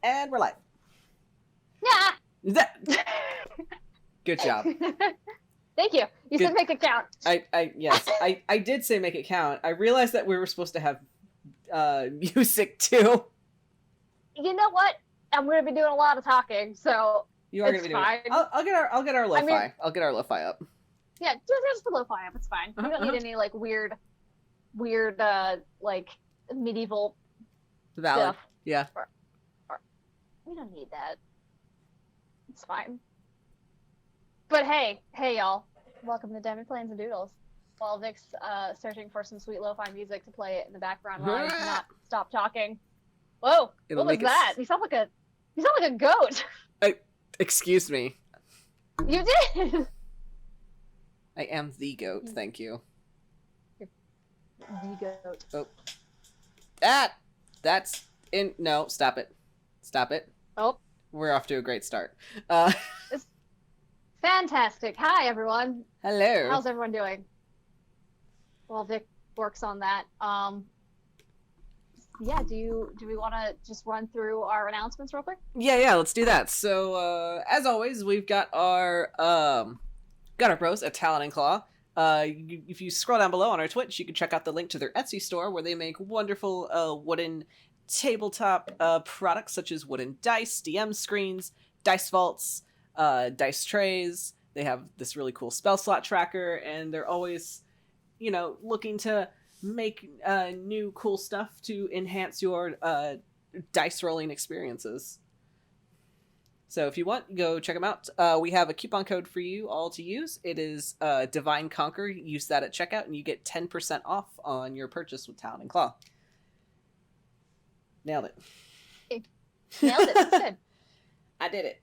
And we're live. Yeah. Good job. Thank you. You said make it count. Yes, I did say make it count. I realized that we were supposed to have music too. You know what? I'm going to be doing a lot of talking, so You are going to be doing. Fine. I'll get our lo-fi. I'll get our lo-fi up. Yeah, just the lo-fi up. It's fine. We don't need any like weird like medieval Valid. stuff. Yeah. We don't need that. It's fine. But hey y'all, welcome to Demiplanes and Doodles. While Vic's searching for some sweet lo-fi music to play it in the background while I cannot stop talking. Whoa! What was that? You sound like a goat. Excuse me. You did. I am the goat. Thank you. You're the goat. Oh. That's in. No, stop it. Stop it. Oh. We're off to a great start. It's fantastic. Hi, everyone. Hello. How's everyone doing? Well, Vic works on that. Yeah, do we want to just run through our announcements real quick? Yeah, let's do that. So, as always, we've got our bros at Talon and Claw. If you scroll down below on our Twitch, you can check out the link to their Etsy store where they make wonderful wooden tabletop products such as wooden dice, DM screens, dice vaults, dice trays. They have this really cool spell slot tracker, and they're always, looking to make new cool stuff to enhance your dice rolling experiences. So if you want, go check them out. We have a coupon code for you all to use. It is Divine Conquer. Use that at checkout, and you get 10% off on your purchase with Talon and Claw. Nailed it. Nailed it. That's good. I did it.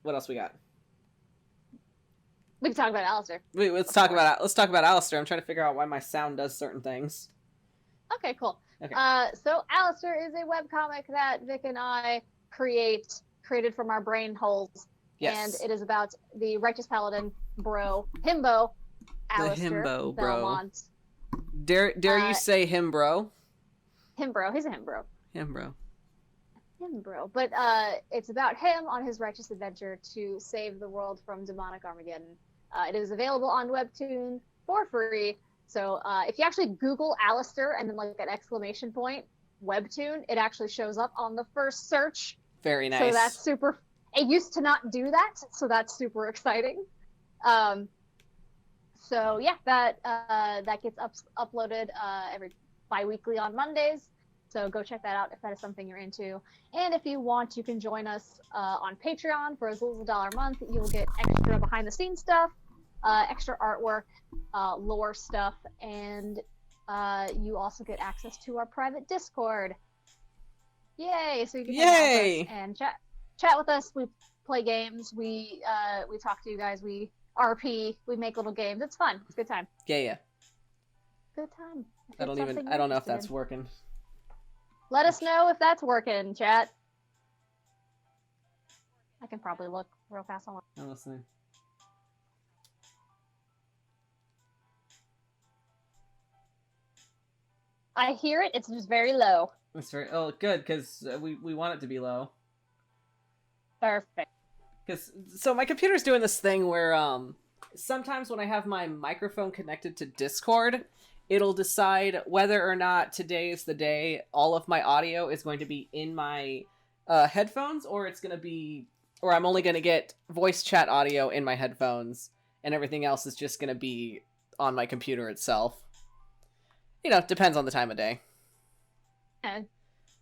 What else we got? We can talk about Alistair. Wait, let's talk about Alistair. I'm trying to figure out why my sound does certain things. Okay, cool. Okay. So Alistair is a webcomic that Vic and I created from our brain holes. Yes. And it is about the righteous paladin bro, himbo, Alistair. The himbo Belmont. Bro. Dare you say him bro? Himbro. He's a himbro. Himbro. Himbro. But it's about him on his righteous adventure to save the world from demonic Armageddon. It is available on Webtoon for free. So if you actually Google Alistair and then like an exclamation point, Webtoon, it actually shows up on the first search. Very nice. So that's super. It used to not do that, so that's super exciting. So yeah, that gets uploaded every bi-weekly on Mondays. So go check that out if that is something you're into. And if you want, you can join us on Patreon for as little as $1 a month. You'll get extra behind-the-scenes stuff, extra artwork, lore stuff, and you also get access to our private Discord. Yay! So you can hang out with us and chat with us. We play games. We talk to you guys. We RP. We make little games. It's fun. It's a good time. Yeah. Good time. I don't know if that's working. Let us know if that's working, chat. I can probably look real fast on. I'm listening. I hear it. It's just very low. It's very good because we want it to be low. Perfect. So my computer's doing this thing where sometimes when I have my microphone connected to Discord, it'll decide whether or not today is the day all of my audio is going to be in my headphones, or I'm only going to get voice chat audio in my headphones, and everything else is just going to be on my computer itself. Depends on the time of day. And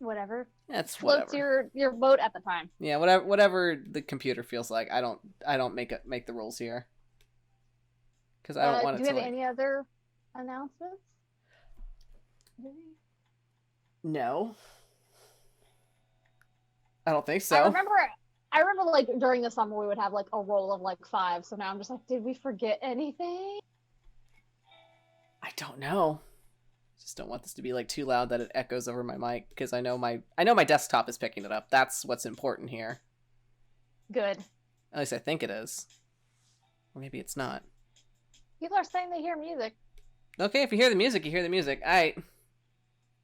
whatever. That's floats whatever. your boat at the time. Yeah, whatever the computer feels like. I don't make the rules here. Because I don't want it to. Do you have any other announcements? No. I don't think so. I remember like during the summer we would have like a roll of like 5. So now I'm just like, did we forget anything? I don't know. Just don't want this to be like too loud that it echoes over my mic, because I know my desktop is picking it up. That's what's important here. Good. At least I think it is. Or maybe it's not. People are saying they hear music. Okay, if you hear the music, you hear the music. Alright.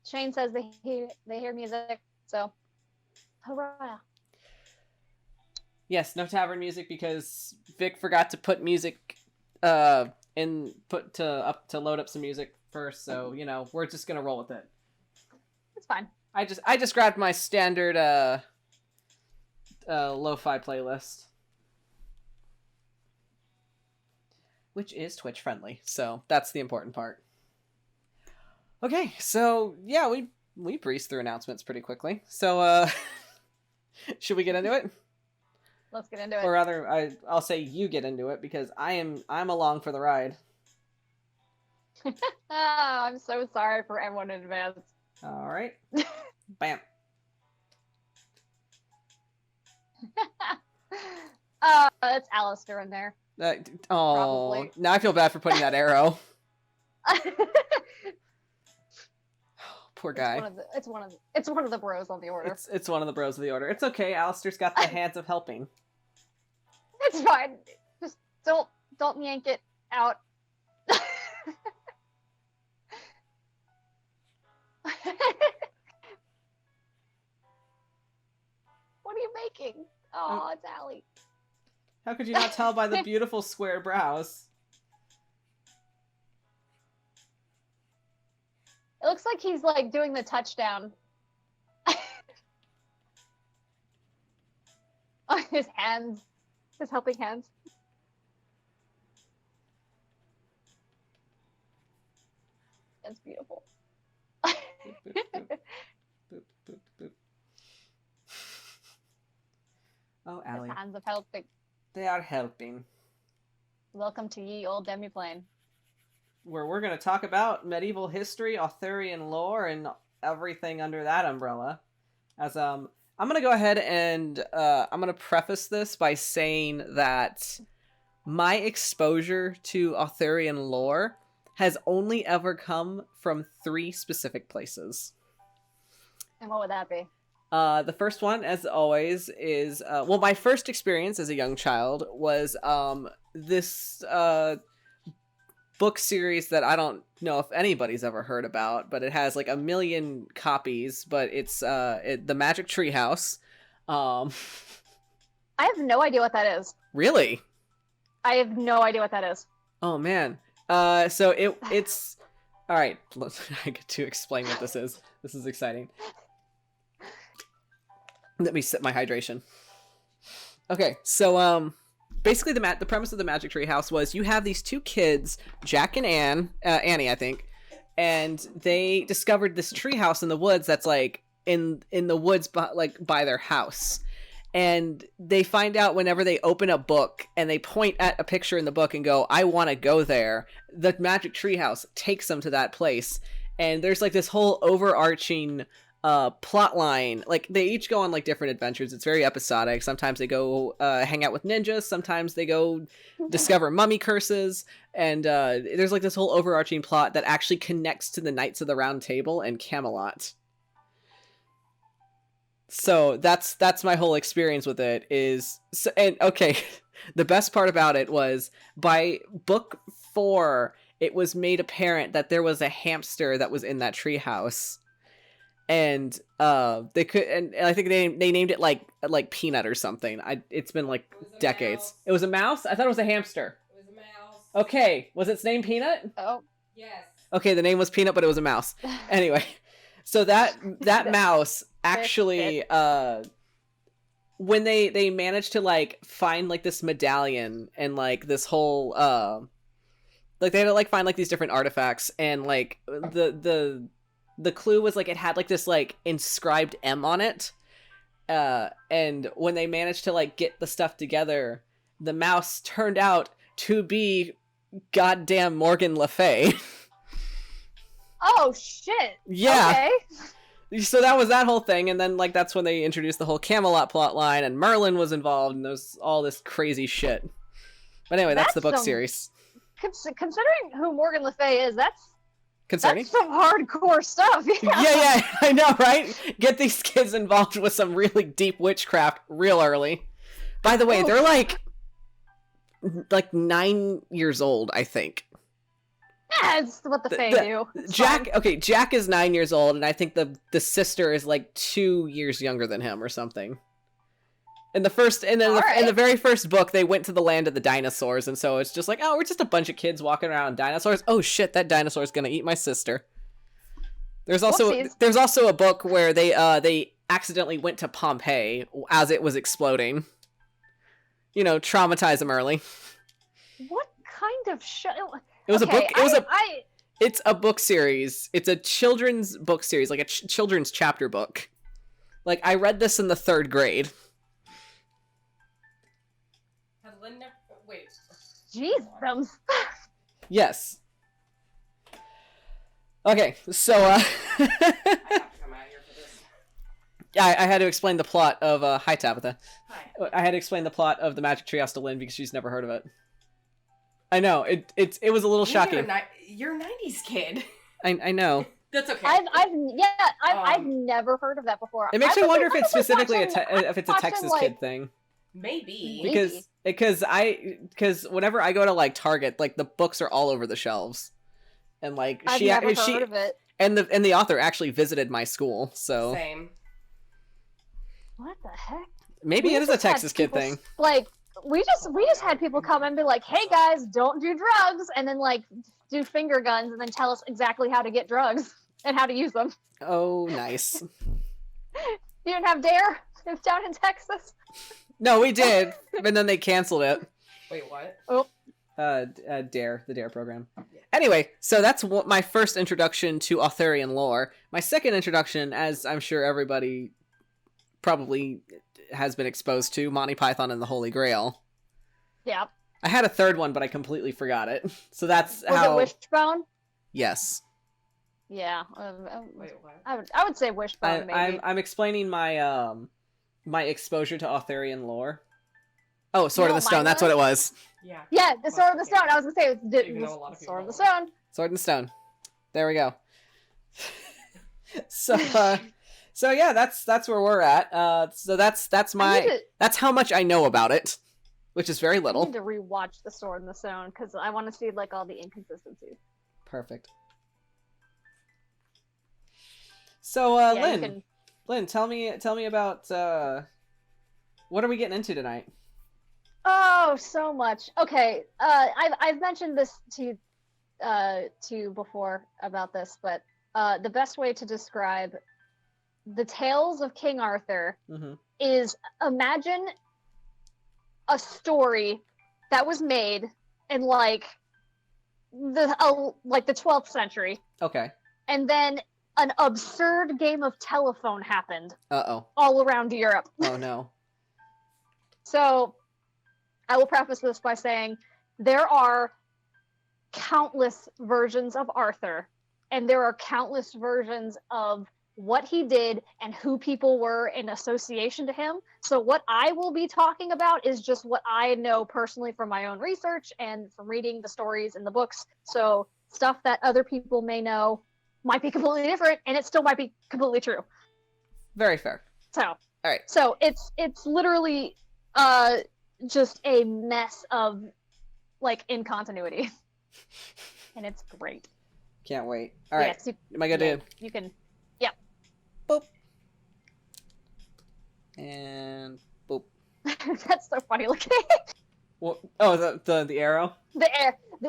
Shane says they hear music. So, hurrah! Yes, no tavern music because Vic forgot to put music to load up some music first, so we're just gonna roll with it. It's fine. I just grabbed my standard lo-fi playlist, which is Twitch friendly, so that's the important part. Okay, so yeah, we breezed through announcements pretty quickly. So should we get into it? Let's get into it. Or rather, I'll say you get into it because I'm along for the ride. Oh, I'm so sorry for everyone in advance. All right. Bam. It's Alistair in there. Oh, now I feel bad for putting that arrow. Poor guy. It's one of the bros on the order. It's one of the bros of the order. It's okay. Alistair's got the hands of helping. It's fine. Just don't yank it out. What are you making? Oh, it's Allie. How could you not tell by the beautiful square brows? It looks like he's like doing the touchdown. On his hands. His helping hands. That's beautiful. Boop, boop, boop. Boop, boop, boop. Oh, Allie. His hands of helping. They are helping. Welcome to ye old Demiplane. Where we're going to talk about medieval history, Arthurian lore, and everything under that umbrella. As I'm going to go ahead and I'm going to preface this by saying that my exposure to Arthurian lore has only ever come from 3 specific places. And what would that be? The first one, as always, is my first experience as a young child was this book series that I don't know if anybody's ever heard about, but it has like 1 million copies. But it's The Magic Tree House. I have no idea what that is. Really? I have no idea what that is. Oh man. So it's all right. I get to explain what this is. This is exciting. Let me sip my hydration. Okay, so basically the premise of the Magic Tree House was you have these 2 kids, Jack and Annie, I think, and they discovered this tree house in the woods that's like in the woods by their house. And they find out whenever they open a book and they point at a picture in the book and go, I want to go there, the Magic Tree House takes them to that place. And there's like this whole overarching plot line. Like they each go on like different adventures. It's very episodic. Sometimes they go hang out with ninjas, sometimes they go discover mummy curses, and there's like this whole overarching plot that actually connects to the Knights of the Round Table and Camelot. So that's my whole experience with it the best part about it was by book 4 it was made apparent that there was a hamster that was in that treehouse. And they could, and I think they named it like Peanut or something. It's been like decades. It was a mouse? I thought it was a hamster. It was a mouse. Okay, was its name Peanut? Oh, Yes. Okay, the name was Peanut, but it was a mouse. Anyway, so that mouse actually, when they managed to like find like this medallion and like this whole like they had to like find like these different artifacts, and like the clue was like it had like this like inscribed M on it, and when they managed to like get the stuff together, the mouse turned out to be goddamn Morgan Le Fay. Oh shit. Yeah. Okay. So that was that whole thing, and then like that's when they introduced the whole Camelot plot line, and Merlin was involved, and there's all this crazy shit. But anyway, that's the book series. Considering who Morgan Le Fay is, that's Concerning? That's some hardcore stuff. Yeah, I know, right? Get these kids involved with some really deep witchcraft real early. By the way, they're like 9 years old, I think. That's what the Fae do. It's Jack. fine. Okay, Jack is 9 years old, and I think the sister is like 2 years younger than him or something. In the first, and then in the very first book, they went to the land of the dinosaurs, and so it's just like, oh, we're just a bunch of kids walking around dinosaurs. Oh shit, that dinosaur's gonna eat my sister. There's also a book where they accidentally went to Pompeii as it was exploding. You know, traumatize them early. What kind of show? It was a book. It's a book series. It's a children's book series, like a children's chapter book. Like, I read this in the 3rd grade. Has Lynn never... Wait. Jeez, Yes. Okay, so, I have to come out here for this. yeah, I had to explain the plot of, hi, Tabitha. Hi. I had to explain the plot of the Magic Treehouse to Lynn because she's never heard of it. I know, it was a little shocking. You're a 90s kid. I know. That's okay. I've never heard of that before. It makes me wonder if it's specifically if it's a Texas kid thing. Maybe. Because whenever I go to like Target, like the books are all over the shelves, and like I've never heard of it. And the author actually visited my school, so Same. What the heck? Maybe it is a Texas kid thing. Like we just had people come and be like, "Hey guys, don't do drugs," and then like do finger guns and then tell us exactly how to get drugs and how to use them. Oh, nice. You didn't have Dare? It's down in Texas. No, we did, but then they canceled it. Wait, what? Oh. Dare, the Dare program. Anyway, so that's my first introduction to Arthurian lore. My second introduction, as I'm sure everybody probably has been exposed to, Monty Python and the Holy Grail. Yeah. I had a third one, but I completely forgot it. So that's Was how... it Wishbone? Yes. Yeah. Wait, what? I would say Wishbone, maybe. I'm explaining my my exposure to Arthurian lore. Oh, Sword of the Stone, that's what it was. Yeah. Yeah, the Sword of the Stone. I was gonna say it Even though a lot was of Sword of the people Stone. Sword and Stone. There we go. So yeah, that's where we're at. So that's how much I know about it, which is very I little. need to rewatch the Sword and the Stone because I want to see like all the inconsistencies. Perfect. So Yeah, Lynn, tell me about what are we getting into tonight? Oh, so much. Okay, I've mentioned this to you before about this, but the best way to describe the tales of King Arthur is imagine a story that was made in like the 12th century. Okay. And then an absurd game of telephone happened. Uh-oh. All around Europe. Oh no. So, I will preface this by saying there are countless versions of Arthur, and there are countless versions of what he did and who people were in association to him. So what I will be talking about is just what I know personally from my own research and from reading the stories in the books. So stuff that other people may know might be completely different, and it still might be completely true. Very fair. So, all right. So it's literally just a mess of like incontinuity, and it's great. Can't wait. All right. Yes, Am I good to? You can. Boop. And boop. That's so funny looking. Well, oh, the arrow. The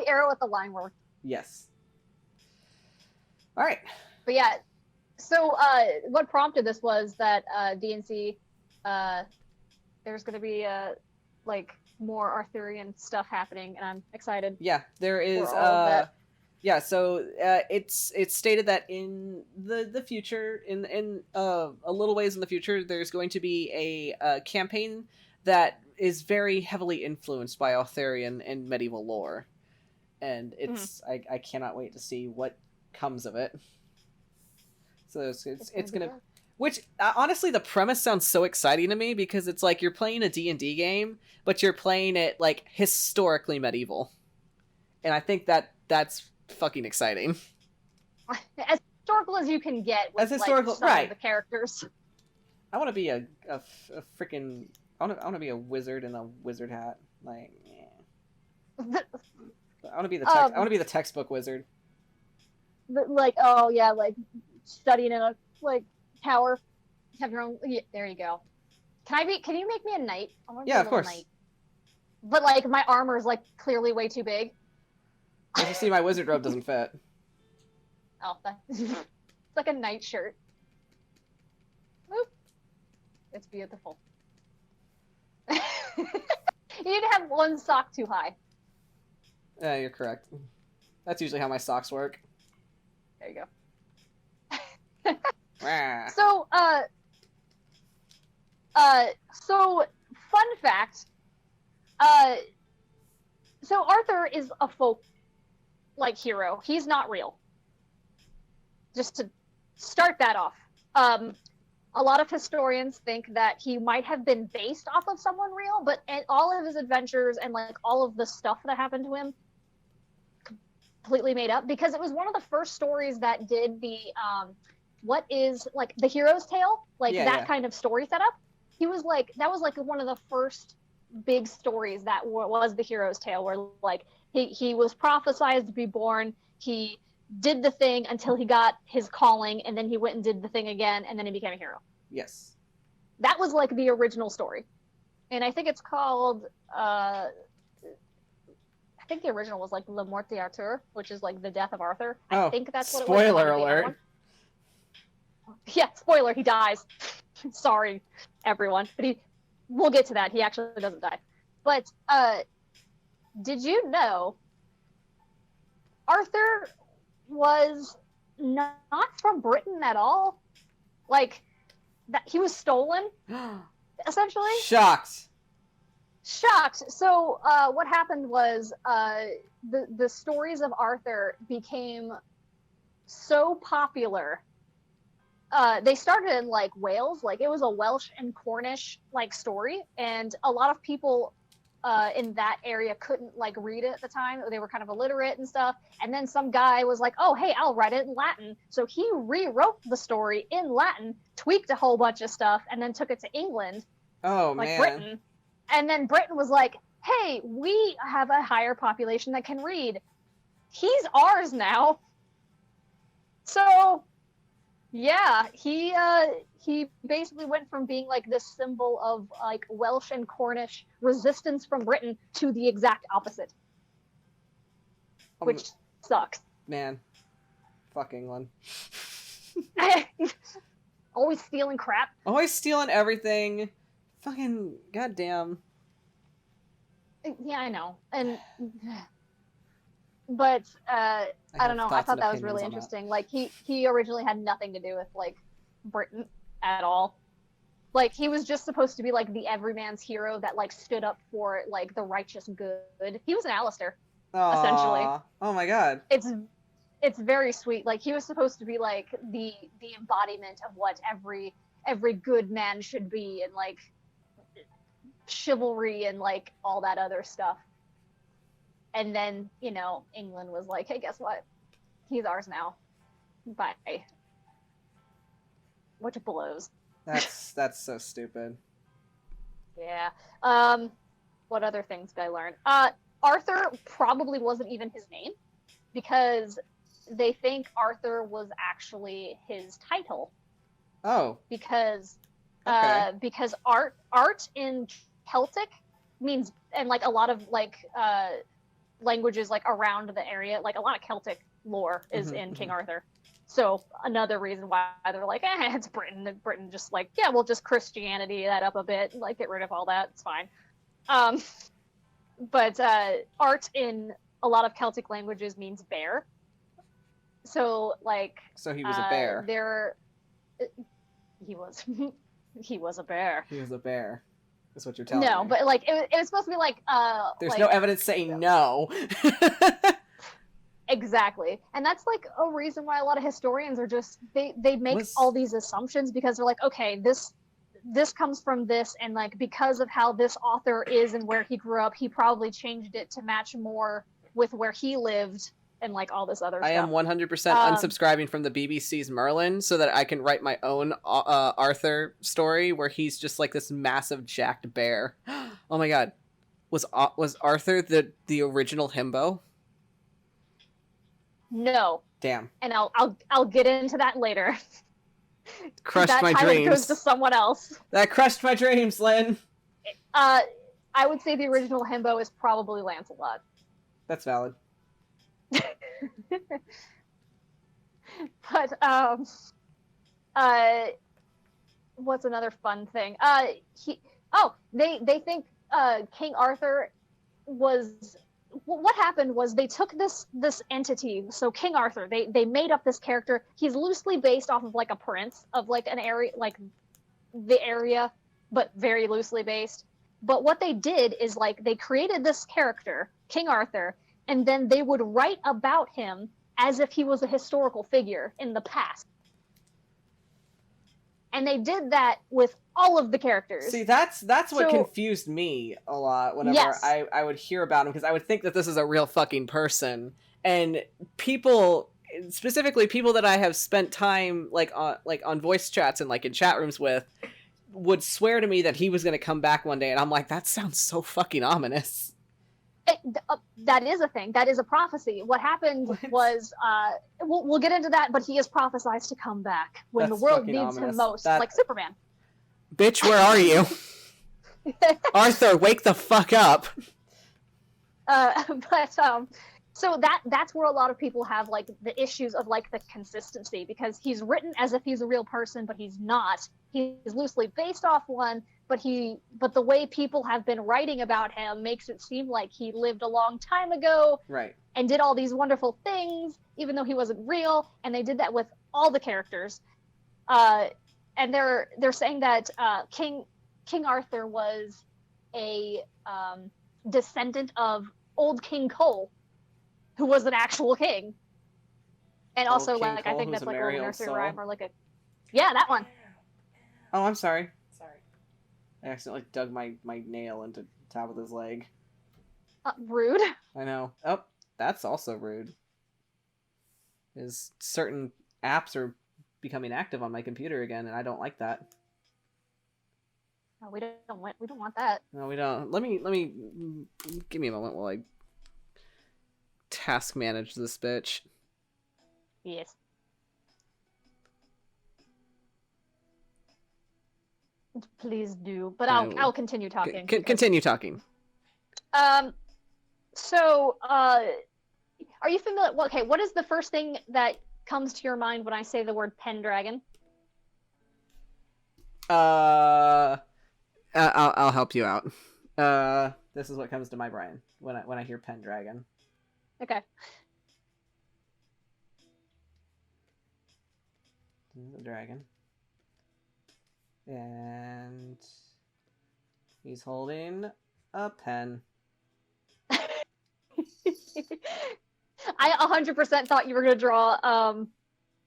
arrow with the line work. Yes. All right. But yeah, so what prompted this was that DNC, there's going to be like more Arthurian stuff happening, and I'm excited. Yeah, there is. For all of that. Yeah, so it's stated that in the future, in a little ways in the future, there's going to be a campaign that is very heavily influenced by Arthurian and medieval lore, and it's I cannot wait to see what comes of it. So it's gonna which honestly the premise sounds so exciting to me because it's like you're playing a D&D game, but you're playing it like historically medieval, and I think that's fucking exciting. As historical as you can get with as historical, like, some right? of the characters. I want to be a freaking. I want to be a wizard in a wizard hat. Like, yeah. I want to be the I want to be the textbook wizard. like, oh yeah, like studying in a like tower, have your own. Yeah, there you go. Can you make me a knight? I want to be Yeah, a of little course. knight. But like my armor is like clearly way too big. As you see, my wizard robe doesn't fit. Oh, it's like a knight shirt. Oop. It's beautiful. You need to have one sock too high. Yeah, you're correct. That's usually how my socks work. There you go. Rah. So, so fun fact. Uh, so Arthur is a folk like hero. He's not real. Just to start that off. A lot of historians think that he might have been based off of someone real, but all of his adventures and like all of the stuff that happened to him completely made up, because it was one of the first stories that did the what is like the hero's tale, like that kind of story setup. He was like, that was like one of the first big stories that was the hero's tale, where like he was prophesized to be born, he did the thing until he got his calling, and then he went and did the thing again, and then he became a hero. Yes. That was like the original story. And I think it's called I think the original was like La Mort d'Arthur, which is like the death of Arthur. Oh, I think that's what it was. Spoiler alert. Yeah, spoiler, he dies. Sorry, everyone. But we'll get to that. He actually doesn't die. But did you know Arthur was not from Britain at all? Like, that he was stolen, essentially. Shocked. So what happened was the stories of Arthur became so popular. They started in like Wales, like it was a Welsh and Cornish like story, and a lot of people in that area couldn't like read it at the time. They were kind of illiterate and stuff. And then some guy was like, "Oh, hey, I'll write it in Latin." So he rewrote the story in Latin, tweaked a whole bunch of stuff, and then took it to England, Oh like man. Britain. And then Britain was like, "Hey, we have a higher population that can read. He's ours now." So yeah, he basically went from being like this symbol of like Welsh and Cornish resistance from Britain to the exact opposite, which sucks. Man, fuck England. Always stealing crap. Always stealing everything. Fucking goddamn. Yeah, I know. And but I don't know. I thought that was really interesting. Like he originally had nothing to do with like Britain at all. Like he was just supposed to be like the everyman's hero that like stood up for like the righteous good. He was an Alistair, essentially. Oh my god. It's very sweet. Like he was supposed to be like the embodiment of what every good man should be, and like chivalry and like all that other stuff. And then, you know, England was like, "Hey, guess what? He's ours now. Bye." Which blows. That's so stupid. Yeah. What other things did I learn? Arthur probably wasn't even his name, because they think Arthur was actually his title. Oh. Because Okay. because art in Celtic means, and like a lot of like languages like around the area, like a lot of Celtic lore is in King Arthur. So another reason why they're like, it's Britain. And Britain just like, yeah, we'll just Christianity that up a bit, like get rid of all that. It's fine. But art in a lot of Celtic languages means bear. So like. So he was a bear. He was. He was a bear. He was a bear. That's what you're telling me. No, but like it was supposed to be like. There's like, no evidence saying no. Exactly. And that's like a reason why a lot of historians are just they make all these assumptions, because they're like, okay, this comes from this, and like because of how this author is and where he grew up, he probably changed it to match more with where he lived and like all this other stuff. I am 100% unsubscribing from the BBC's Merlin so that I can write my own Arthur story where he's just like this massive jacked bear. Oh my god. Was Arthur the original himbo? No. Damn. and I'll get into that later. Crushed That my title dreams. goes to someone else. That crushed my dreams, Lynn. I would say the original himbo is probably Lancelot. That's valid. But what's another fun thing? They think King Arthur was. What happened was they took this entity. So King Arthur, they made up this character. He's loosely based off of like a prince of like an area, like the area, but very loosely based. But what they did is like they created this character, King Arthur, and then they would write about him as if he was a historical figure in the past. And they did that with all of the characters. See, that's what confused me a lot whenever I would hear about him, because I would think that this is a real fucking person. And people, specifically people that I have spent time like on voice chats and like in chat rooms with, would swear to me that he was going to come back one day, and I'm like, that sounds so fucking ominous. That is a thing. That is a prophecy. What happened was, we'll get into that, but he is prophesized to come back when the world needs him most, like Superman. Bitch, where are you? Arthur, wake the fuck up. So that's where a lot of people have like the issues of like the consistency, because he's written as if he's a real person, but he's not. He's loosely based off one, but the way people have been writing about him makes it seem like he lived a long time ago, right? And did all these wonderful things, even though he wasn't real. And they did that with all the characters. And they're saying that King Arthur was a descendant of old King Cole, who was an actual king. And also, King like, Cole, I think that's like a little nursery soul. rhyme or like a... Yeah, that one. Oh, I'm sorry. Sorry. I accidentally dug my nail into Tabitha's leg. Rude. I know. Oh, that's also rude. Is certain apps are becoming active on my computer again, and I don't like that. No, we don't want that. No, we don't. Let me give me a moment while I task manage this bitch. Yes. Please do, but I'll continue talking. Continue talking. So, are you familiar? Well, okay, what is the first thing that comes to your mind when I say the word Pendragon? I'll help you out. This is what comes to my brain when I hear Pendragon. Okay. The dragon. And he's holding a pen. I 100% thought you were gonna draw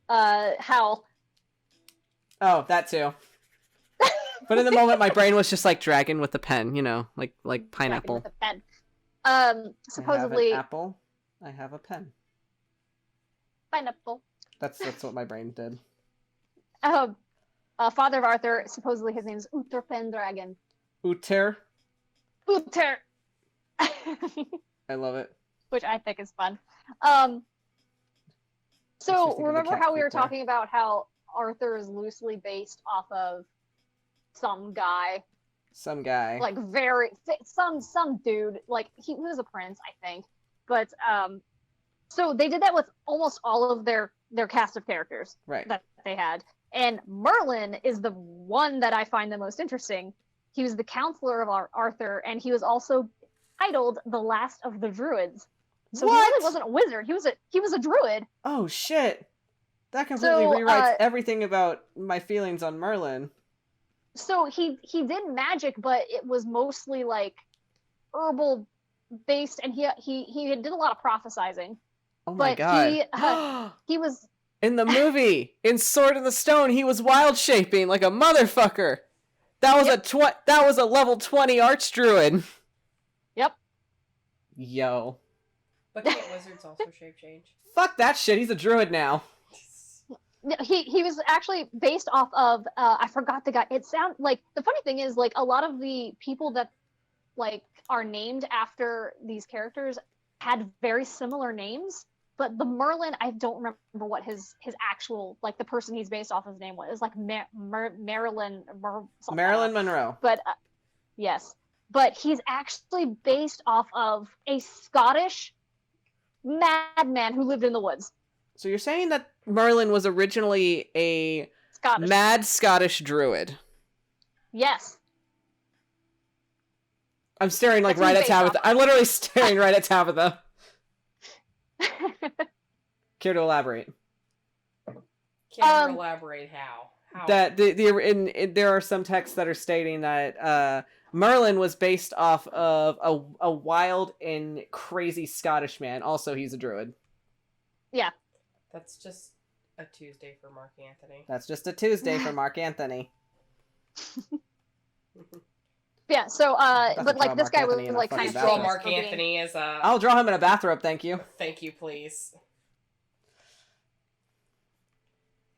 Howl. Oh, that too. But in the moment, my brain was just like dragon with a pen, you know, like pineapple. Dragon with a pen. Supposedly. I have an apple. I have a pen. Pineapple. That's what my brain did. Father of Arthur, supposedly his name's Uther Pendragon. Uther. Uther. I love it. Which I think is fun. So remember how we were talking about how Arthur is loosely based off of some guy? Some guy. Like some dude. Like he was a prince, I think. But so they did that with almost all of their cast of characters that they had. And Merlin is the one that I find the most interesting. He was the counselor of Arthur, and he was also titled the last of the druids. So he really wasn't a wizard. He was a druid. Oh shit! That completely rewrites everything about my feelings on Merlin. So he did magic, but it was mostly like herbal based, and he did a lot of prophesizing. Oh my god! He was. In the movie, in Sword in the Stone, he was wild shaping like a motherfucker. That was that was a level 20 archdruid. Yep. Yo. But can't wizards also shape change? Fuck that shit. He's a druid now. He was actually based off of I forgot the guy. It sound like the funny thing is like a lot of the people that like are named after these characters had very similar names. but the Merlin, I don't remember what his actual, like, the person he's based off his name was. It was like Marilyn something. Marilyn Monroe. But yes, but he's actually based off of a Scottish madman who lived in the woods. So you're saying that Merlin was originally a Scottish. mad Scottish druid? Yes. I'm staring like That's right what at he's based Tabitha. off of. I'm literally staring right at Tabitha. Care to elaborate? Can you elaborate how? How? That there are some texts that are stating that Merlin was based off of a wild and crazy Scottish man. Also, he's a druid. Yeah. That's just a Tuesday for Mark Anthony. That's just a Tuesday for Mark Anthony. Yeah, so Doesn't but like draw this Mark guy Anthony was in a like fucking kind of Draw bathrobe. Mark Anthony as a. I'll draw him in a bathrobe, thank you. Thank you, please.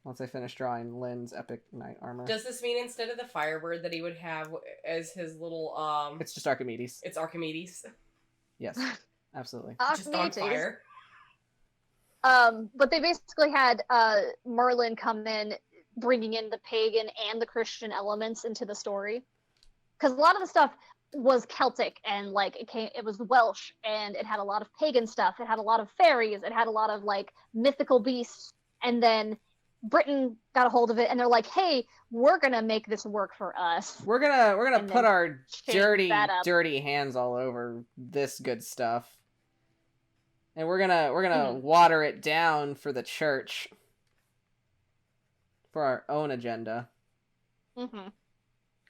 Once I finish drawing Lynn's epic knight armor. Does this mean instead of the Firebird that he would have as his little It's just Archimedes. It's Archimedes. Yes, absolutely. Just on fire. But they basically had Merlin come in, bringing in the pagan and the Christian elements into the story, because a lot of the stuff was Celtic and like it was Welsh, and it had a lot of pagan stuff. It had a lot of fairies. It had a lot of like mythical beasts, and then Britain got a hold of it, and they're like, "Hey, we're gonna make this work for us. We're gonna And put then our change that up." dirty hands all over this good stuff, and we're gonna water it down for the church, for our own agenda. Mm-hmm.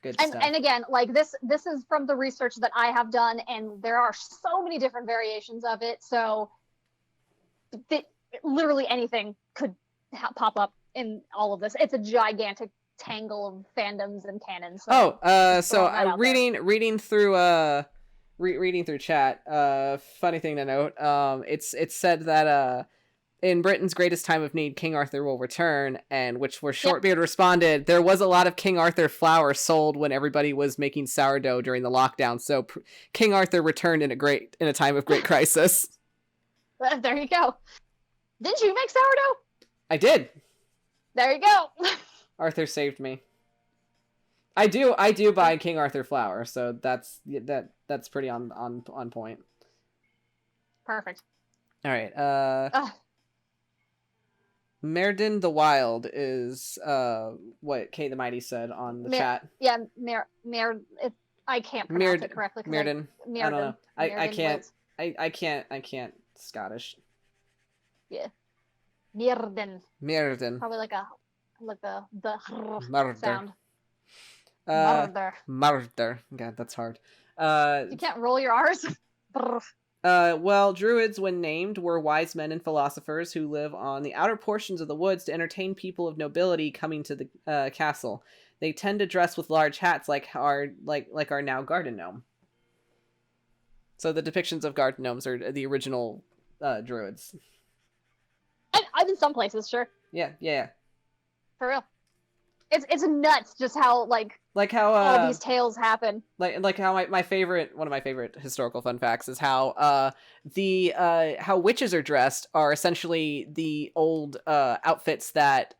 Good And stuff. and again, like this is from the research that I have done, and there are so many different variations of it. So literally anything could pop up in all of this. It's a gigantic tangle of fandoms and canons. So so that out reading through reading through chat. Funny thing to note. It's said that in Britain's greatest time of need, King Arthur will return, and which where Shortbeard responded, there was a lot of King Arthur flour sold when everybody was making sourdough during the lockdown. So King Arthur returned in a time of great crisis. There you go. Didn't you make sourdough? I did. There you go. Arthur saved me. I do buy King Arthur flour, so that's pretty on point. Perfect. All right. Merden the Wild is what Kay the Mighty said on the chat. Yeah, I can't pronounce it correctly. Mearden. I don't know. I can't. Woods. I can't Scottish. Yeah. Mearden. Mearden. Probably like the Murder. sound. Murder. God, that's hard. You can't roll your R's. Well, druids, when named, were wise men and philosophers who live on the outer portions of the woods to entertain people of nobility coming to the castle. They tend to dress with large hats, like our now garden gnome. So the depictions of garden gnomes are the original druids. I'm in some places, sure. Yeah. For real. It's nuts just how how all these tales happen. Like how one of my favorite historical fun facts is how how witches are dressed are essentially the old outfits that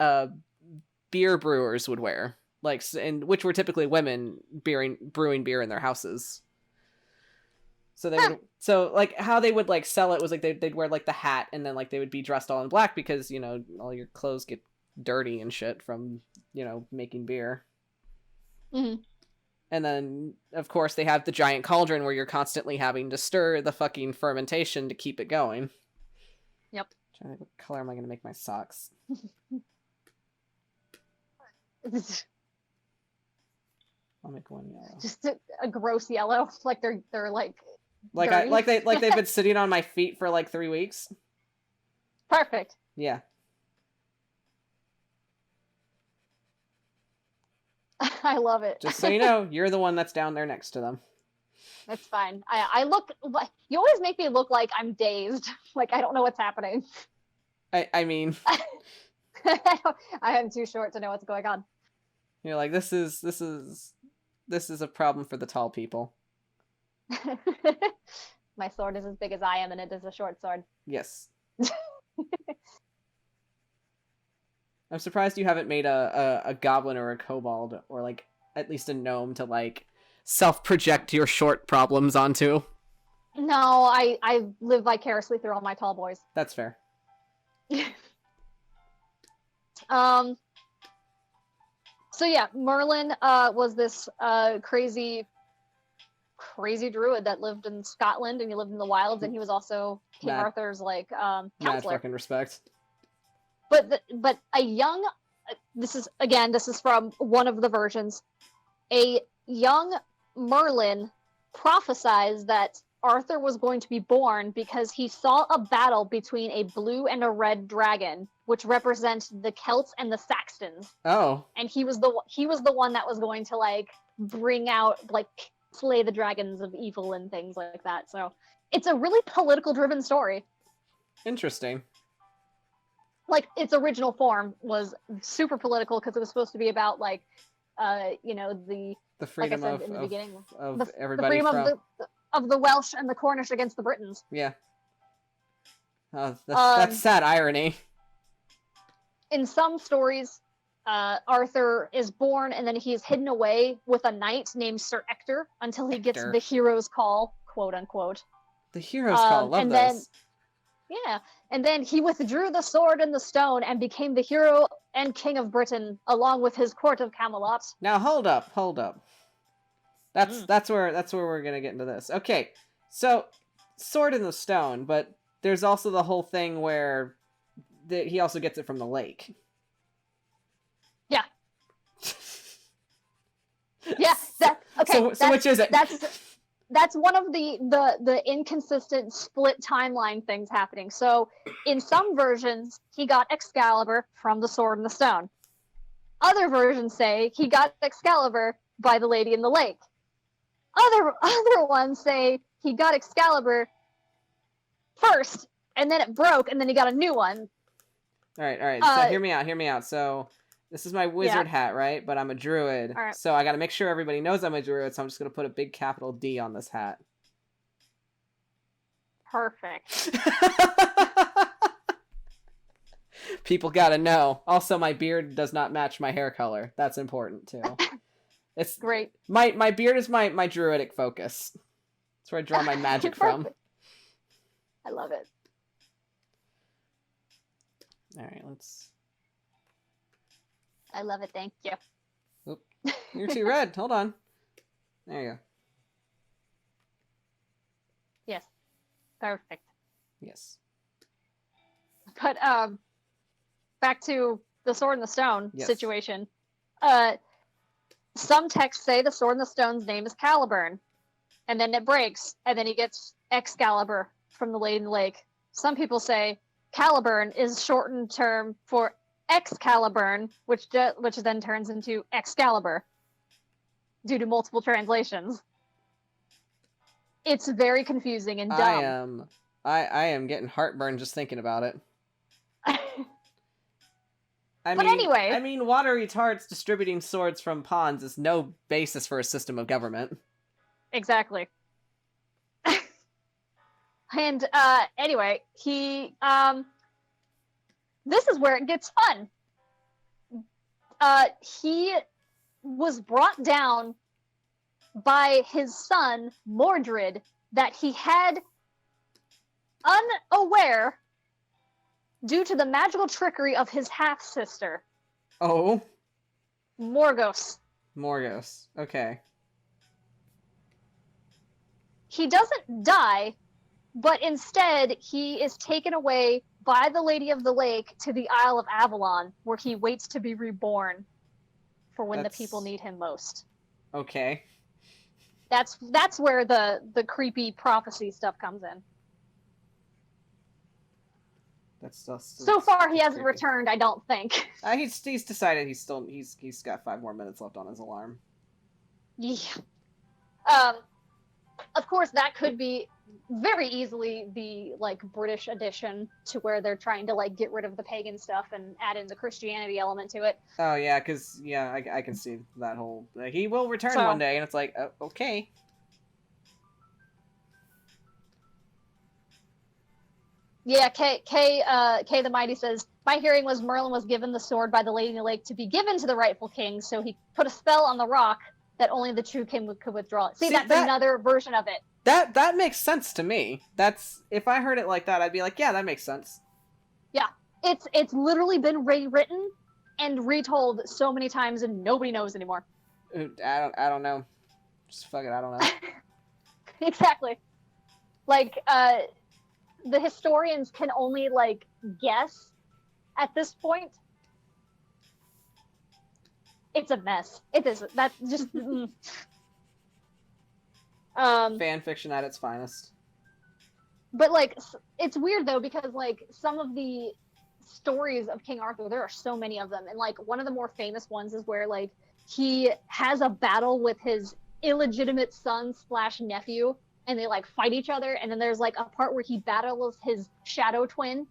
beer brewers would wear, which were typically women brewing beer in their houses. So they would, how they would sell it was they'd wear the hat, and then they would be dressed all in black because all your clothes get dirty and shit from making beer. Mm-hmm. And then of course they have the giant cauldron where you're constantly having to stir the fucking fermentation to keep it going. Yep. Trying to think, what color am I going to make my socks? I'll make one yellow. Just a gross yellow, like they're they've been sitting on my feet for 3 weeks. Perfect. Yeah. I love it. Just so you know, you're the one that's down there next to them. That's fine. I look. You always make me look like I'm dazed. Like I don't know what's happening. I mean, I am too short to know what's going on. You're like, this is a problem for the tall people. My sword is as big as I am, and it is a short sword. Yes. I'm surprised you haven't made a goblin or a kobold or like at least a gnome to like self-project your short problems onto. No, I live vicariously through all my tall boys. That's fair. Um. So yeah, Merlin was this crazy druid that lived in Scotland, and he lived in the wilds, and he was also King Mad- Arthur's like Mad counselor. fucking respect. But a young this is from one of the versions. A young Merlin prophesies that Arthur was going to be born because he saw a battle between a blue and a red dragon, which represent the Celts and the Saxons. Oh. And he was the one that was going to like bring out like slay the dragons of evil and things like that. So it's a really political driven story. Interesting. Like its original form was super political because it was supposed to be about like The freedom like I said in the beginning, of everybody the freedom from... of the Welsh and the Cornish against the Britons. Yeah. That's sad irony. In some stories, Arthur is born and then he is hidden away with a knight named Sir Ector until he gets the hero's call, quote unquote. The hero's call, love and those. And then he withdrew the sword and the stone and became the hero and king of Britain, along with his court of Camelot. Now hold up. That's where we're gonna get into this. Okay, so sword in the stone, but there's also the whole thing where he also gets it from the lake. Yeah. Yeah. So which is it? That's one of the inconsistent split timeline things happening. So in some versions, he got Excalibur from the sword and the stone. Other versions say he got Excalibur by the Lady in the Lake. Other ones say he got Excalibur first, and then it broke, and then he got a new one. All right. So hear me out. So this is my wizard hat, right? But I'm a druid. All right. So I got to make sure everybody knows I'm a druid, so I'm just going to put a big capital D on this hat. Perfect. People got to know. Also, my beard does not match my hair color. That's important, too. It's great. My beard is my druidic focus. That's where I draw my magic from. I love it. All right, let's... I love it, thank you. Oop. You're too red. Hold on. There you go. Yes. Perfect. Yes. But back to the sword and the stone situation. Some texts say the sword and the stone's name is Caliburn, and then it breaks, and then he gets Excalibur from the Lady in the Lake. Some people say Caliburn is shortened term for Excaliburn, which then turns into Excalibur due to multiple translations. It's very confusing and dumb. I am getting heartburn just thinking about it. Anyway, I mean, watery tarts distributing swords from ponds is no basis for a system of government. Exactly. And anyway, he this is where it gets fun. He was brought down by his son Mordred that he had unaware due to the magical trickery of his half-sister. Oh? Morgause. Okay. He doesn't die, but instead he is taken away by the Lady of the Lake to the Isle of Avalon, where he waits to be reborn for when the people need him most. Okay. That's where the creepy prophecy stuff comes in. So far, he hasn't returned, I don't think. He's decided he's got 5 more minutes left on his alarm. Yeah. Of course, that could be very easily the like British edition to where they're trying to like get rid of the pagan stuff and add in the Christianity element to it. Oh yeah, because I can see that whole he will return one day, and it's like okay. Yeah, Kay the Mighty says, my hearing was Merlin was given the sword by the Lady in the Lake to be given to the rightful king, so he put a spell on the rock that only the true king could withdraw it. See, that's another version of it. That makes sense to me. That's, if I heard it like that, I'd be like, yeah, that makes sense. Yeah, it's literally been rewritten and retold so many times, and nobody knows anymore. I don't know. Just fuck it, I don't know. Exactly. Like, the historians can only, like, guess at this point. It's a mess. It is. That's just... Fan fiction at its finest. But, like, it's weird, though, because, like, some of the stories of King Arthur, there are so many of them. And, like, one of the more famous ones is where, like, he has a battle with his illegitimate son / nephew, and they, like, fight each other. And then there's, like, a part where he battles his shadow twin,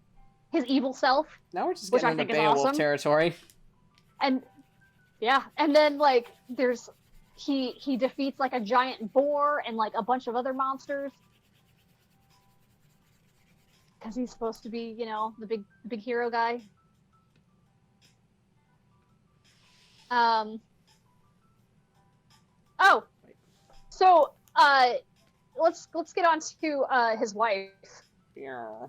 his evil self. Now we're just getting into Beowulf territory. And, yeah. And then, like, there's... He defeats, like, a giant boar and, like, a bunch of other monsters. Because he's supposed to be, you know, the big hero guy. Oh, so let's get on to his wife. Yeah.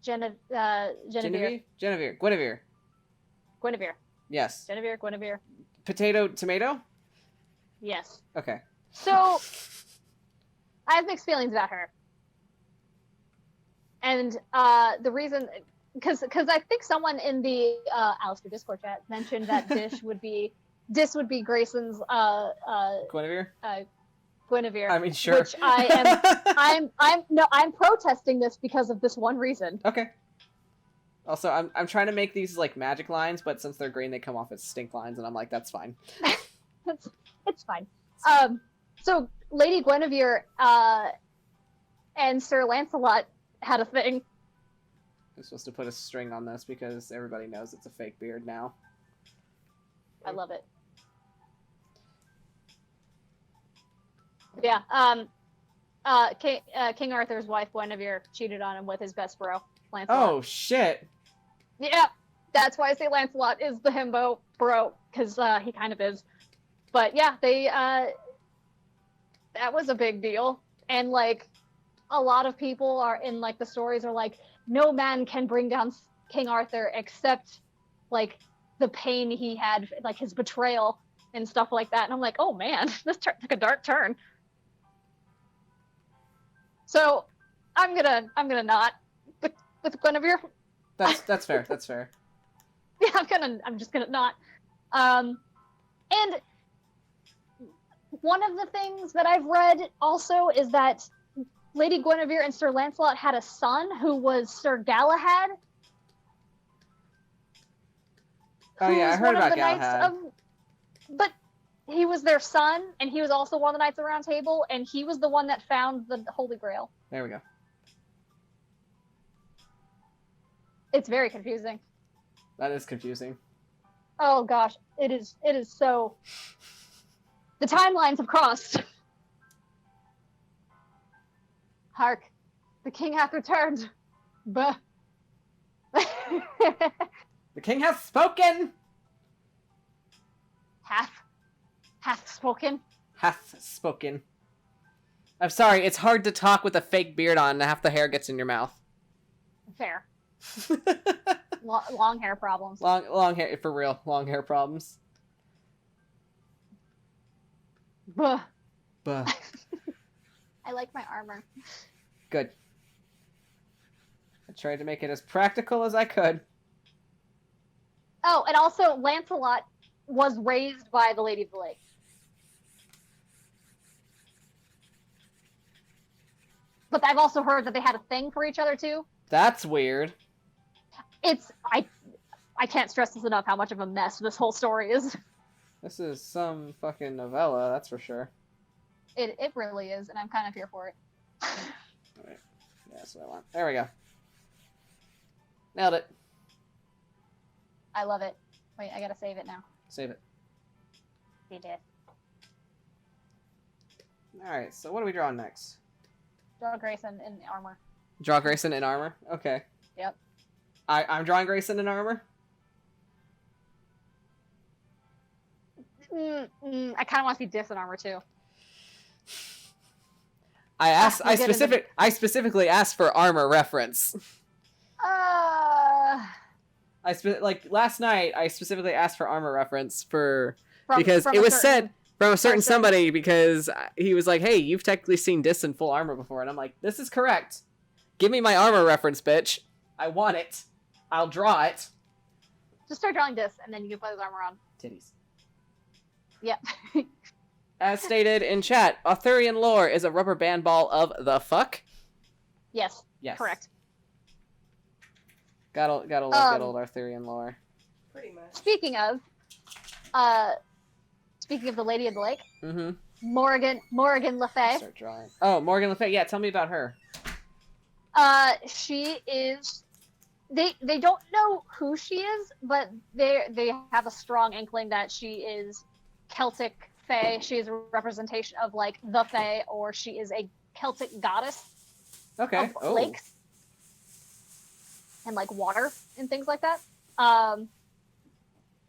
Guinevere. Guinevere. Yes. Guinevere. Potato, tomato? Yes. Okay. So I have mixed feelings about her. And the reason, because I think someone in the Alistair Discord chat mentioned that Dish would be Grayson's Guinevere. Guinevere. I mean, sure. Which I'm protesting this because of this one reason. Okay. Also, I'm trying to make these like magic lines, but since they're green, they come off as stink lines, and I'm like, that's fine. It's fine. So Lady Guinevere and Sir Lancelot had a thing. I'm supposed to put a string on this because everybody knows it's a fake beard now. I love it. Yeah. King Arthur's wife Guinevere cheated on him with his best bro, Lancelot. Oh shit. Yeah. That's why I say Lancelot is the himbo bro, because he kind of is. But yeah, they that was a big deal. And like a lot of people are in like the stories are like, no man can bring down King Arthur except like the pain he had, like his betrayal and stuff like that. And I'm like, oh man, this took a dark turn. So I'm gonna not with Guinevere. That's fair. That's fair. Yeah, I'm just gonna not. And one of the things that I've read also is that Lady Guinevere and Sir Lancelot had a son who was Sir Galahad. Oh yeah, I heard about Galahad. But he was their son, and he was also one of the Knights of the Round Table, and he was the one that found the Holy Grail. There we go. It's very confusing. That is confusing. Oh gosh, it is so... The timelines have crossed. Hark, the king hath returned. Bah. The king hath spoken! Hath spoken? Hath spoken. I'm sorry, it's hard to talk with a fake beard on and half the hair gets in your mouth. Fair. Long hair problems. Long hair, for real. Long hair problems. Bah. Bah. I like my armor. Good. I tried to make it as practical as I could. Oh, and also Lancelot was raised by the Lady of the Lake. But I've also heard that they had a thing for each other too. That's weird. I can't stress this enough how much of a mess this whole story is. This is some fucking novella, that's for sure. It really is, and I'm kind of here for it. Alright. Yeah, that's what I want. There we go. Nailed it. I love it. Wait, I gotta save it now. Save it. You did. Alright, so what are we drawing next? Draw Grayson in armor. Draw Grayson in armor? Okay. Yep. I'm drawing Grayson in armor? I kind of want to see Diss in armor too. I specifically asked for armor reference. Like last night I specifically asked for armor reference because it was said from a certain somebody because he was like, "Hey, you've technically seen Diss in full armor before." And I'm like, "This is correct. Give me my armor reference, bitch. I want it. I'll draw it." Just start drawing Diss and then you can put his armor on. Titties. Yep. As stated in chat, Arthurian lore is a rubber band ball of the fuck? Yes. Yes. Correct. Gotta love good old Arthurian lore. Pretty much. Speaking of the Lady of the Lake, Mm-hmm. Morgan Le Fay. Start drawing. Oh, Morgan Le Fay. Yeah, tell me about her. She is. They don't know who she is, but they have a strong inkling that she is Celtic Fae. She is a representation of like the Fae, or she is a Celtic goddess Okay. of lakes and like water and things like that.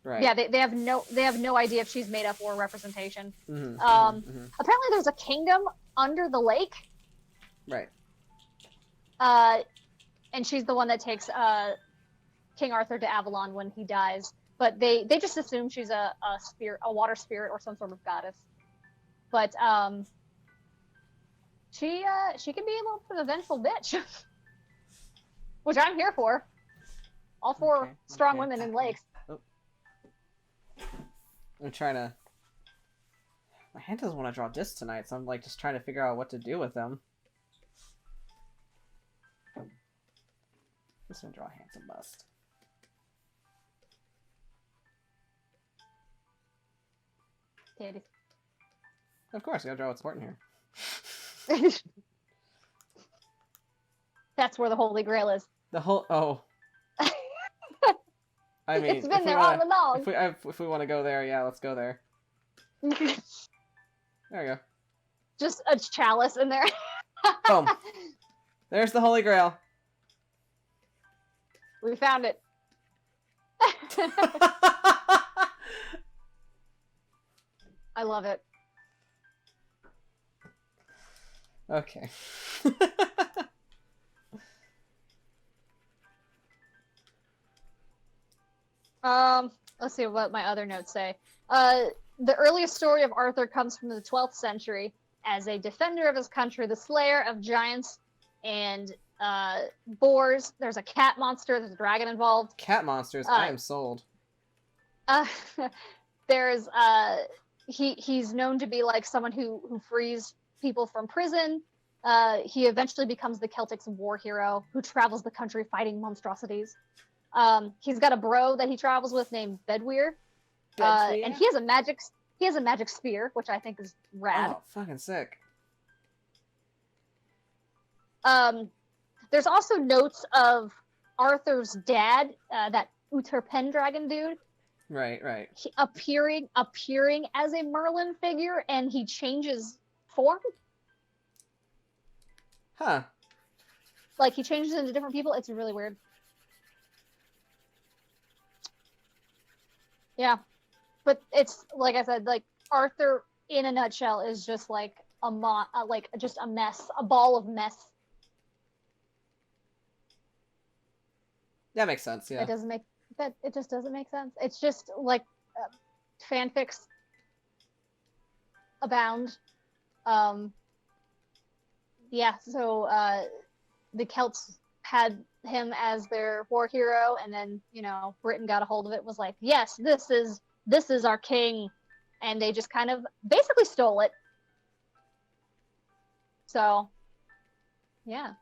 Right. Yeah, they have no idea if she's made up or representation. Mm-hmm. Apparently, there's a kingdom under the lake. Right. And she's the one that takes King Arthur to Avalon when he dies. But they just assume she's a spirit, a water spirit, or some sort of goddess. But she can be a little bit of a vengeful bitch, which I'm here for. All for strong women in lakes. Oh. I'm trying to. My hand doesn't want to draw discs tonight, so I'm like just trying to figure out what to do with them. Just gonna draw a handsome bust. Titties. Of course, I gotta draw what's important here. That's where the Holy Grail is. The whole I mean, it's been there all along. If we want to go there, yeah, let's go there. There we go. Just a chalice in there. Boom. There's the Holy Grail. We found it. I love it. Okay. Let's see what my other notes say. The earliest story of Arthur comes from the 12th century as a defender of his country, the slayer of giants and boars. There's a cat monster. There's a dragon involved. Cat monsters. I am sold. There's he's known to be like someone who frees people from prison. He eventually becomes the Celtics' war hero who travels the country fighting monstrosities. He's got a bro that he travels with named Bedwyr. And he has a magic spear, which I think is rad. Oh, fucking sick. There's also notes of Arthur's dad, that Uther Pendragon dude. Right. Appearing as a Merlin figure, and he changes form. Huh. Like, he changes into different people. It's really weird. Yeah. But it's, like I said, like, Arthur, in a nutshell, is just like just a mess. A ball of mess. That makes sense, yeah. It just doesn't make sense. It's just, like, fanfics abound. Yeah, so the Celts had him as their war hero, and then, Britain got a hold of it, was like, yes, this is our king, and they just kind of basically stole it. So, yeah.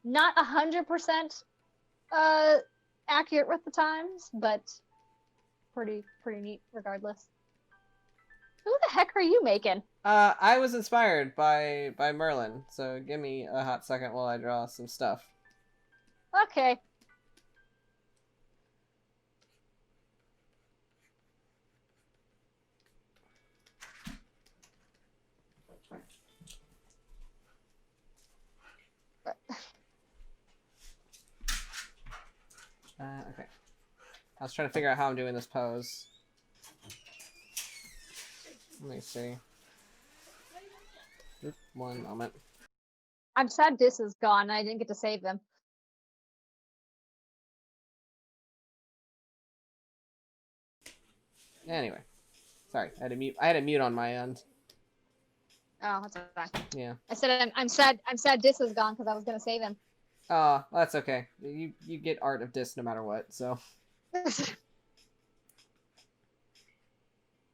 Not 100% accurate with the times, but pretty neat regardless. Who the heck are you making? I was inspired by Merlin, so give me a hot second while I draw some stuff. Okay. I was trying to figure out how I'm doing this pose. Let me see. Oop, one moment. I'm sad Dis is gone and I didn't get to save them. Anyway. Sorry, I had a mute on my end. Oh, that's fine. Yeah. I said I'm sad Dis is gone because I was gonna save him. Oh, that's okay. You get art of Dis no matter what, so.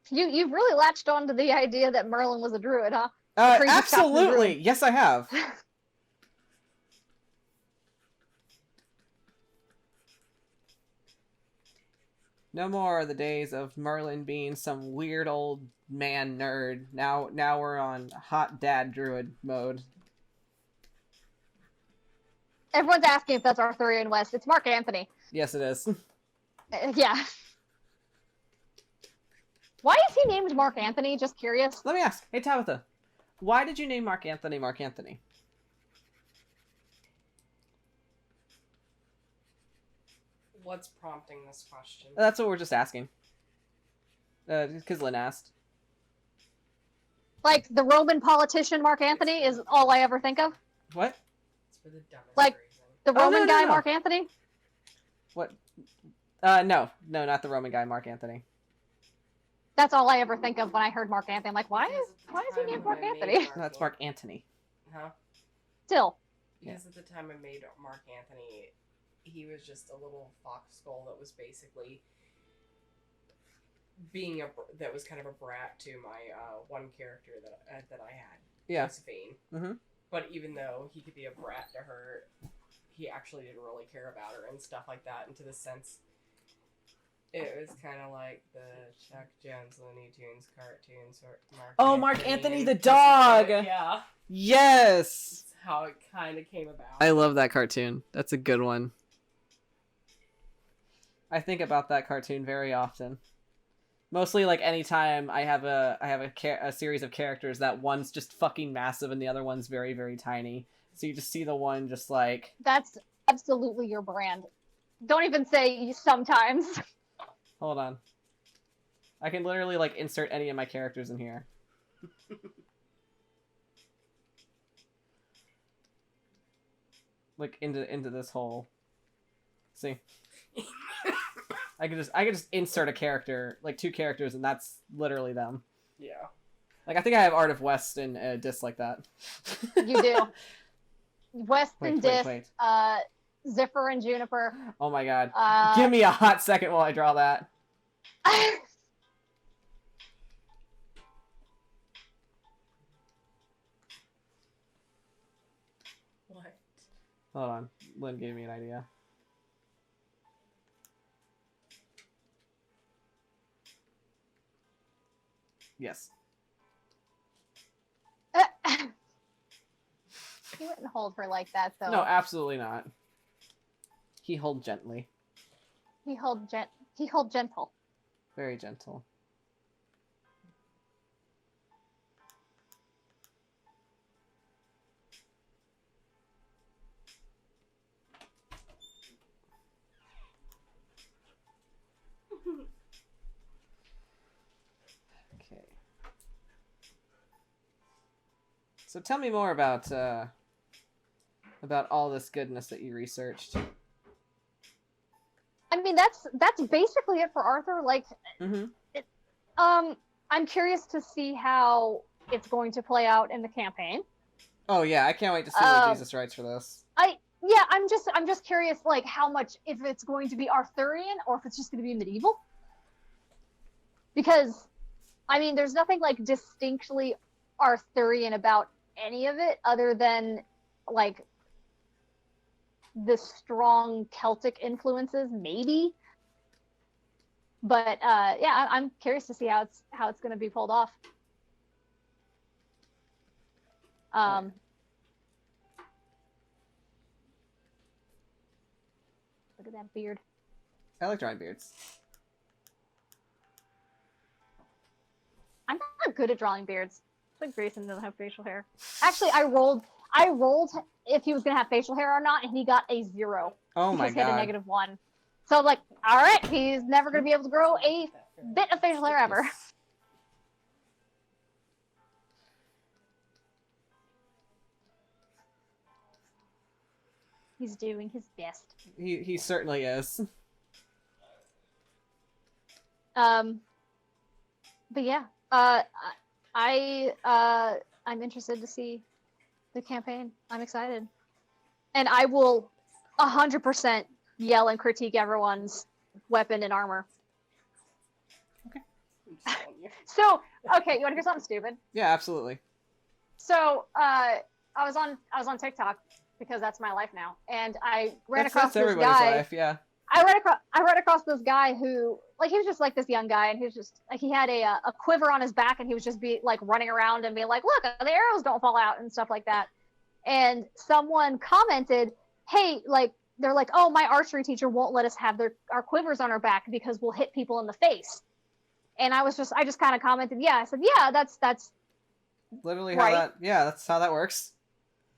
You've really latched on to the idea that Merlin was a druid, huh? Absolutely! Yes, I have! No more are the days of Merlin being some weird old man nerd. Now we're on hot dad druid mode. Everyone's asking if that's Arthurian West. It's Mark Anthony. Yes, it is. Yeah. Why is he named Mark Anthony? Just curious. Let me ask. Hey, Tabitha. Why did you name Mark Anthony Mark Anthony? What's prompting this question? That's what we're just asking. Because Lynn asked. Like, the Roman politician Mark Anthony is all I ever think of? What? It's for the dumbest Like- reason. The Roman no, guy no. Mark Anthony? What? No, not the Roman guy, Mark Anthony. That's all I ever think of when I heard Mark Anthony. I'm like, why is he named Mark Anthony? No, that's Mark Antony. Huh? Still. Because at the time I made Mark Anthony, he was just a little fox skull that was basically that was kind of a brat to my one character that I had. Yeah. Josephine. Mm-hmm. But even though he could be a brat to her, he actually didn't really care about her and stuff like that. And to the sense, it was kind of like the Chuck Jones Looney Tunes cartoons. Mark Anthony the and dog! Yeah. Yes! That's how it kind of came about. I love that cartoon. That's a good one. I think about that cartoon very often. Mostly, like, anytime I have a series of characters that one's just fucking massive and the other one's very, very tiny. So you just see the one just like... That's absolutely your brand. Don't even say sometimes. Hold on. I can literally, like, insert any of my characters in here. Like, into this hole. See? I could just insert a character, like 2 characters, and that's literally them. Yeah. Like, I think I have Art of West and Dis like that. You do. West and Dis, wait. Ziffer and Juniper. Oh my god. Give me a hot second while I draw that. What? Hold on. Lynn gave me an idea. Yes. He wouldn't hold her like that, though. No, absolutely not. He hold gently. He hold gentle. Very gentle. Okay. So tell me more about all this goodness that you researched. I mean, that's basically it for Arthur. Like, I'm curious to see how it's going to play out in the campaign. Oh yeah, I can't wait to see what Jesus writes for this. I'm just curious, like, how much, if it's going to be Arthurian or if it's just going to be medieval. Because, I mean, there's nothing like distinctly Arthurian about any of it, other than like the strong Celtic influences, maybe. But yeah, I'm curious to see how it's going to be pulled off. Look at that beard. I like drawing beards. I'm not good at drawing beards. Like Grayson doesn't have facial hair. Actually, I rolled if he was gonna have facial hair or not, and he got a 0. Oh my because he had god. a -1. So I'm like, all right, he's never going to be able to grow a bit of facial hair ever. He's doing his best. He certainly is. But yeah, I'm interested to see the campaign. I'm excited, and I will 100% yell and critique everyone's weapon and armor. Okay. So, okay, you want to hear something stupid? Yeah, absolutely. So, I was on TikTok because that's my life now, and I ran across this guy. Life, yeah. I ran across this guy who, like, he was just like this young guy, and he was just like, he had a quiver on his back, and he was just like running around and being like, look, the arrows don't fall out and stuff like that. And someone commented, hey, like, they're like, oh, my archery teacher won't let us have our quivers on our back because we'll hit people in the face. And I just kind of commented, yeah. I said, yeah, that's literally right. That's how that works.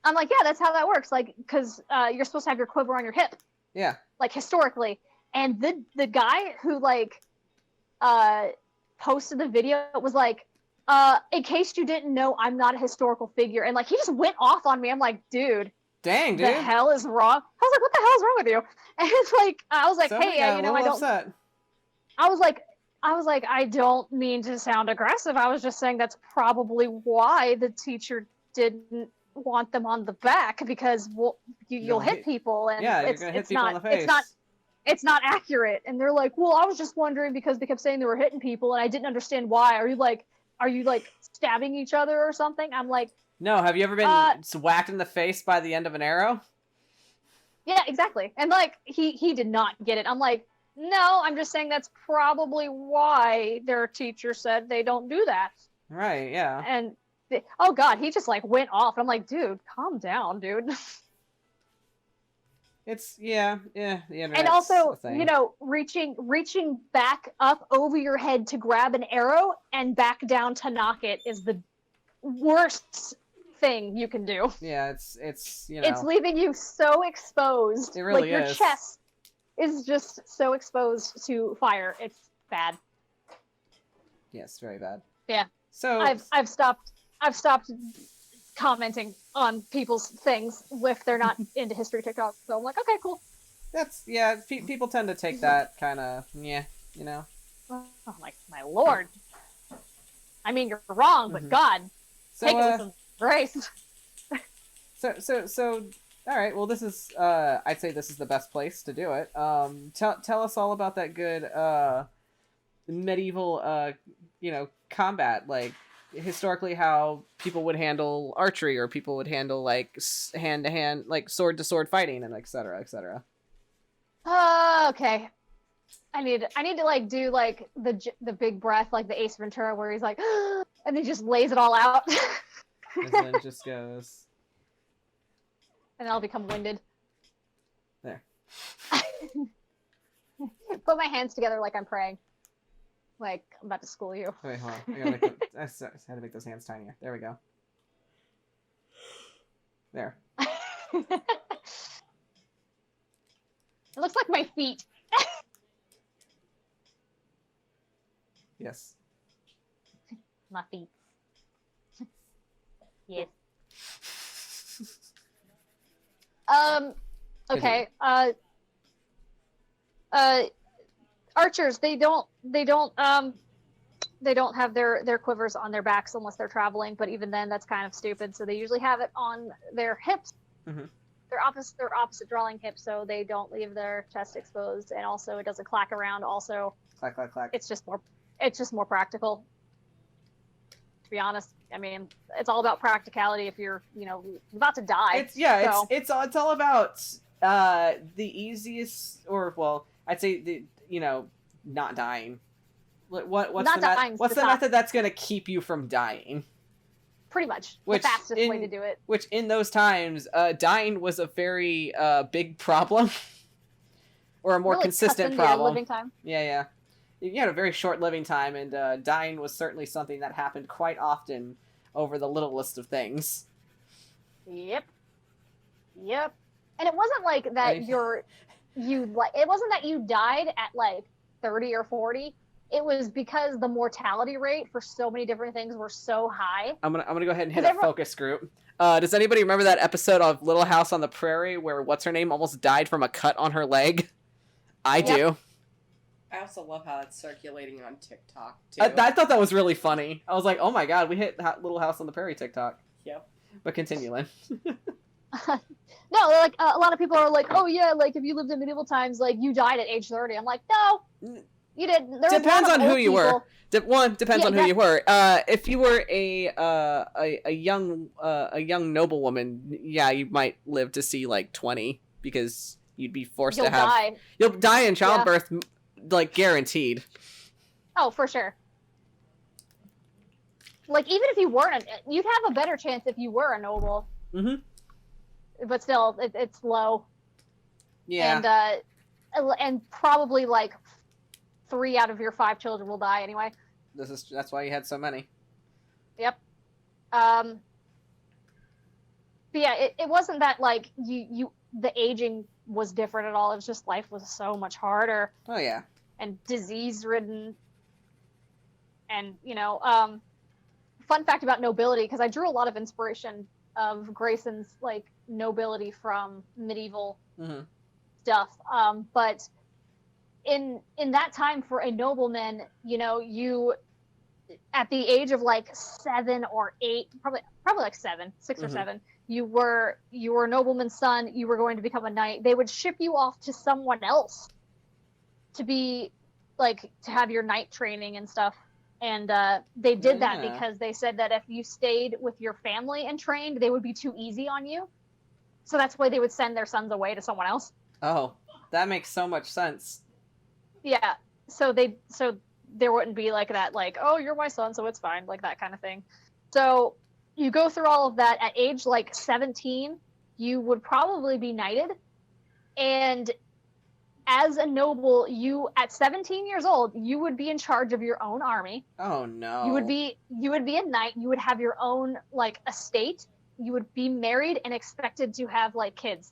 I'm like, yeah, that's how that works. Like, because you're supposed to have your quiver on your hip. Yeah. Like, historically. And the guy who, like, posted the video was like, in case you didn't know, I'm not a historical figure. And, like, he just went off on me. I'm like, dude. Dang, dude. The hell is wrong? I was like, what the hell is wrong with you? And it's like, I was like, Somebody hey, you know, I don't. Upset. I was like, I don't mean to sound aggressive. I was just saying that's probably why the teacher didn't want them on the back, because you'll hit people, and yeah, you're gonna hit people in the face. It's not accurate. And they're like, well, I was just wondering because they kept saying they were hitting people, and I didn't understand why. Are you like stabbing each other or something? I'm like, no. Have you ever been whacked in the face by the end of an arrow? Yeah, exactly. And like he did not get it. I'm like, no, I'm just saying that's probably why their teacher said they don't do that. Right, yeah. And oh god, he just like went off. I'm like, dude, calm down, dude. It's yeah. The and also, you know, reaching back up over your head to grab an arrow and back down to knock it is the worst thing you can do. Yeah, it's you know, it's leaving you so exposed. It really like your chest is just so exposed to fire. It's bad. Yes, very bad. Yeah. So I've stopped commenting on people's things if they're not into history TikTok. So I'm like, okay, cool. That's people tend to take that kind of you know. Oh my lord. I mean, you're wrong, but God, take it with some grace. So all right, well, this is I'd say this is the best place to do it. Tell us all about that good medieval combat, like historically how people would handle archery, or people would handle like hand to hand, like sword to sword fighting, and etc. Okay. I need to like do like the big breath, like the Ace Ventura, where he's like, and he just lays it all out. And then just goes. And then I'll become winded. There. Put my hands together like I'm praying. Like I'm about to school you. Wait, hold on. I had to make those hands tinier. There we go. There. It looks like my feet. Yes. My feet. Yes. Okay. Archers, they don't have their quivers on their backs unless they're traveling, but even then that's kind of stupid. So they usually have it on their hips. Mm-hmm. They're opposite drawing hips, so they don't leave their chest exposed, and also it doesn't clack around. Also, clack clack clack. It's just more practical. To be honest, I mean, it's all about practicality. If you're about to die, it's all about the easiest, or well, I'd say the not dying. What's the method that's going to keep you from dying? Pretty much the fastest way to do it. Which in those times, dying was a very big problem, or a more really consistent problem. Living time. Yeah. You had a very short living time, and dying was certainly something that happened quite often over the littlest of things. Yep. And it wasn't like that it wasn't that you died at like 30 or 40. It was because the mortality rate for so many different things were so high. I'm gonna go ahead and hit a focus group. Does anybody remember that episode of Little House on the Prairie where what's her name almost died from a cut on her leg? I do. I also love how it's circulating on TikTok too. I thought that was really funny. I was like, oh my god, we hit Little House on the Prairie TikTok. Yep. But continue, Lynn. No, like a lot of people are like, oh yeah, like if you lived in medieval times, like you died at age 30. I'm like, no, you didn't. Depends on who you were. Depends on who you were. If you were a young noblewoman, yeah, you might live to see like 20 because you'd be forced to have. You'll die in childbirth, like guaranteed. Oh, for sure. Like even if you weren't, you'd have a better chance if you were a noble. Mm-hmm. But still, it's low. Yeah. And probably like 3 out of your 5 children will die anyway. That's why you had so many. Yep. But yeah, it wasn't that like the aging was different at all. It was just life was so much harder. Oh yeah. And disease ridden. And fun fact about nobility, because I drew a lot of inspiration of Grayson's like nobility from medieval stuff. But in that time for a nobleman, you at the age of like 7 or 8, probably like 6 or 7, you were a nobleman's son. You were going to become a knight. They would ship you off to someone else to be like to have your knight training and stuff. And they did that because they said that if you stayed with your family and trained, they would be too easy on you. So that's why they would send their sons away to someone else. Oh, that makes so much sense. Yeah. So there wouldn't be like that, like, oh, you're my son, so it's fine, like that kind of thing. So you go through all of that at age like 17, you would probably be knighted. And as a noble, at 17 years old, you would be in charge of your own army. Oh no. You would be a knight. You would have your own like estate. You would be married and expected to have like kids.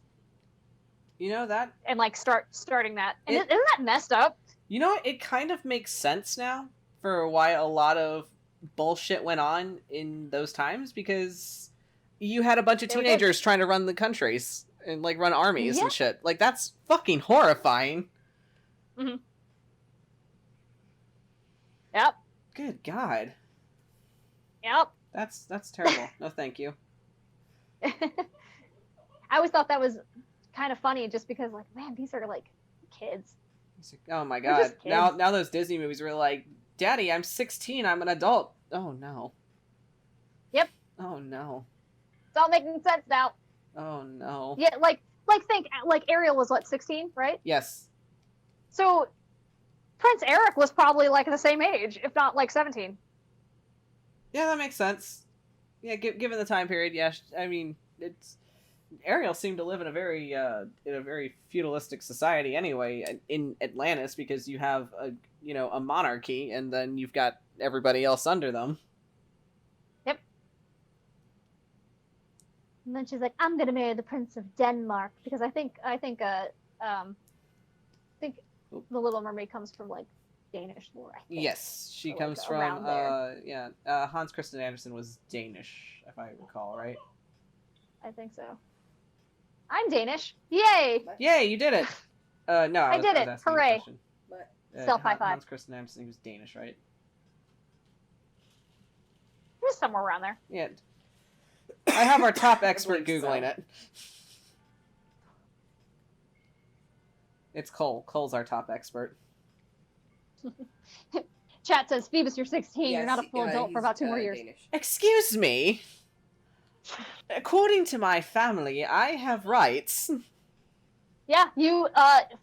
You know that? And like starting that. And isn't that messed up? You know, it kind of makes sense now for why a lot of bullshit went on in those times, because you had a bunch of teenagers trying to run the countries and like run armies and shit. Like that's fucking horrifying. Mm-hmm. Yep. Good God. Yep. That's terrible. No, thank you. I always thought that was kind of funny, just because, like, man, these are like kids. Oh my God! Now those Disney movies were like, "Daddy, I'm 16. I'm an adult." Oh no. Yep. Oh no. It's all making sense now. Oh no. Yeah, like think like Ariel was what, 16, right? Yes. So Prince Eric was probably like the same age, if not like 17. Yeah, that makes sense. Yeah, given the time period, yeah. I mean, Ariel seemed to live in a very feudalistic society anyway in Atlantis, because you have a monarchy and then you've got everybody else under them. Yep. And then she's like, "I'm gonna marry the Prince of Denmark," because I think the Little Mermaid comes from like Danish lore. I think. Yes, she comes from Hans Christian Andersen was Danish, if I recall, right? I think so. I'm Danish. Yay! Yay, you did it. No, I did it. Hooray! Self high five. Hans Christian Andersen, he was Danish, right? He was somewhere around there. Yeah. I have our top expert Googling it. It's Cole. Cole's our top expert. Chat says, Phoebus, you're 16. You're not a full adult for about 2 more years. Danish. Excuse me? According to my family, I have rights. Yeah,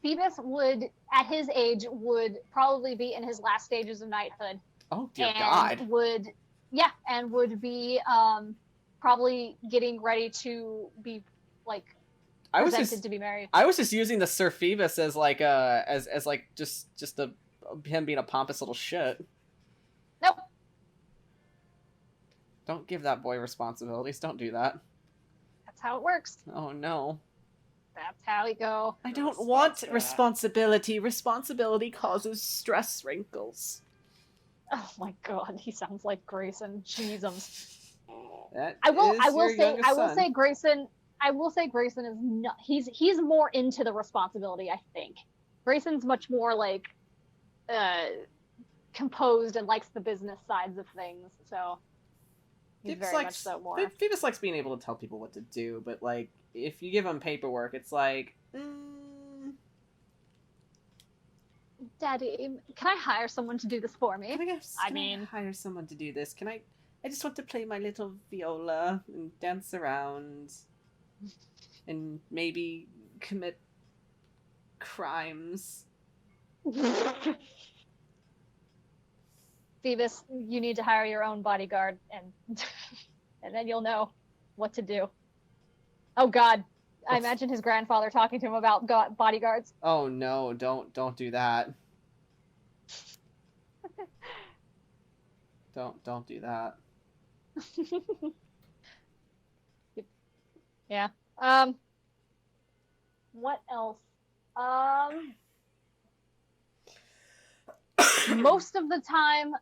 Phoebus would, at his age, would probably be in his last stages of knighthood. Oh, dear God. And would be probably getting ready to be, like, presented to be married. I was just using the Sir Phoebus as, like, just him being a pompous little shit. Nope. Don't give that boy responsibilities. Don't do that. That's how it works. Oh, no. That's how we go. I don't want responsibility. Responsibility causes stress wrinkles. Oh my god, he sounds like Grayson. Jesus. That I will your youngest son. say Grayson is not, he's more into the responsibility, I think. Grayson's much more like composed and likes the business sides of things, so he's very much so more. Phoebus likes being able to tell people what to do, but like if you give him paperwork, it's like, Daddy, can I hire someone to do this for me? Can I hire someone to do this? I just want to play my little viola and dance around and maybe commit crimes. Phoebus, you need to hire your own bodyguard, and then you'll know what to do. Oh God, I imagine his grandfather talking to him about bodyguards. Oh no! Don't do that. Don't do that. Yeah. What else? Most of the time,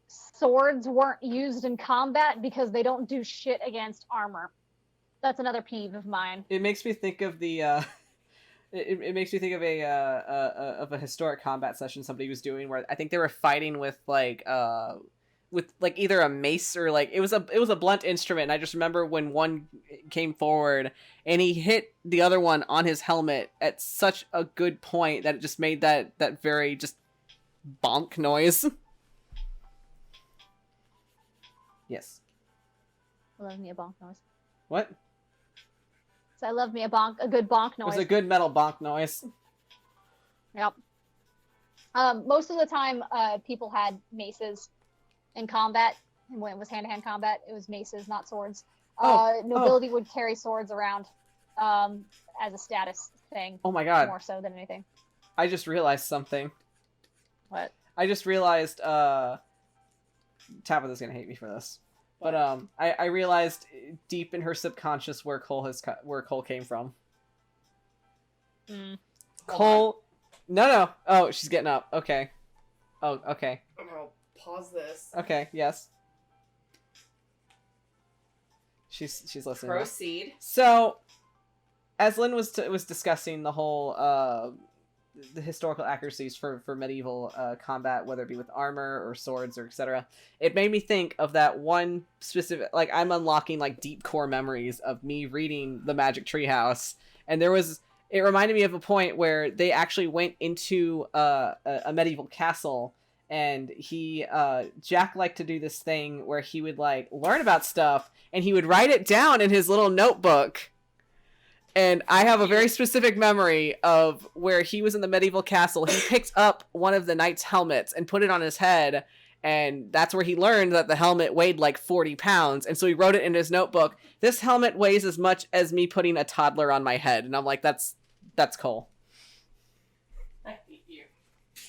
swords weren't used in combat because they don't do shit against armor. That's another peeve of mine. It makes me think of the. It makes me think of a historic combat session somebody was doing where I think they were fighting with either a mace or like it was a blunt instrument. And I just remember when one came forward and he hit the other one on his helmet at such a good point that it just made that very just bonk noise. Yes. I love me a bonk noise. What? So I love me a good bonk noise. It was a good metal bonk noise. Yep. Most of the time, people had maces in combat. And when it was hand-to-hand combat, it was maces, not swords. Nobility would carry swords around as a status thing. Oh my God. More so than anything. I just realized something. What? I just realized, Tabitha's gonna hate me for this. But I realized deep in her subconscious where Cole came from. Cole, no. Oh, she's getting up. Okay. Oh, okay. I'm gonna pause this. Okay. Yes. She's listening. Proceed. So, as Lynn was discussing the whole the historical accuracies for medieval combat, whether it be with armor or swords or etc., it made me think of that one specific, like I'm unlocking like deep core memories of me reading the Magic Treehouse, and it reminded me of a point where they actually went into a medieval castle, and Jack liked to do this thing where he would like learn about stuff and he would write it down in his little notebook. And I have a very specific memory of where he was in the medieval castle. He picked up one of the knight's helmets and put it on his head. And that's where he learned that the helmet weighed like 40 pounds. And so he wrote it in his notebook. This helmet weighs as much as me putting a toddler on my head. And I'm like, that's Cole. I hate you. I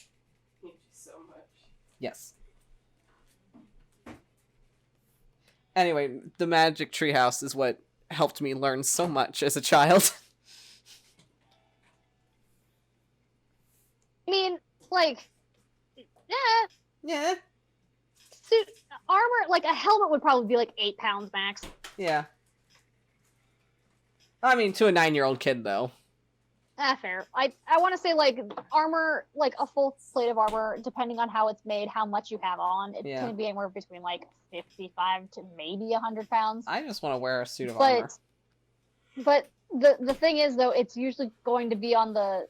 hate you so much. Yes. Anyway, the Magic Treehouse is what helped me learn so much as a child. I mean, like, Yeah. Suit armor, like a helmet would probably be like 8 pounds max. Yeah. I mean, to a 9-year-old kid, though. Fair. I want to say, like, armor, like a full plate of armor, depending on how it's made, how much you have on, it can be anywhere between, like, 55 to maybe 100 pounds. I just want to wear a suit of armor. But the thing is, though, it's usually going to be on the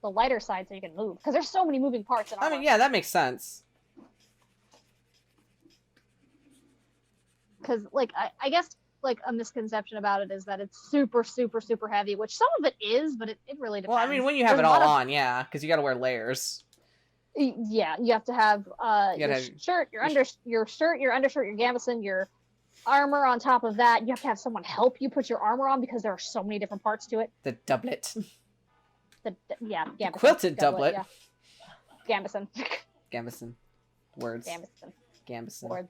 lighter side so you can move. Because there's so many moving parts in armor. I mean, yeah, that makes sense. Because, like, I guess, like, a misconception about it is that it's super, super, super heavy, which some of it is, but it really depends. Well, I mean, when you have it all on, yeah, because you got to wear layers. Yeah, you have to have your shirt, your undershirt, your gambeson, your armor on top of that. You have to have someone help you put your armor on because there are so many different parts to it. The doublet. Gambeson. Quilted doublet. Yeah. Gambeson. Gambeson. Words. Gambeson. Gambeson. Words.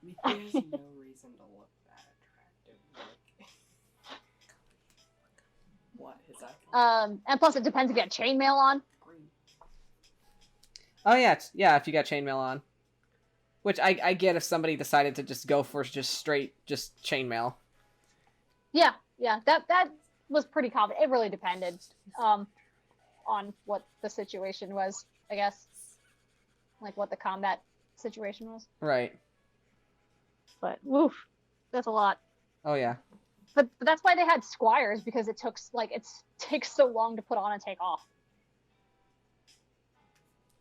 There's no reason to look that attractive. And plus, it depends if you had chainmail on. Oh yeah, yeah. If you got chainmail on, which I get if somebody decided to just go for just straight just chainmail. Yeah, that was pretty common. It really depended on what the situation was, I guess, like what the combat situation was. Right. But woof, that's a lot. Oh yeah. But that's why they had squires, because it takes so long to put on and take off.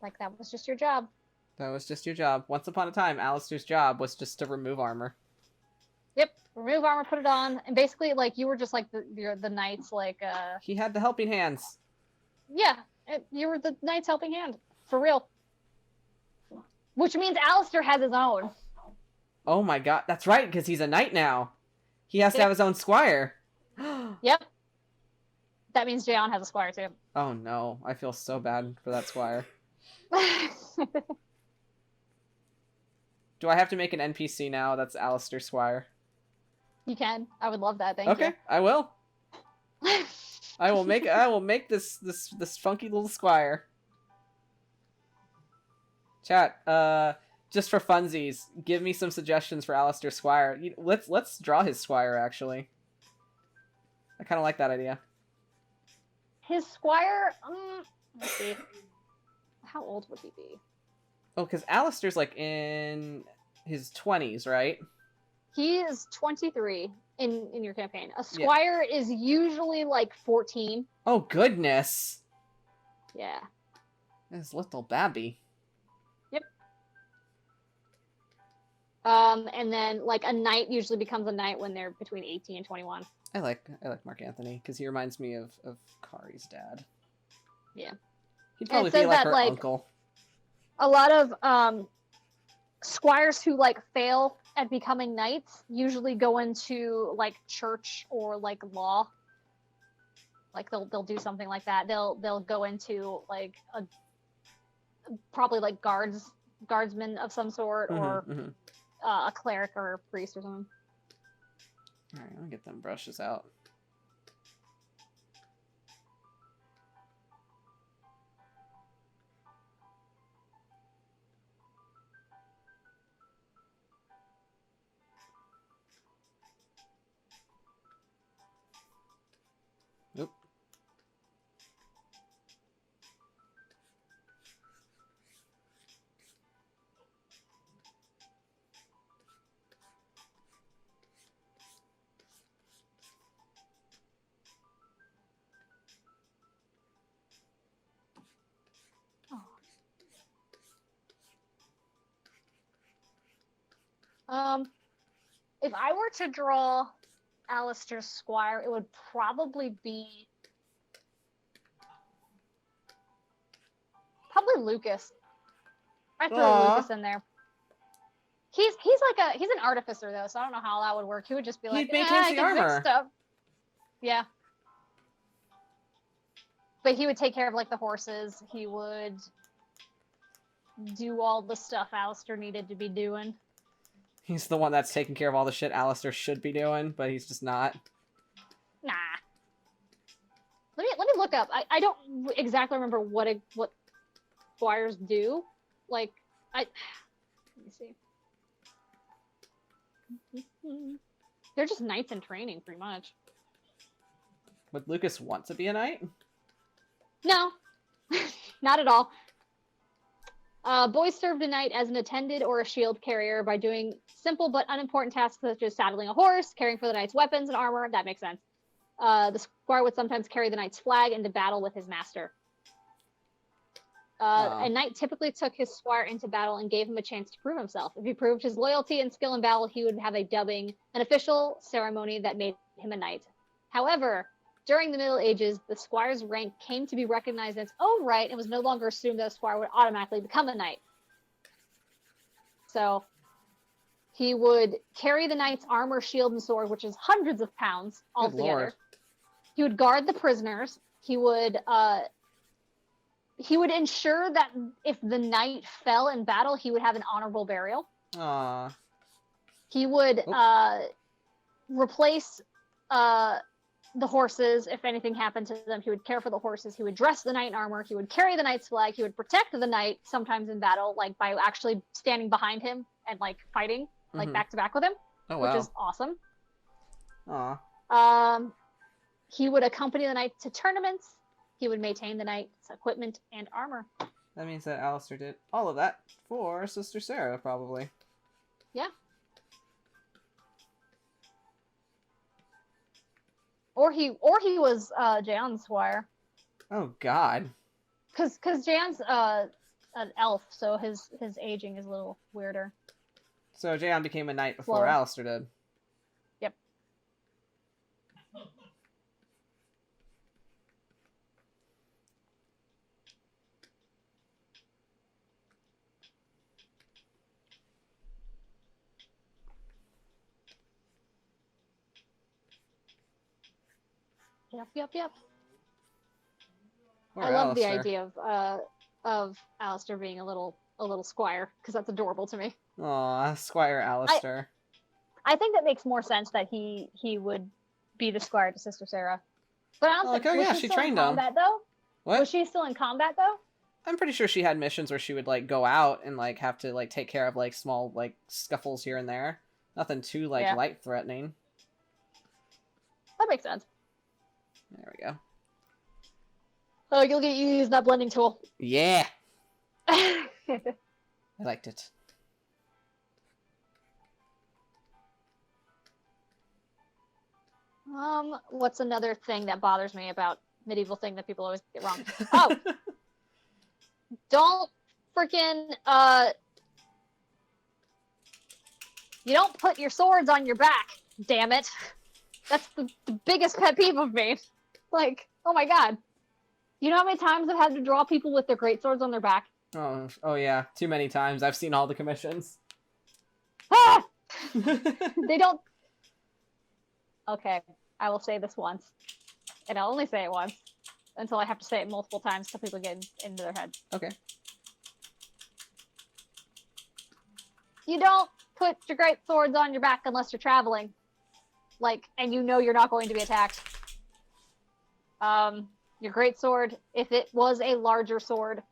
Like that was just your job. That was just your job. Once upon a time, Alistair's job was just to remove armor. Yep, remove armor, put it on, and basically, like, you were just like the knights, like He had the helping hands. Yeah, you were the knight's helping hand for real. Which means Alistair has his own. Oh my god, that's right, because he's a knight now. He has to have his own squire. Yep. That means Jayon has a squire too. Oh no, I feel so bad for that squire. Do I have to make an NPC now that's Alistair Squire? You can. I would love that. Thank you. Okay, I will. I will make this funky little squire. Chat, just for funsies, give me some suggestions for Alistair Squire. Let's draw his squire actually. I kind of like that idea. His squire, let's see. How old would he be? Oh, because Alistair's like in his 20s, right? He is 23 in your campaign. A squire is usually like 14. Oh goodness. Yeah. This little babby. Yep. And then like a knight usually becomes a knight when they're between 18 and 21. I like Mark Anthony because he reminds me of Kari's dad. Yeah. He'd probably be like her uncle. A lot of squires who like fail at becoming knights usually go into like church or like law. Like they'll do something like that. They'll go into like probably like guardsmen of some sort, or a cleric or a priest or something. All right, I'll get them brushes out. Nope. If I were to draw Alistair's squire, it would probably be Lucas. I'd throw Lucas in there. He's an artificer though, so I don't know how that would work. He would just be like, he maintains the armor. Stuff. Yeah. But he would take care of like the horses. He would do all the stuff Alistair needed to be doing. He's the one that's taking care of all the shit Alistair should be doing, but he's just not. Nah. Let me look up. I don't exactly remember what squires do. Like let me see. They're just knights in training, pretty much. Would Lucas want to be a knight? No, not at all. Boys served a knight as an attendant or a shield carrier by doing simple but unimportant tasks such as saddling a horse, caring for the knight's weapons and armor. That makes sense. The squire would sometimes carry the knight's flag into battle with his master. A knight typically took his squire into battle and gave him a chance to prove himself. If he proved his loyalty and skill in battle, he would have a dubbing, an official ceremony that made him a knight. However, during the Middle Ages, the squire's rank came to be recognized in its own right and was no longer assumed that a squire would automatically become a knight. So, he would carry the knight's armor, shield, and sword, which is hundreds of pounds altogether. He would guard the prisoners. He would ensure that if the knight fell in battle, he would have an honorable burial. Aww. He would replace the horses if anything happened to them. He would care for the horses. He would dress the knight in armor. He would carry the knight's flag. He would protect the knight sometimes in battle, like by actually standing behind him and like fighting, like back to back with him, which is awesome. Aw. He would accompany the knight to tournaments. He would maintain the knight's equipment and armor. That means that Alistair did all of that for Sister Sarah, probably. Yeah. Or he was Jan's squire. Oh God. Cause Jan's an elf, so his aging is a little weirder. So Jan became a knight before Slower. Alistair did. Yep. Yep. Poor I love the Alistair. idea of Alistair being a little squire, because that's adorable to me. Aw, Squire Alistair. I think that makes more sense that he would be the squire to Sister Sarah. But I don't think oh yeah, was she still trained in him. combat though? What? Was she still in combat though? I'm pretty sure she had missions where she would like go out and like have to like take care of like small like scuffles here and there. Nothing too like Yeah. light threatening. That makes sense. There we go. Oh, you'll get used that blending tool. Yeah, I liked it. What's another thing that bothers me about medieval thing that people always get wrong? Oh, don't freaking you don't put your swords on your back, damn it. That's the biggest pet peeve of me. Like, oh my god. You know how many times I've had to draw people with their greatswords on their back? Oh yeah, too many times. I've seen all the commissions. Ah! They don't. Okay, I will say this once, and I'll only say it once until I have to say it multiple times so people get into their head. Okay. You don't put your great swords on your back unless you're traveling, like, and you know you're not going to be attacked. Your great sword, if it was a larger sword,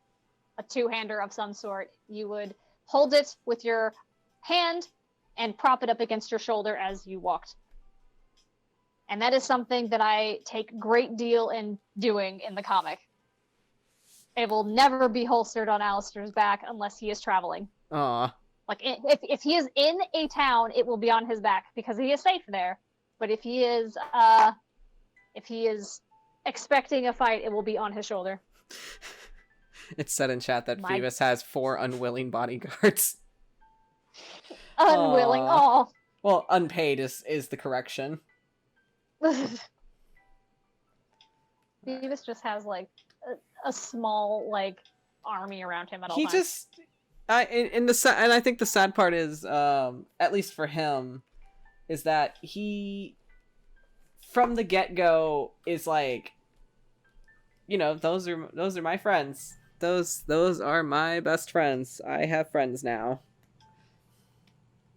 a two-hander of some sort, you would hold it with your hand and prop it up against your shoulder as you walked. And that is something that I take great deal in doing in the comic. It will never be holstered on Alistair's back unless he is traveling. Aw. Like, if he is in a town, it will be on his back because he is safe there. But if he is expecting a fight, it will be on his shoulder. It's said in chat that Phoebus has 4 unwilling bodyguards. Unwilling. Oh. Well, unpaid is the correction. Phoebus just has like a small like army around him at all He times. just and I think the sad part is at least for him is that he from the get-go is like, you know, those are my friends. Those are my best friends. I have friends now.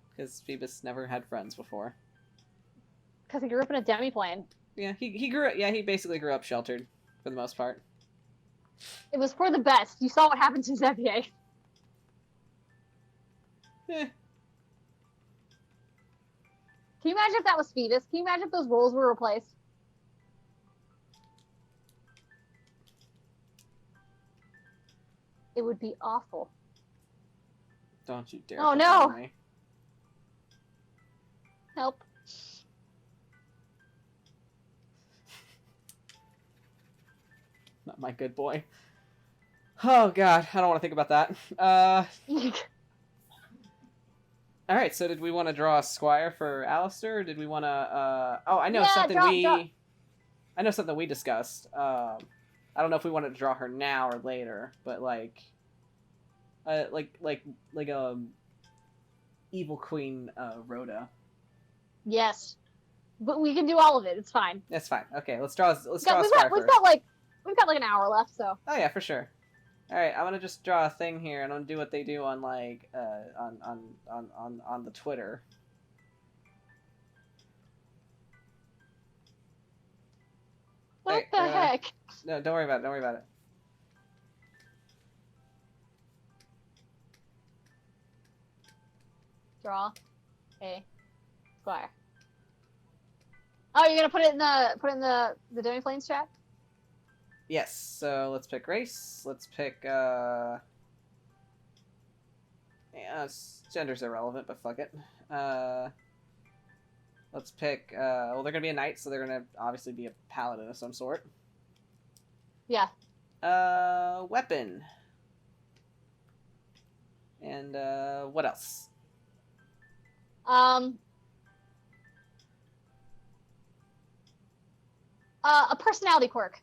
Because Phoebus never had friends before. Because he grew up in a demiplane. Yeah, he grew up. Yeah, he basically grew up sheltered for the most part. It was for the best. You saw what happened to Xavier. Eh. Can you imagine if that was Phoebus? Can you imagine if those roles were replaced? It would be awful. Don't you dare! Oh, put no. that on me. Help. Not my good boy. Oh god, I don't want to think about that. All right, so did we want to draw a squire for Alistair? Or did we want to? Oh, I know something I know something we discussed. I don't know if we wanted to draw her now or later, but like evil queen Rhoda. Yes. But we can do all of it. It's fine. That's fine. Okay, let's draw a We've squire got first. we've got like an hour left, so. Oh yeah, for sure. All right, I'm gonna just draw a thing here, and I'm gonna do what they do on like on the Twitter. What Hey, the heck? No, don't worry about it. Don't worry about it. Draw a square. Oh, you're gonna put it in the Demiplanes chat? Yes. So let's pick race. Let's pick. Yeah, gender's irrelevant, but fuck it. Let's pick. Well, they're gonna be a knight, so they're gonna obviously be a paladin of some sort. Yeah. Weapon. And what else? A personality quirk.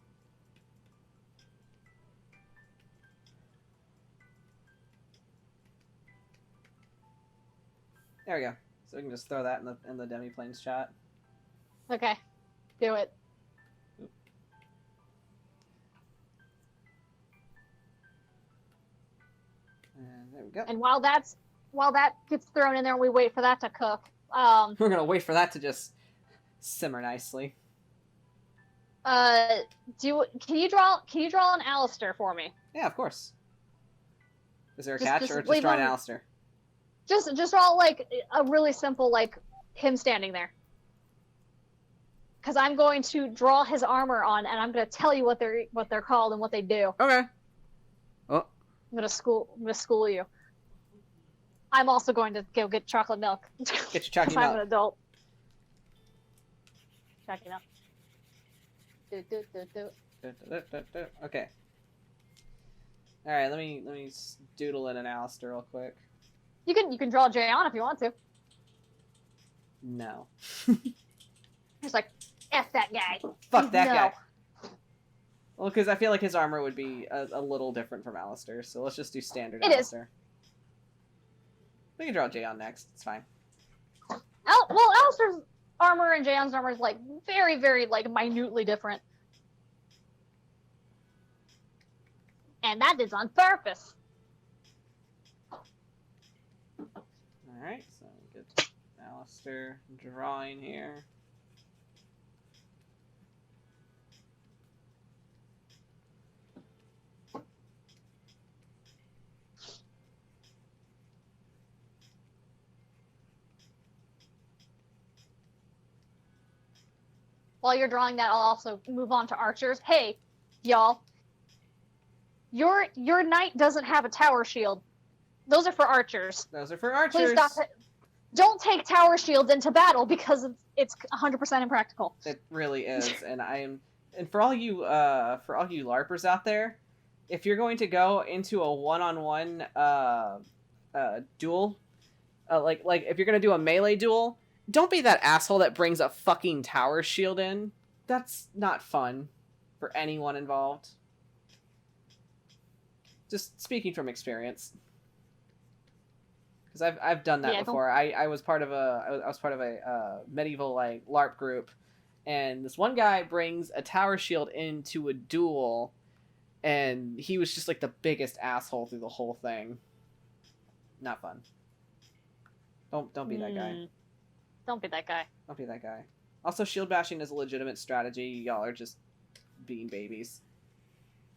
There we go. So we can just throw that in the Demiplanes chat. Okay, do it. And there we go. And while that gets thrown in there, and we wait for that to cook. We're gonna wait for that to just simmer nicely. Can you draw an Alistair for me? Yeah, of course. Is there a Just- catch, just or just leave draw an him- Alistair? Just draw like a really simple like him standing there. Because I'm going to draw his armor on, and I'm going to tell you what they're called and what they do. Okay. Oh, I'm gonna school you. I'm also going to go get chocolate milk. get your 'Cause chalky I'm an milk. adult. Chocolate milk. Do. Okay. All right, let me doodle in an Alistair real quick. You can draw Jay on if you want to. No. Just like F that guy. Fuck that No. guy. Well, because I feel like his armor would be a little different from Alistair, so let's just do standard It is. Alistair. We can draw Jay on next. It's fine. Well, Alistair's armor and Jayan's armor is like very, very like minutely different. And that is on purpose. All right, so get Alistair drawing here. While you're drawing that, I'll also move on to archers. Hey, y'all. Your knight doesn't have a tower shield. Those are for archers. Those are for Please archers. stop it. Don't take tower shields into battle because it's 100% impractical. It really is, and for all you LARPers out there, if you're going to go into a one-on-one duel, like if you're gonna do a melee duel, don't be that asshole that brings a fucking tower shield in. That's not fun for anyone involved. Just speaking from experience, because I've done that before. I was part of a medieval like LARP group, and this one guy brings a tower shield into a duel, and he was just like the biggest asshole through the whole thing. Not fun. Don't be that guy. Don't be that guy. Don't be that guy. Also, shield bashing is a legitimate strategy. Y'all are just being babies.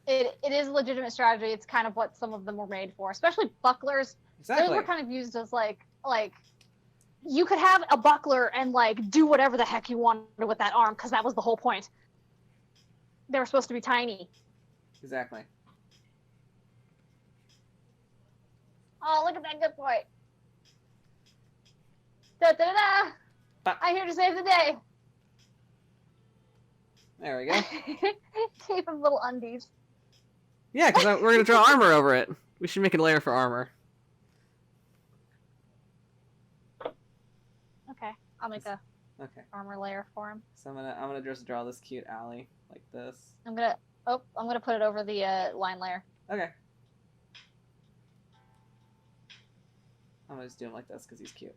It is a legitimate strategy. It's kind of what some of them were made for, especially bucklers. Exactly. Those were kind of used as like you could have a buckler and like do whatever the heck you wanted with that arm because that was the whole point. They were supposed to be tiny. Exactly. Oh, look at that good boy. Da da da! But- I'm here to save the day. There we go. Gave him little undies. Yeah, because we're gonna draw armor over it. We should make a layer for armor. Okay, I'll make a Okay. armor layer for him. So I'm gonna just draw this cute alley like this. I'm gonna put it over the line layer. Okay. I'm gonna just do him like this because he's cute.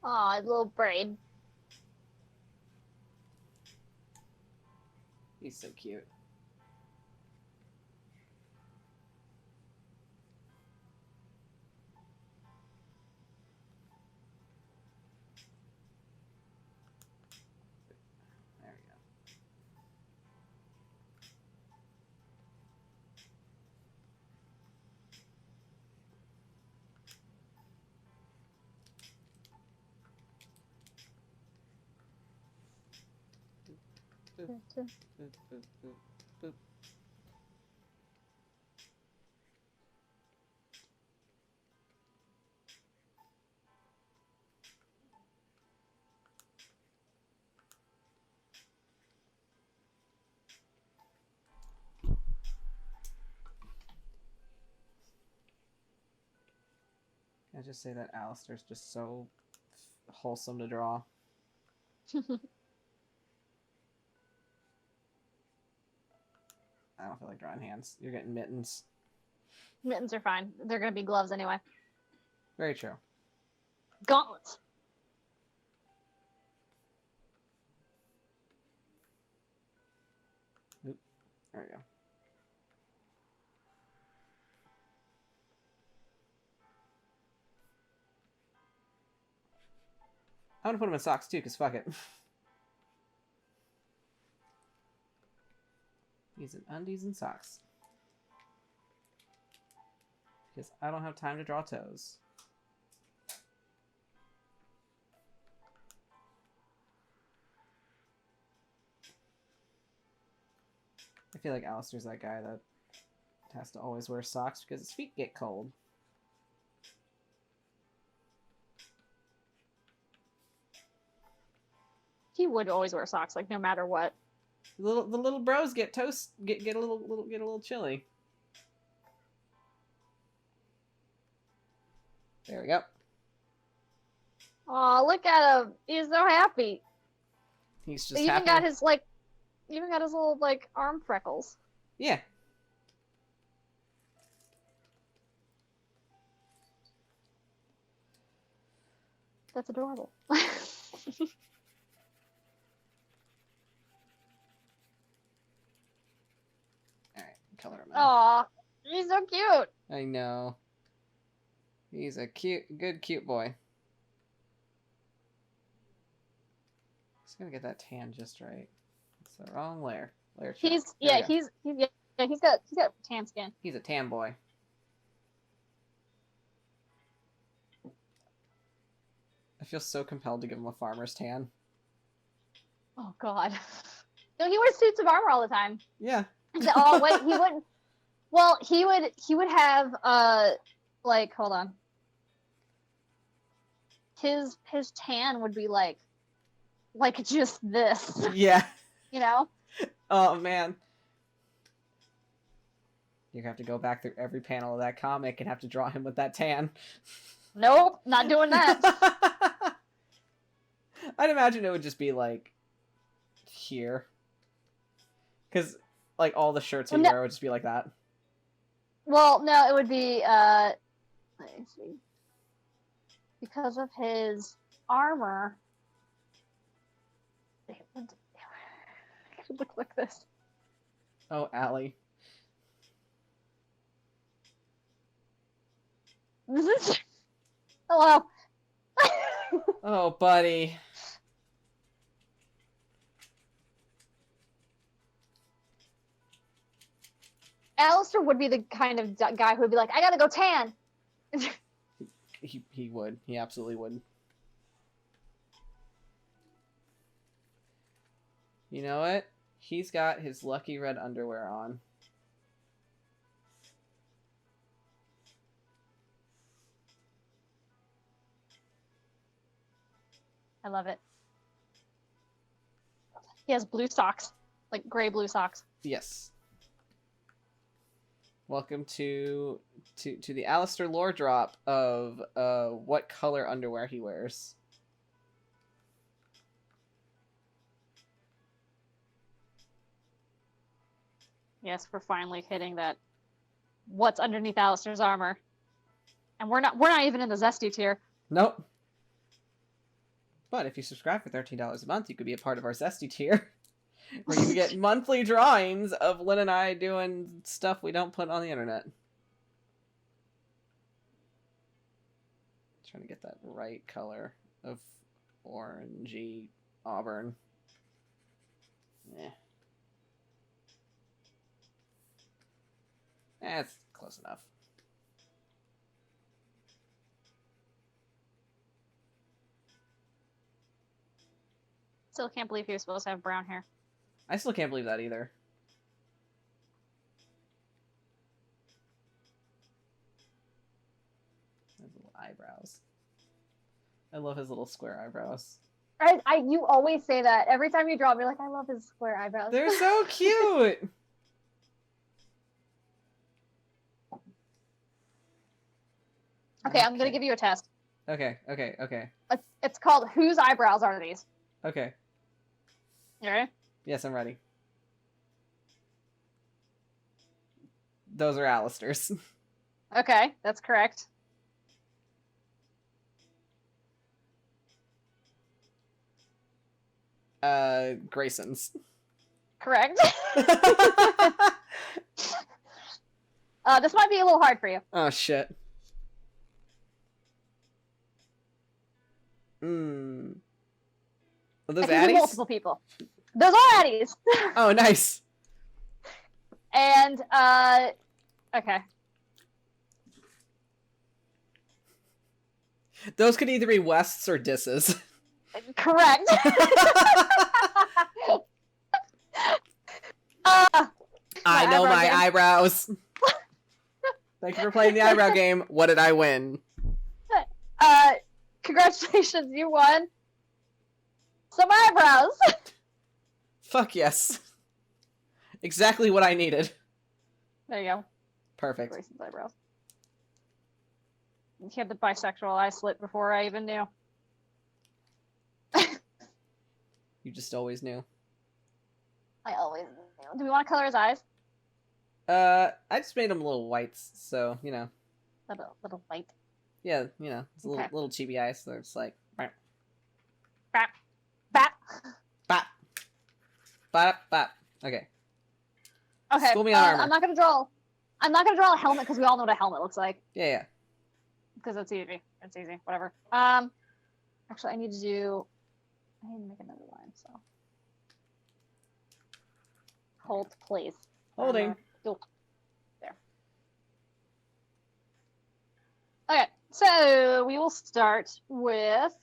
Aw, little braid. He's so cute. There we go. Boop, boop, boop, boop, boop. Can I just say that Alistair's just so wholesome to draw? I don't feel like drawing hands. You're getting mittens. Mittens are fine. They're gonna be gloves anyway. Very true. Gauntlets. Oop. There we go. I'm gonna put him in socks too, because fuck it. He's in undies and socks. Because I don't have time to draw toes. I feel like Alistair's that guy that has to always wear socks because his feet get cold. He would always wear socks, like no matter what. The little bros get get a little chilly. There we go. Aw, look at him. He's so happy. He's just He even happy. got his little like arm freckles. Yeah. That's adorable. Alright, color him in. Aw, he's so cute. I know. He's a good cute boy. Just gonna get that tan just right. It's the wrong layer. Layer check. He's There we yeah, go. he's got tan skin. He's a tan boy. I feel so compelled to give him a farmer's tan. Oh God. No, he wears suits of armor all the time. Yeah. Oh wait, he wouldn't. Well, he would have like hold on. His tan would be like just this, Yeah. you know? Oh man. You're gonna have to go back through every panel of that comic and have to draw him with that tan. Nope, not doing that. I'd imagine it would just be like here. Because like all the shirts we wear would just be like that. Well, no, it would be let me see. Because of his armor, it would look like this. Oh, Allie. This is hello. Oh, buddy. Alistair would be the kind of guy who would be like, I gotta go tan. He would. He absolutely would. You know what? He's got his lucky red underwear on. I love it. He has blue socks, like gray blue socks. Yes. Welcome to the Alistair lore drop of what color underwear he wears. Yes, we're finally hitting that. What's underneath Alistair's armor? And we're not even in the zesty tier. Nope. But if you subscribe for $13 a month, you could be a part of our Zesty tier, where you get monthly drawings of Lynn and I doing stuff we don't put on the internet. Trying to get that right color of orangey auburn. Yeah. That's close enough. Still can't believe he was supposed to have brown hair. I still can't believe that either. His little eyebrows. I love his little square eyebrows. You always say that. Every time you draw him, you're like, I love his square eyebrows. They're so cute! Okay, I'm gonna give you a test. Okay. It's called Whose Eyebrows Are These? Okay. You ready? Yes, I'm ready. Those are Alistair's. Okay, that's correct. Grayson's. Correct. This might be a little hard for you. Oh, shit. Are those These are Addies? multiple people. Those are Addies. Oh, nice. And, okay. Those could either be Wests or Disses. Correct. I know my game. eyebrows. Thank you for playing the eyebrow game. What did I win? Congratulations, you won some eyebrows. Fuck yes. Exactly what I needed. There you go. Perfect. Grayson's eyebrows. He had the bisexual eye slit before I even knew. You just always knew. I always knew. Do we want to color his eyes? I just made them little whites, so, you know. Little white. Yeah, you know, it's a Okay. little chibi eyes, so it's like... Bap. Bop. Bop, bop. Okay. Okay. School me on armor. I'm not gonna draw a helmet because we all know what a helmet looks like. Yeah. Because it's easy. It's easy. Whatever. Actually, I need to make another line. So hold, please. Holding. Oh, there. Okay. So we will start with.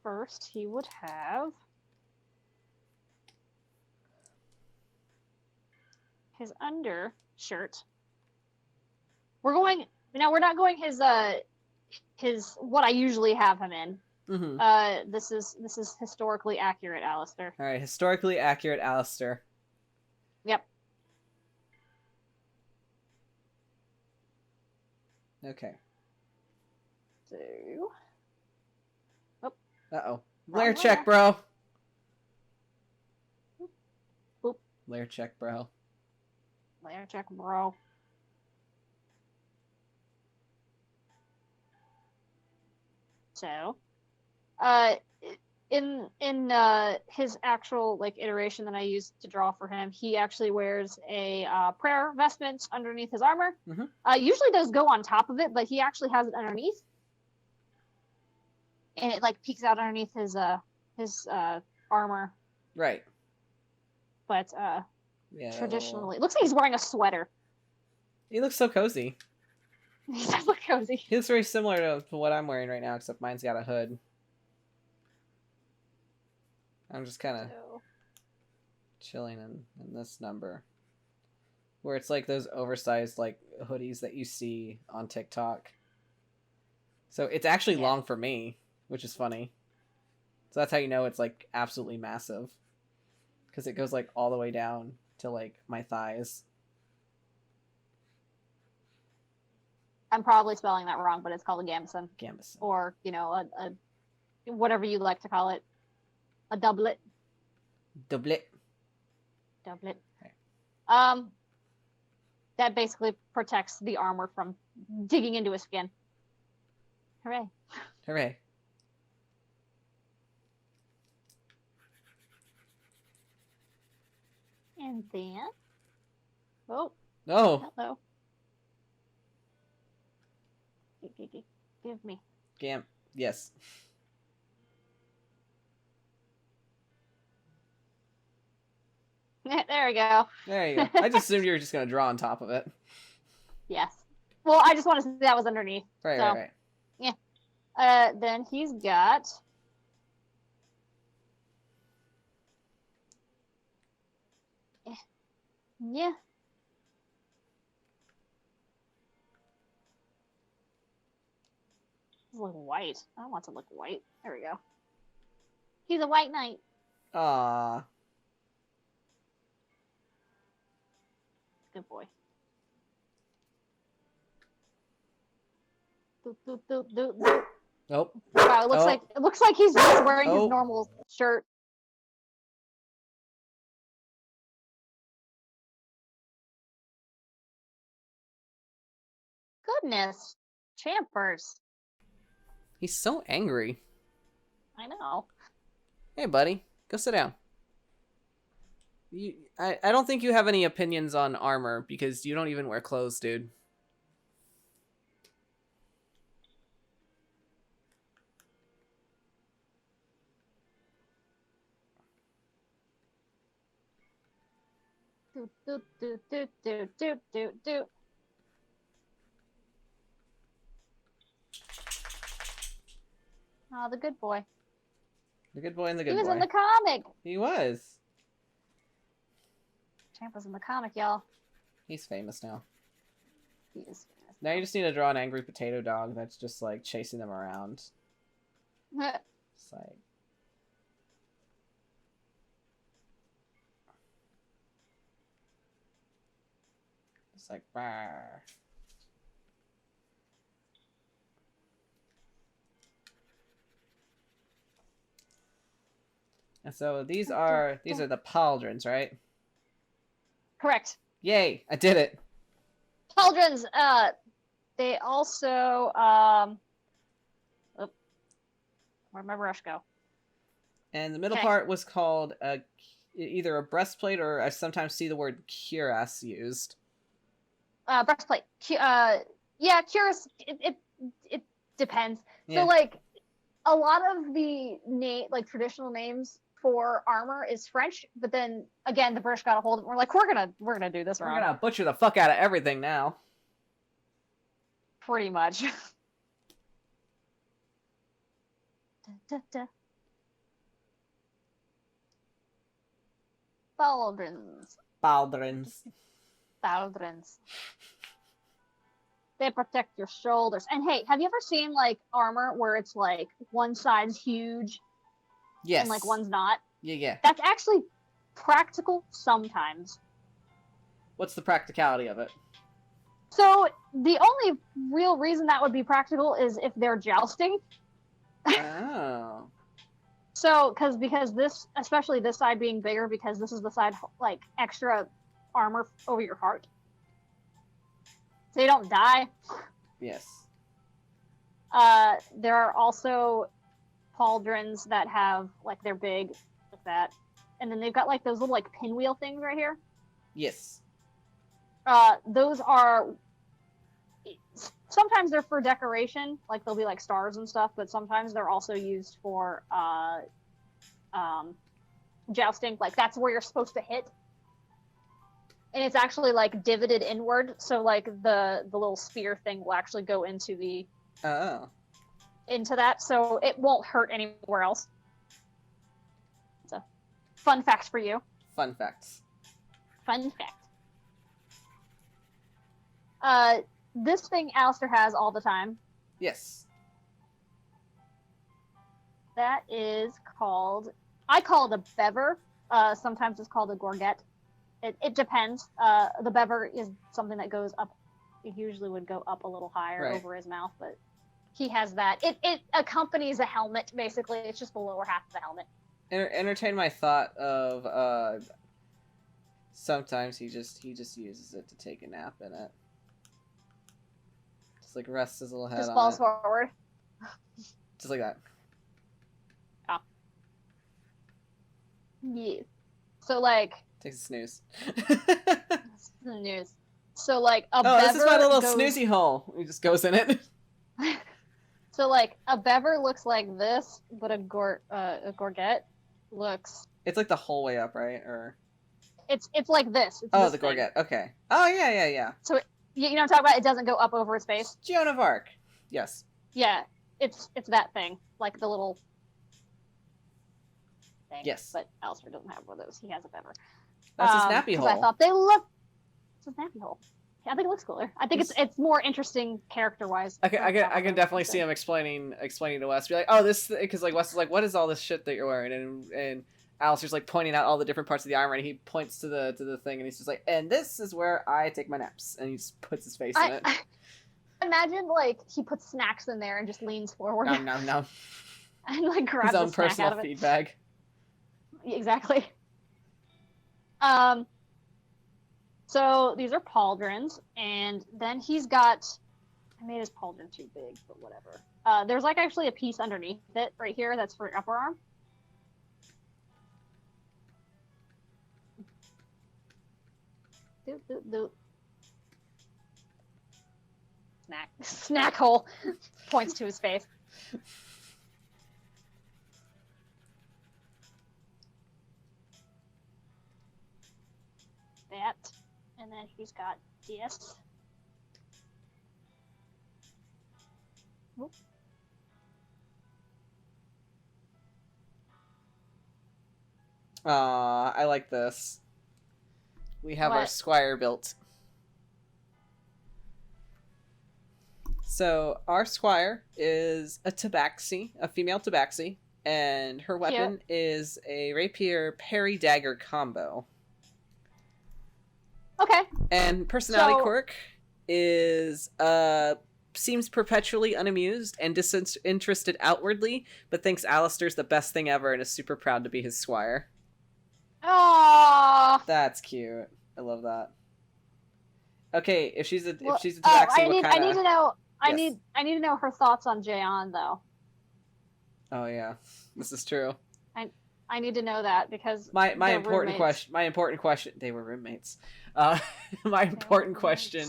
First, he would have his undershirt. We're not going his what I usually have him in. Mm-hmm. This is historically accurate, Alistair. All right, historically accurate Alistair. Yep. Okay. So. Uh-oh. Layer check, bro. Boop. Layer check, bro. Layer check, bro. So, in his actual iteration that I used to draw for him, he actually wears a prayer vestment underneath his armor. Mm-hmm. Usually does go on top of it, but he actually has it underneath, and it peeks out underneath his armor. Right. But yeah. traditionally, it looks like he's wearing a sweater. He looks so cozy. He does look cozy. He looks very similar to what I'm wearing right now, except mine's got a hood. I'm just kind of chilling in this number. Where it's like those oversized hoodies that you see on TikTok. So it's actually long for me, which is funny. So that's how you know it's absolutely massive. Because it goes all the way down to my thighs. I'm probably spelling that wrong, but it's called a gambeson. Gambeson. Or, a whatever you like to call it. A doublet. Doublet. Doublet. Okay. That basically protects the armor from digging into his skin. Hooray. Hooray. And then... Oh, Oh, hello. Give me. Gam. Yes. There we go. There you go. I just assumed you were just gonna draw on top of it. Yes. Well, I just wanted to see that was underneath. Right, So, right. then he's got... Yeah. Look white. I don't want to look white. There we go. He's a white knight. Ah. Good boy. Doot, doot, doot, doot, doot. Nope. Wow, it looks like he's just wearing his Oh. normal shirt. Goodness. Champers. He's so angry. I know. Hey, buddy. Go sit down. I don't think you have any opinions on armor because you don't even wear clothes, dude. Doot, doot, doot, doot, doot, doot, doot, doot. Oh, the good boy. The good boy and the good He was boy. in the comic. He was. Champ was in the comic, y'all. He's famous now. He is famous. Now you just need to draw an angry potato dog that's just like chasing them around. It's like. It's like. Rawr. And so these are the pauldrons, right? Correct. Yay! I did it. Pauldrons, they also, where'd my brush go? And the middle Okay. part was called either a breastplate or I sometimes see the word cuirass used. Breastplate. Yeah, curious. It depends. Yeah. So like, a lot of the traditional names for armor is French, but then again, the British got a hold of it. We're like, we're gonna do this We're wrong. gonna butcher the fuck out of everything now. Pretty much. Da, da, da. Pauldrons. Pauldrons. Pauldrons. They protect your shoulders. And hey, have you ever seen like armor where it's like one side's huge Yes. and like one's not? Yeah. That's actually practical sometimes. What's the practicality of it? So the only real reason that would be practical is if they're jousting. Oh. So because this, especially this side being bigger, because this is the side like extra armor over your heart, so you don't die. Yes. There are also pauldrons that have like they're big like that, and then they've got like those little like pinwheel things right here. Yes. Those are sometimes they're for decoration, like they'll be like stars and stuff, but sometimes they're also used for jousting. Like that's where you're supposed to hit, and it's actually like divoted inward, so like the little spear thing will actually go into the into that, so it won't hurt anywhere else. It's a fun fact for you. Fun facts. Fun fact. This thing Alistair has all the time. Yes. That is called, I call it a bever. Sometimes it's called a gorget. It depends. The bever is something that goes up. It usually would go up a little higher over his mouth, but he has that. It accompanies a helmet, basically. It's just the lower half of the helmet. Entertain my thought of sometimes he just uses it to take a nap in it. Just like rests his little head Just on falls it. forward. Just like that. Yeah. So like, Takes a snooze. this is the news. So like a Oh, this is my bever little goes. snoozy hole. He just goes in it. So like a bever looks like this, but a gorget looks. It's like the whole way up, right? Or It's like this. It's oh, this the thing. gorget. Okay. Oh yeah. So you know what I'm talking about? It doesn't go up over his face. Joan of Arc. Yes. Yeah, it's that thing, like the little thing. Yes. But Alistair doesn't have one of those. He has a bever. That's a snappy hole. I thought they look. It's a snappy hole. Yeah, I think it looks cooler. I think it's more interesting character wise. I can definitely see him explaining to Wes. Be like, oh, this, because like Wes is like, what is all this shit that you're wearing? And Alistair's like pointing out all the different parts of the armor, and he points to the thing, and he's just like, and this is where I take my naps, and he just puts his face in it. Imagine like he puts snacks in there and just leans forward. No. And like grabs His own a snack personal out of it. feed bag. Exactly. So these are pauldrons, and then he's got. I made his pauldron too big, but whatever. There's like actually a piece underneath it right here that's for upper arm. Doot. Snack hole. Points to his face. That, and then he's got this. Whoop. I like this. We have our What? squire built. So our squire is a tabaxi, a female tabaxi, and her weapon is a rapier parry dagger combo. Okay. And personality quirk is seems perpetually unamused and disinterested outwardly, but thinks Alistair's the best thing ever and is super proud to be his squire. Aww. That's cute. I love that. Okay, if she's a tabaxi, I need to know. Yes. I need to know her thoughts on Jayon though. Oh yeah, this is true. I need to know that because My they're important roommates. question. They were roommates. My important question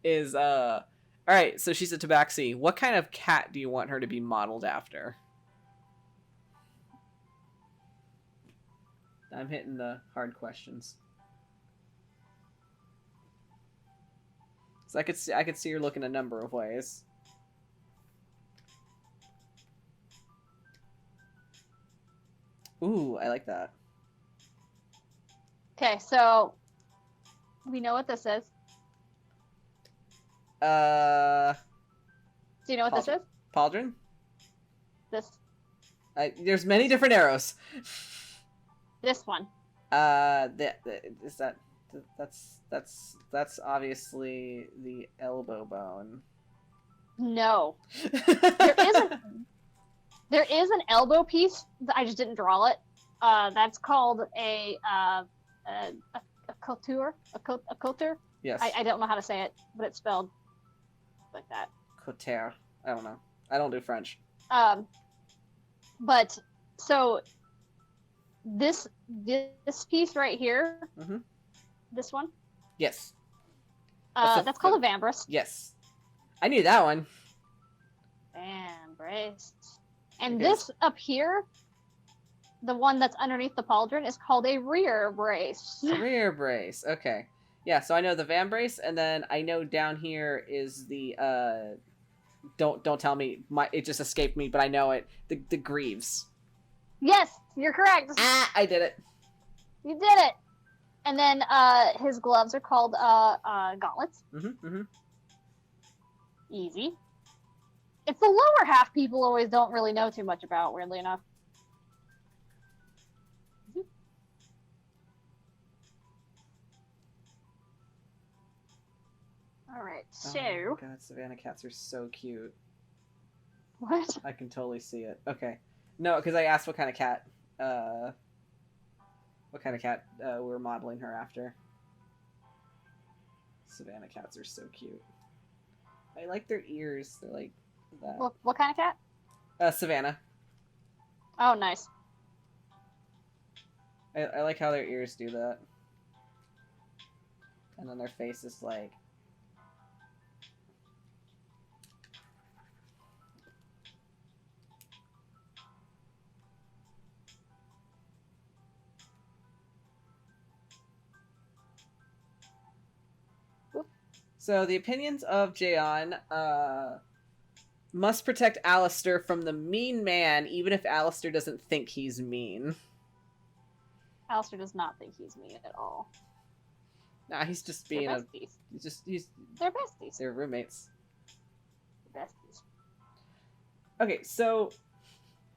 is all right. So she's a tabaxi. What kind of cat do you want her to be modeled after? I'm hitting the hard questions. So I could see her look in a number of ways. Ooh, I like that. Okay, so we know what this is. Do Do you know what this is? Pauldron? This There's many different arrows. this one. Is that that's obviously the elbow bone. No. There is an elbow piece. I just didn't draw it. That's called a couture. A couture. Yes. I don't know how to say it, but it's spelled like that. Couture. I don't know. I don't do French. But so this piece right here, Mm-hmm. this one, Yes. that's called a vambrace. Yes. I knew that one. Vambrace. And Okay. this up here, the one that's underneath the pauldron, is called a rear brace. Rear brace. Okay. Yeah, so I know the van brace, and then I know down here is the don't tell me, it just escaped me, but I know it. The greaves. Yes, you're correct. I did it. You did it. And then his gloves are called gauntlets. Mm-hmm. Easy. It's the lower half people always don't really know too much about, weirdly enough. Alright, so... Oh my god, Savannah cats are so cute. What? I can totally see it. Okay. No, because I asked what kind of cat we were modeling her after. Savannah cats are so cute. I like their ears. They're like that. What kind of cat? Savannah. Oh, nice. I like how their ears do that. And then their face is like... So the opinions of Jayon must protect Alistair from the mean man, even if Alistair doesn't think he's mean. Alistair does not think he's mean at all. Nah, he's just They're being besties. he's They're besties. they're roommates. They're besties. Okay, so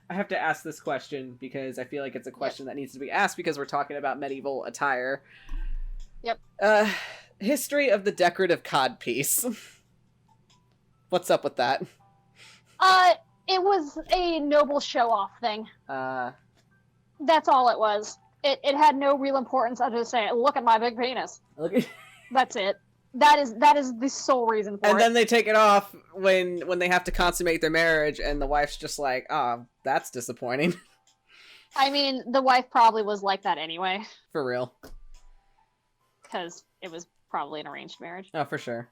I have to ask this question because I feel like it's a question that needs to be asked because we're talking about medieval attire. Yep. History of the decorative codpiece. What's up with that? It was a noble show-off thing. Uh, That's all it was. It had no real importance other than say, look at my big penis. okay. That's it. That is the sole reason for And it. then they take it off when they have to consummate their marriage, and the wife's just like, "Oh, that's disappointing." I mean, the wife probably was like that anyway, For real. because it was probably an arranged marriage. Oh, for sure.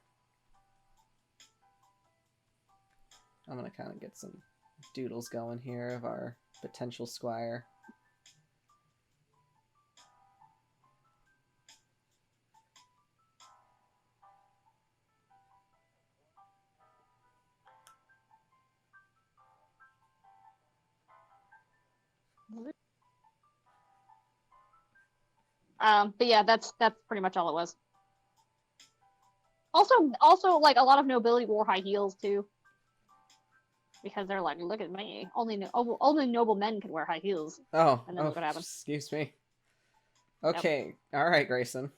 I'm gonna kind of get some doodles going here of our potential squire. But yeah, that's pretty much all it was. Also, like a lot of nobility wore high heels too, because they're like, look at me. Only noble men can wear high heels. Oh, And then look what happened. Excuse me. Okay, all right, Grayson.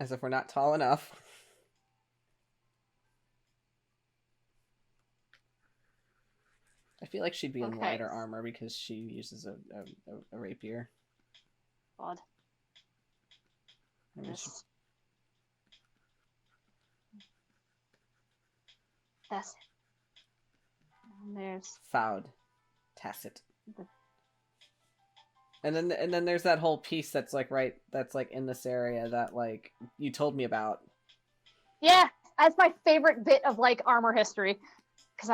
As if we're not tall enough. I feel like she'd be in Okay. lighter armor because she uses a rapier. God. I mean, she- Yes. That's it. And there's Foud. Tacit. The- And then there's that whole piece that's like in this area that like you told me about. yeah, that's my favorite bit of like armor history, because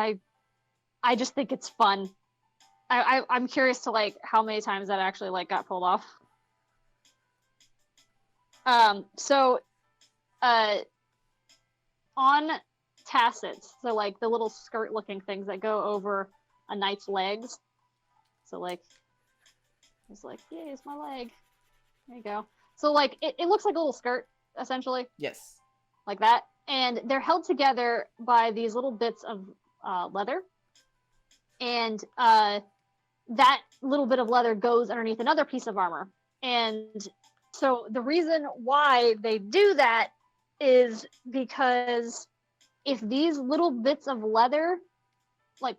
I just think it's fun. I'm curious to like how many times that actually like got pulled off. So, on tassets, so like the little skirt-looking things that go over a knight's legs. So like, it's like, yeah, it's my leg. There you go. So like, it looks like a little skirt essentially, Yes. like that, and they're held together by these little bits of leather, and that little bit of leather goes underneath another piece of armor. And so the reason why they do that is because if these little bits of leather, like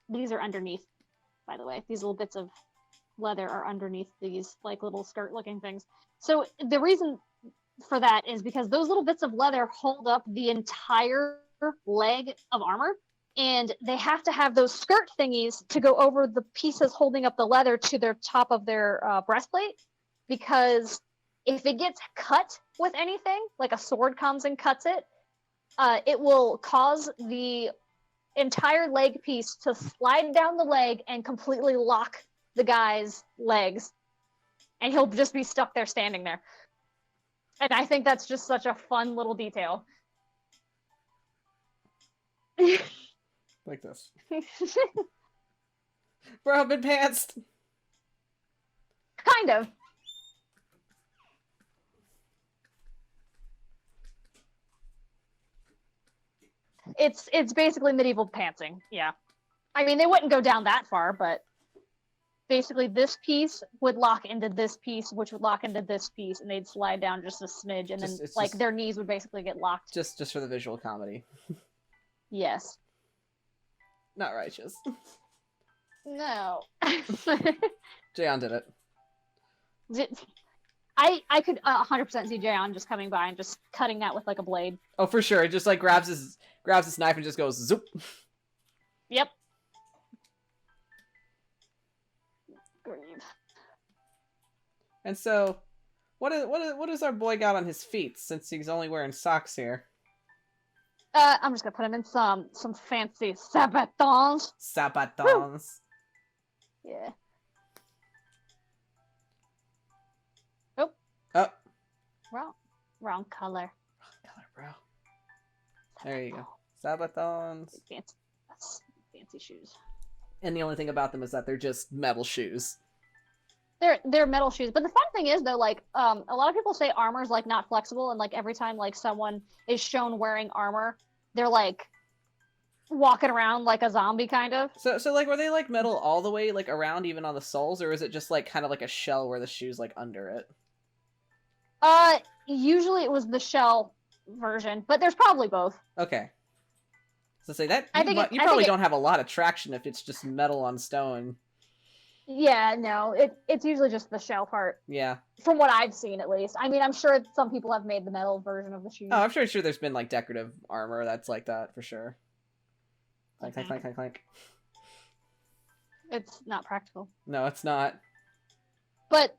these are underneath, by the way, these little bits of leather are underneath these like little skirt looking things. So the reason for that is because those little bits of leather hold up the entire leg of armor, and they have to have those skirt thingies to go over the pieces holding up the leather to their top of their breastplate, because if it gets cut with anything, like a sword comes and cuts it, it will cause the entire leg piece to slide down the leg and completely lock the guy's legs, and he'll just be stuck there standing there. And I think that's just such a fun little detail. Like this. Bro, I've been pantsed. Kind of. It's basically medieval pantsing, yeah. I mean, they wouldn't go down that far, but basically this piece would lock into this piece, which would lock into this piece, and they'd slide down just a smidge, and then like their knees would basically get locked. Just for the visual comedy. Yes. Not righteous. No. Jayon did it. I could 100% see Jayon just coming by and just cutting that with like a blade. Oh, for sure. It just like grabs his knife and just goes zoop. Yep. Agreed. And so, what is our boy got on his feet since he's only wearing socks here? I'm just gonna put him in some fancy sabatons. Sabatons. Yeah. Oh. Wrong color. Color, bro. There you go. Sabatons. Fancy shoes. And the only thing about them is that they're just metal shoes. They're metal shoes, but the fun thing is though, like a lot of people say armor is like not flexible, and like every time like someone is shown wearing armor, they're like walking around like a zombie kind of. So like, were they like metal all the way like around, even on the soles, or is it just like kind of like a shell where the shoe's like under it? Usually it was the shell version, but there's probably both. Okay. So say that you I probably think don't have a lot of traction if it's just metal on stone. Yeah, no, it's usually just the shell part. Yeah. From what I've seen, at least. I mean, I'm sure some people have made the metal version of the shoes. Oh, I'm sure there's been like decorative armor that's like that for sure. Clank, clank, clank, clank, clank. It's not practical. No, it's not. But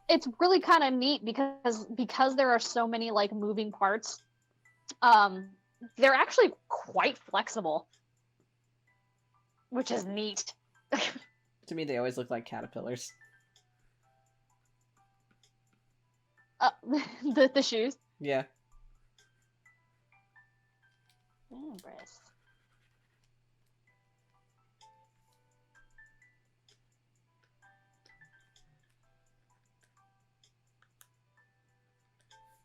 it's really kind of neat because there are so many like moving parts. They're actually quite flexible, which is neat. To me, they always look like caterpillars. The shoes. Yeah. Breast.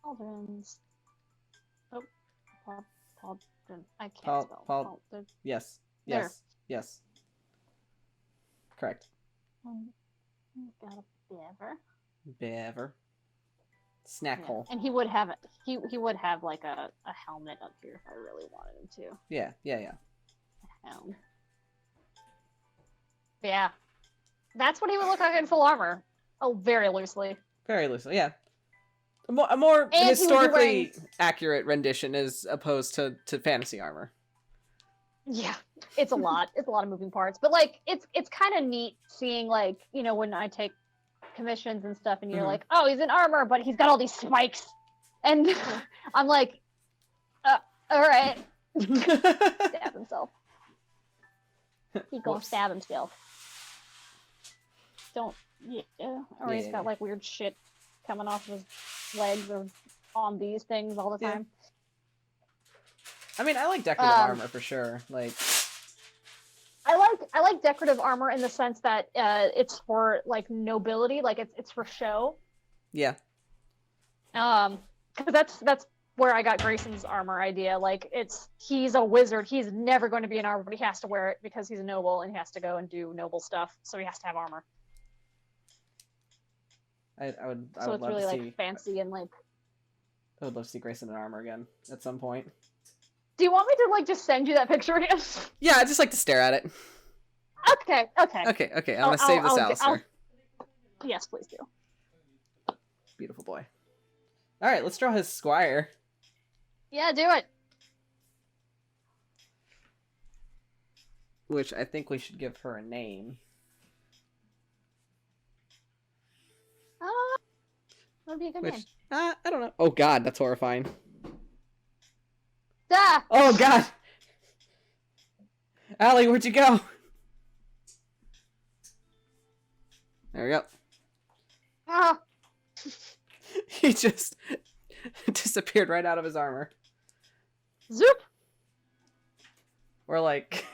Pauldrons. Oh, Pauldron. I can't spell. Pauldron. Yes. There. Yes. Yes. Correct. Got a beaver. Beaver. Snack hole. And he would have he would have like a helmet up here if I really wanted him to. Yeah. A helm. Yeah. That's what he would look like in full armor. Oh, very loosely. Very loosely, yeah. A more And historically accurate rendition as opposed to fantasy armor. Yeah, it's a lot. It's a lot of moving parts, but like it's kind of neat seeing like when I take commissions and stuff, and you're like, oh, he's in armor, but he's got all these spikes, and I'm like, all right, stab himself. He gonna stab himself. Don't or he's got like weird shit coming off of his legs or on these things all the time. I mean, I like decorative armor for sure. Like, I like decorative armor in the sense that it's for like nobility, like it's for show. Yeah. Because that's where I got Grayson's armor idea. Like, he's a wizard. He's never going to be in armor, but he has to wear it because he's a noble and he has to go and do noble stuff. So he has to have armor. I would it's love really to like see, fancy and like. I would love to see Grayson in armor again at some point. Do you want me to like just send you that picture again? Yeah, I just like to stare at it. Okay. I'm gonna save this, Alistair. Yes, please do. Beautiful boy. All right, let's draw his squire. Yeah, do it. Which I think we should give her a name. That'd be a good name. I don't know. Oh God, that's horrifying. Ah! Oh God! Allie, where'd you go? There we go. Ah! He just disappeared right out of his armor. Zoop! Or like,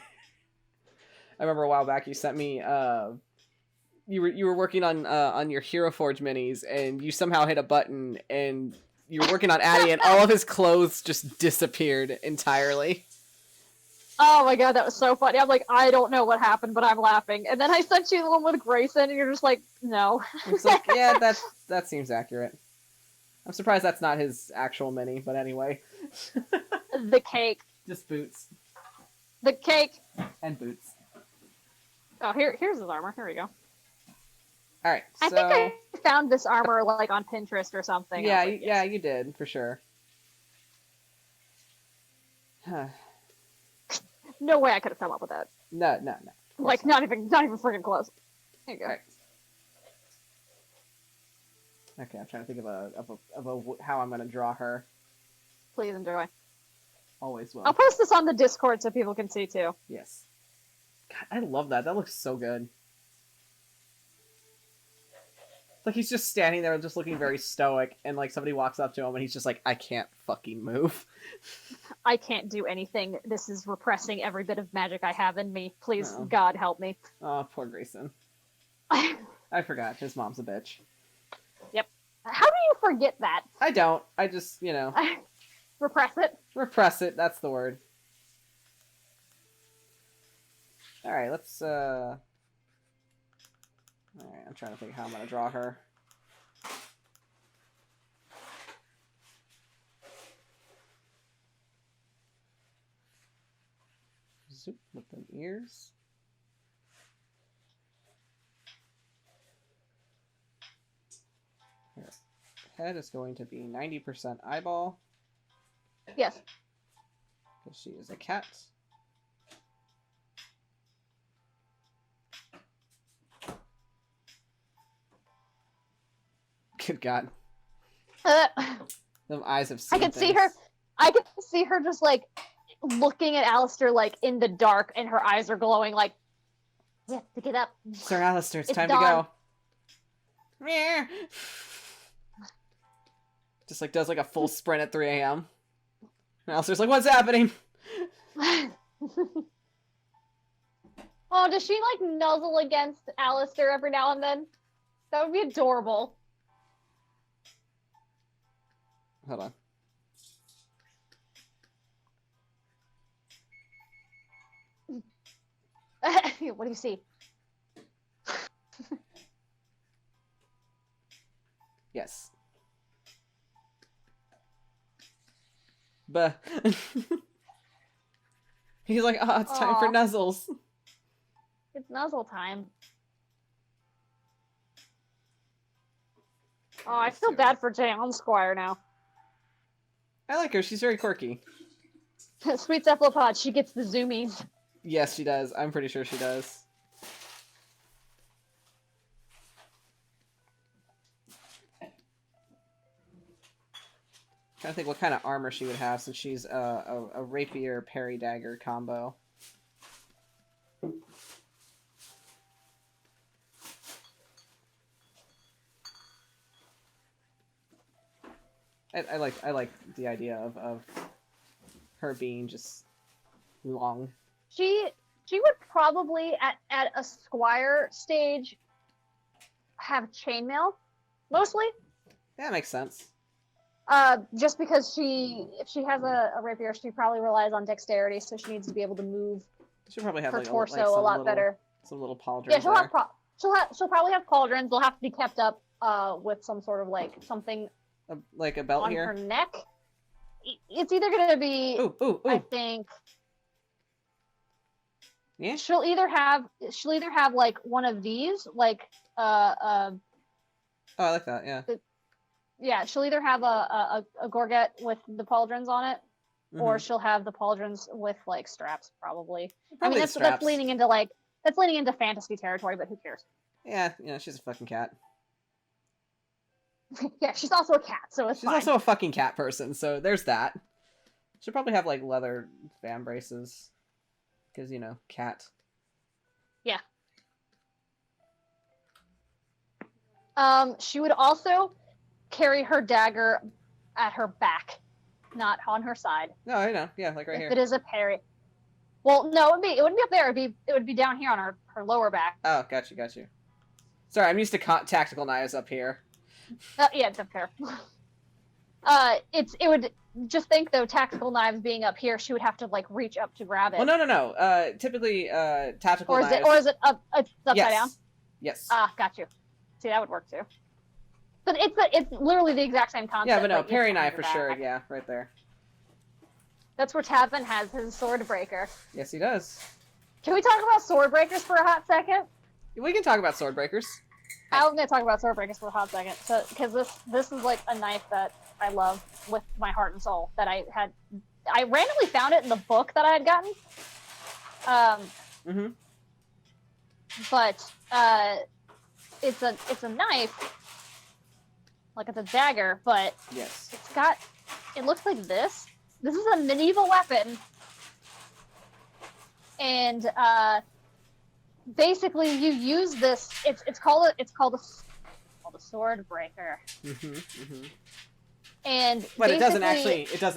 I remember a while back you sent me. You were working on your Hero Forge minis, and you somehow hit a button, and you were working on Addy, and all of his clothes just disappeared entirely. Oh my God, that was so funny. I'm like, I don't know what happened, but I'm laughing. And then I sent you the one with Grayson, and you're just like, no. It's like, yeah, that seems accurate. I'm surprised that's not his actual mini, but anyway. The cake. Just boots. The cake. And boots. Oh, here's his armor. Here we go. Alright, so... I think I found this armor like on Pinterest or something. Yeah, Like, yeah, you did for sure. No way I could have come up with that. No. Like not even freaking close. There you go. All right. Okay, I'm trying to think of a how I'm gonna draw her. Please enjoy. Always will. I'll post this on the Discord so people can see too. Yes. God, I love that. That looks so good. Like he's just standing there, just looking very stoic, and like somebody walks up to him, and he's just like, "I can't fucking move." I can't do anything. This is repressing every bit of magic I have in me. Please, Oh. God, help me. Oh, poor Grayson. How I forgot his mom's a bitch. do you forget that? I don't. I just, Repress it. repress it. That's the word. All right, let's. All right, I'm trying to think how I'm gonna draw her. Zoop with them ears. Here. Head is going to be 90% eyeball, Yes. because she is a cat. Good God. Them eyes have seen I can see things. her. I can see her just like looking at Alistair like in the dark, and her eyes are glowing. Like, we have to get up. Sir Alistair, it's It's time dawn. to go. Meow. Just like does like a full sprint at 3 a.m. And Alistair's like, what's happening? Oh, does she like nuzzle against Alistair every now and then? That would be adorable. Hold on. What do you see? Yes. Buh. He's like, oh, it's time for Aw. nuzzles. It's nuzzle time. Oh, I feel bad for Jayon Squire now. I like her. She's very quirky. Sweet cephalopod, she gets the zoomies. Yes, she does. I'm pretty sure she does. Trying to think what kind of armor she would have since she's a rapier parry dagger combo. I like the idea of her being just long. She would probably at a squire stage have chainmail, mostly. That makes sense. Just because if she has a rapier, she probably relies on dexterity, so she needs to be able to move She'll probably have her like torso some a lot little, better. some little pauldrons Yeah, she'll there. have she'll probably have pauldrons. They'll have to be kept up with some sort of like something Like a belt on here. her neck. It's either gonna be, Ooh. I think, Yeah. she'll either have like one of these, like Oh, I like that. Yeah. yeah, she'll either have a gorget with the pauldrons on it, or Mhm. she'll have the pauldrons with like straps, probably. Probably that's straps. leaning into fantasy territory, but who cares? Yeah, she's a fucking cat. Yeah, she's also a cat, so it's She's fine. also a fucking cat person, so there's that. She'll probably have like leather fan braces, because cat. She would also carry her dagger at her back, not on her side. No, I know. Yeah, like right If here. it is a parry. Well, no, it wouldn't be up there. It would be down here on her lower back. Oh, got you. Sorry, I'm used to tactical knives up here. Yeah, it's up there. It would just think though, tactical knives being up here, she would have to like reach up to grab it. Well, no. Typically, tactical or is knives. it up? It's upside down. Yes. Ah, got you. See, that would work too. But it's literally the exact same concept. Yeah, but no, like, it's parry on knife your for sure. back. Yeah, right there. That's where Tavin has his sword breaker. Yes, he does. Can we talk about sword breakers for a hot second? We can talk about sword breakers. I was gonna talk about sword breakers for a hot second, so because this is like a knife that I love with my heart and soul. That I randomly found it in the book that I had gotten. Mm-hmm. But it's a knife, like it's a dagger, but Yes. it looks like this. This is a medieval weapon, and basically you use this. It's called a sword breaker. Mm-hmm. Mm-hmm. And but it doesn't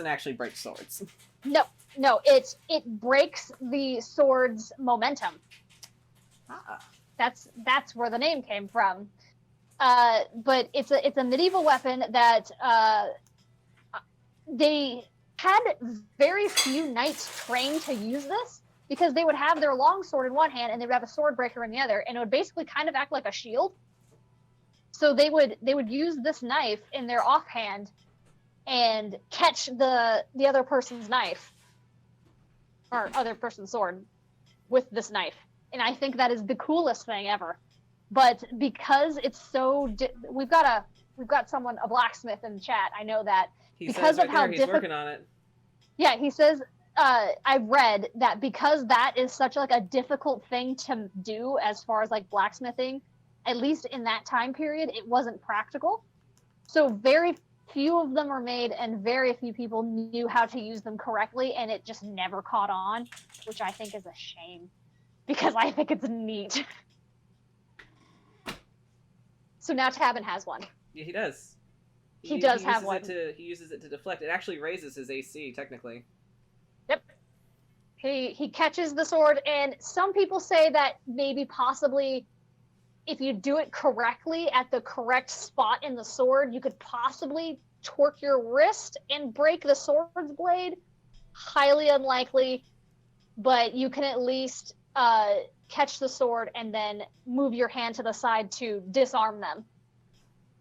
actually break swords. No, it breaks the sword's momentum. That's where the name came from. But it's a medieval weapon that they had very few knights trained to use this, because they would have their long sword in one hand and they would have a sword breaker in the other, and it would basically kind of act like a shield. So they would use this knife in their offhand and catch the other person's knife or other person's sword with this knife. And I think that is the coolest thing ever. But because it's so we've got a blacksmith in the chat. I know that because of how he's working on it. Yeah, he says I've read that because that is such like a difficult thing to do as far as like blacksmithing, at least in that time period, it wasn't practical. So very few of them are made, and very few people knew how to use them correctly, and it just never caught on, which I think is a shame, because I think it's neat. So now Tabin has one. Yeah, he does. He does have one. He uses it to deflect. It actually raises his AC, technically. Yep. He catches the sword, and some people say that maybe possibly if you do it correctly at the correct spot in the sword, you could possibly torque your wrist and break the sword's blade. Highly unlikely, but you can at least catch the sword and then move your hand to the side to disarm them.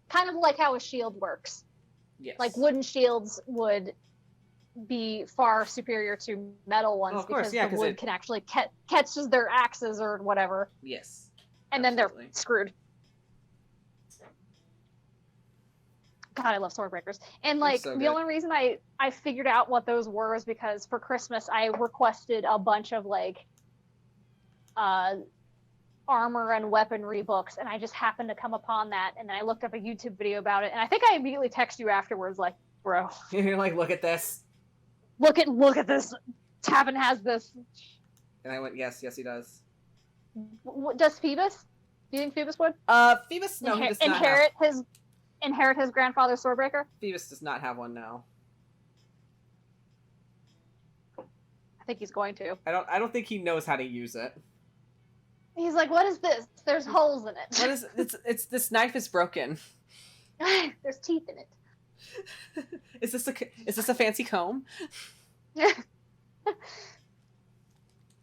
Kind of like how a shield works. Yes. Like wooden shields would be far superior to metal ones, because the wood can actually catch their axes or whatever. Yes. And absolutely. Then they're screwed. God, I love sword breakers. And like the only reason I figured out what those were is because for Christmas I requested a bunch of like armor and weaponry books, and I just happened to come upon that, and then I looked up a YouTube video about it, and I think I immediately texted you afterwards like, bro. You're like, look at this. Look at this. Tabin has this. And I went, yes, he does. Does Phoebus? Do you think Phoebus would? Phoebus, no, he does not inherit his grandfather's swordbreaker? Phoebus does not have one now. I think he's going to. I don't think he knows how to use it. He's like, what is this? There's holes in it. What is it's this knife is broken. There's teeth in it. Is this a fancy comb?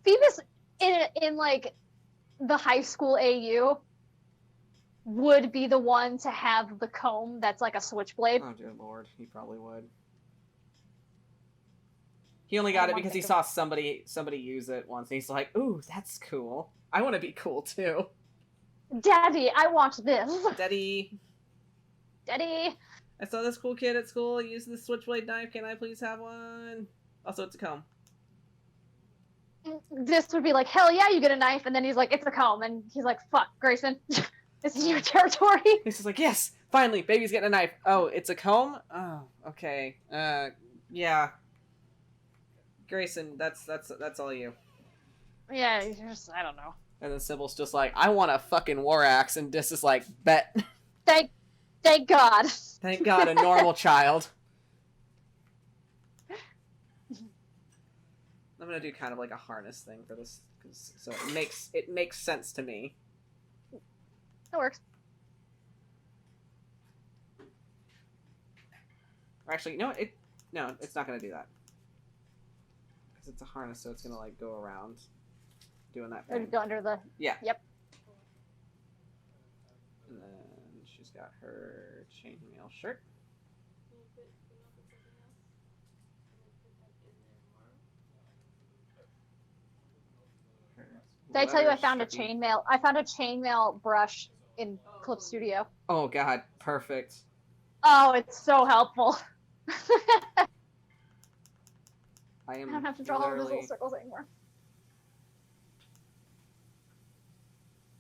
Phoebus in like the high school AU would be the one to have the comb that's like a switchblade. Oh dear lord, he probably would. He only got it because he saw somebody use it once, and he's like, "Ooh, that's cool. I want to be cool too." Daddy, I want this. Daddy. I saw this cool kid at school use the switchblade knife. Can I please have one? Also, it's a comb. This would be like, hell yeah, you get a knife, and then he's like, it's a comb, and he's like, fuck, Grayson, this is your territory. He's just like, yes, finally, baby's getting a knife. Oh, it's a comb? Oh, okay. Yeah. Grayson, that's all you. Yeah, just, I don't know. And then Sybil's just like, I want a fucking war axe, and Dis is like, bet. Thank God. Thank God, a normal child. I'm gonna do kind of like a harness thing for this, so it makes sense to me. That works. Or actually, you know what? No, it's not gonna do that. Because it's a harness, so it's gonna like go around doing that thing. Go under the... Yeah. Yep. And then she's got her chainmail shirt. Did I tell you I found a chainmail? I found a chainmail brush in Clip Studio. Oh god, perfect. Oh, it's so helpful. I I am don't have to draw all of those little literally, circles anymore.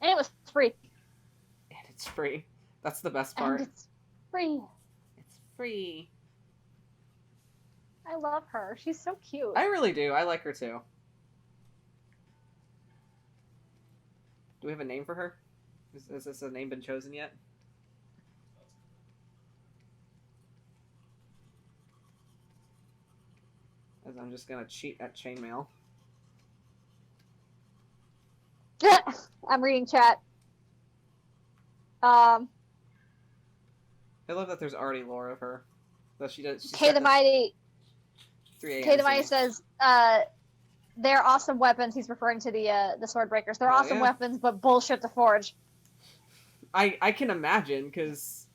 And it was free. and it's free. That's the best And part. it's free. It's free. I love her. She's so cute. I really do. I like her too. Do we have a name for her? Has this a name been chosen yet? As I'm just gonna cheat at chainmail. I'm reading chat. I love that there's already lore of her. That she does. Kay the Mighty 3 Kay the Mighty says, they're awesome weapons. He's referring to the sword breakers. They're awesome weapons, but bullshit to forge. I can imagine, because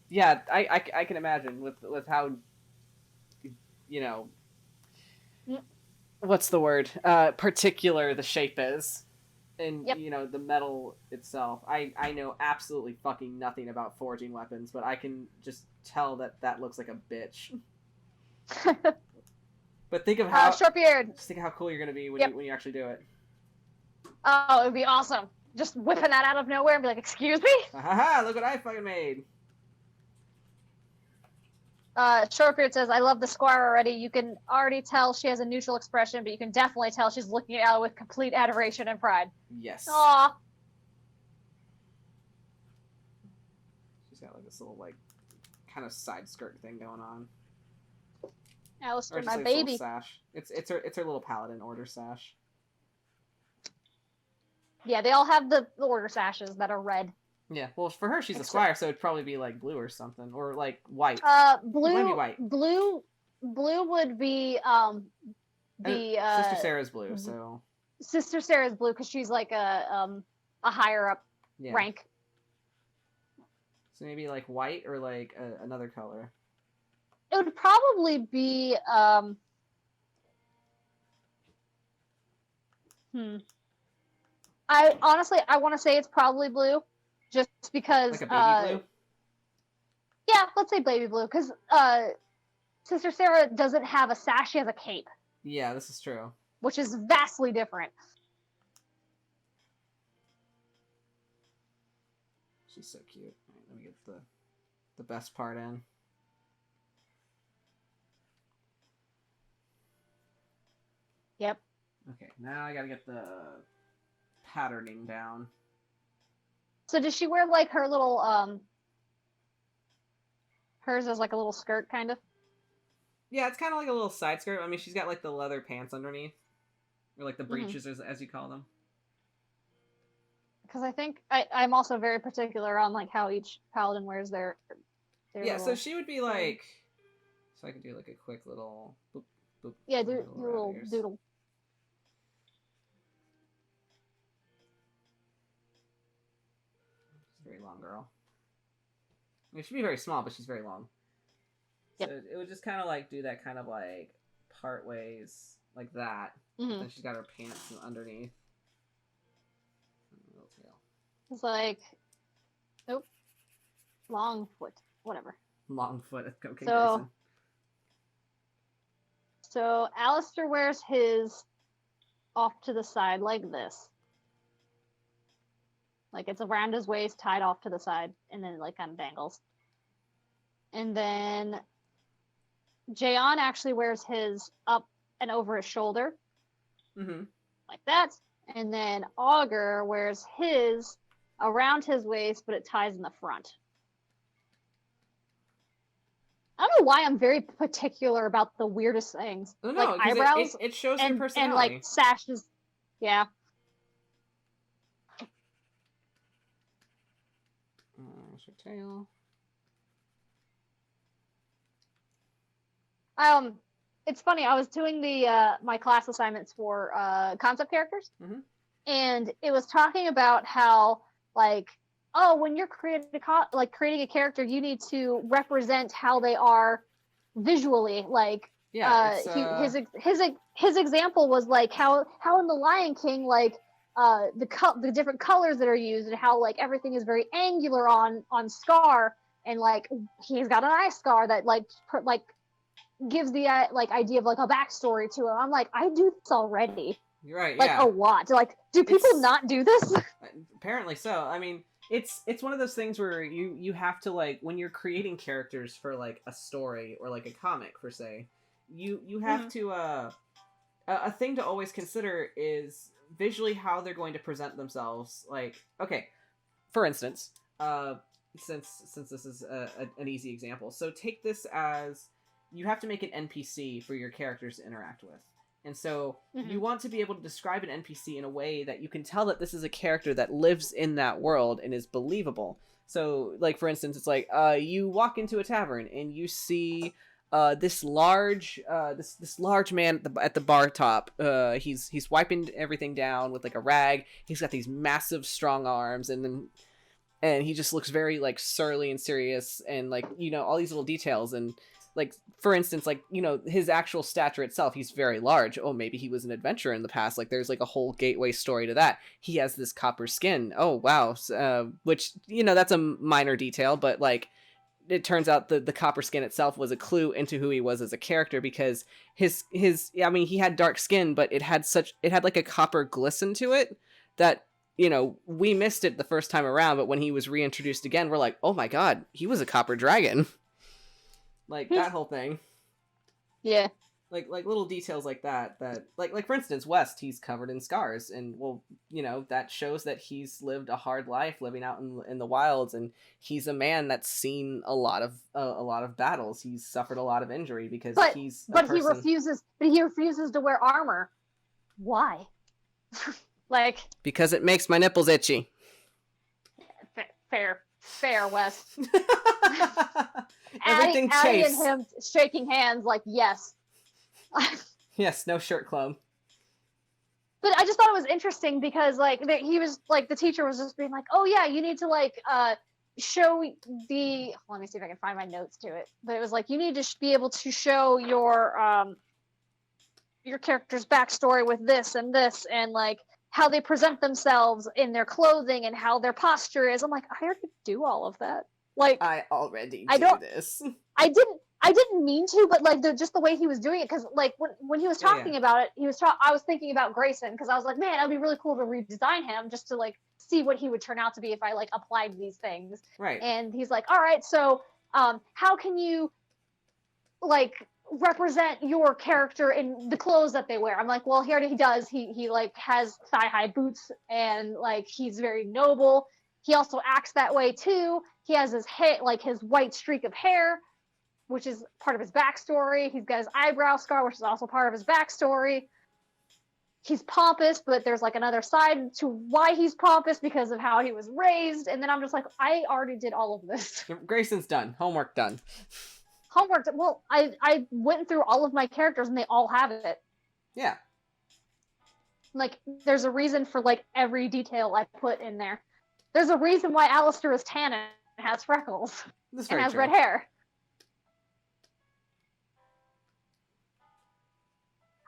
yeah, I can imagine with how, you know, what's the word? Particular the shape is. And, Yep. you know, the metal itself. I know absolutely fucking nothing about forging weapons, but I can just tell that looks like a bitch. But think of how Shortbeard. just think of how cool you're gonna be when you actually do it. Oh, it would be awesome. Just whipping that out of nowhere and be like, excuse me? Haha, look what I fucking made. Shortbeard says, I love the squire already. You can already tell she has a neutral expression, but you can definitely tell she's looking at it with complete adoration and pride. Yes. Aww. She's got like this little like kind of side skirt thing going on. Alistair, Or just my like this baby. little sash. It's her little paladin order sash. Yeah, they all have the order sashes that are red. Yeah, well, for her, she's a squire, so it'd probably be like blue or something, or like white. Blue. It might be white. Blue would be Sister Sarah's blue, so Sister Sarah's blue because she's like a higher up rank. So maybe like white or like another color. It would probably be I honestly want to say it's probably blue, just because like a baby blue. Yeah, let's say baby blue, because Sister Sarah doesn't have a sash; she has a cape. Yeah, this is true. Which is vastly different. She's so cute. All right, let me get the best part in. Yep. Okay, now I gotta get the patterning down. So does she wear like her little hers is like a little skirt kind of? Yeah, it's kind of like a little side skirt. I mean, she's got like the leather pants underneath, or like the breeches, as you call them. Because I think I'm also very particular on like how each paladin wears their yeah, so she would be like, so I could do like a quick little boop, boop, yeah, do a little doodle. She's a very long girl. I mean, she'd be very small, but she's very long. Yep. So it would just kind of like do that kind of like part ways like that. Mm-hmm. Then she's got her pants underneath. Little tail. It's like, nope, long foot, whatever. Long foot. Okay, so Alistair wears his off to the side like this. Like it's around his waist, tied off to the side, and then it like kind of dangles. And then Jayon actually wears his up and over his shoulder. Mm-hmm. Like that. And then Augur wears his around his waist, but it ties in the front. I don't know why I'm very particular about the weirdest things. No, like eyebrows. It shows your personality. And like sashes. Yeah. There's her tail. It's funny. I was doing the my class assignments for concept characters, and it was talking about how like, oh, when you're creating a character, you need to represent how they are visually. Like, yeah, his example was like how in the Lion King, like the different colors that are used, and how like everything is very angular on Scar, and like he's got an eye scar that like gives the like idea of like a backstory to him. I'm like, I do this already. You're right. Like Yeah. a lot. Like, do people not do this? Apparently so. I mean, it's one of those things where you have to, like, when you're creating characters for like a story or like a comic per se, you have to a thing to always consider is visually how they're going to present themselves. Like, okay, for instance, since this is an easy example, so take this as you have to make an NPC for your characters to interact with. And so you want to be able to describe an NPC in a way that you can tell that this is a character that lives in that world and is believable. So, like, for instance, it's like you walk into a tavern and you see this large man at the bar top. He's wiping everything down with like a rag. He's got these massive strong arms, and he just looks very like surly and serious, and like, you know, all these little details. And like, for instance, like, you know, his actual stature itself, he's very large. Oh, maybe he was an adventurer in the past. Like, there's like a whole gateway story to that. He has this copper skin. Oh, wow. Which, you know, that's a minor detail, but like, it turns out the copper skin itself was a clue into who he was as a character, because his I mean, he had dark skin, but it had like a copper glisten to it that, you know, we missed it the first time around, but when he was reintroduced again, we're like, oh my god, he was a copper dragon. Like, that whole thing. Yeah. Like little details like that like for instance, West, he's covered in scars, and, well, you know, that shows that he's lived a hard life living out in the wilds, and he's a man that's seen a lot of battles. He's suffered a lot of injury because he's a person. he refuses to wear armor. Why? Like, because it makes my nipples itchy. Fair, West. Everything Addie chafes. and him shaking hands like, yes. Yes, no shirt club. But I just thought it was interesting because like he was like, the teacher was just being like, oh yeah, you need to like show the, let me see if I can find my notes to it. But it was like, you need to be able to show your character's backstory with this and like how they present themselves in their clothing and how their posture is. I'm like, I already do all of that. Like, I already do this. I didn't mean to, but like just the way he was doing it, because like when he was talking about it, I was thinking about Grayson, because I was like, man, it'd be really cool to redesign him just to like see what he would turn out to be if I like applied these things. Right. And he's like, all right, so how can you like represent your character in the clothes that they wear? I'm like, well, here he does. He like has thigh-high boots, and like he's very noble. He also acts that way too. He has his hair, like his white streak of hair, which is part of his backstory. He's got his eyebrow scar, which is also part of his backstory. He's pompous, but there's like another side to why he's pompous because of how he was raised. And then I'm just like, I already did all of this. Grayson's done. Homework done. Homework. Well, I went through all of my characters and they all have it. Yeah. Like, there's a reason for like every detail I put in there. There's a reason why Alistair is tan and has freckles and has red hair.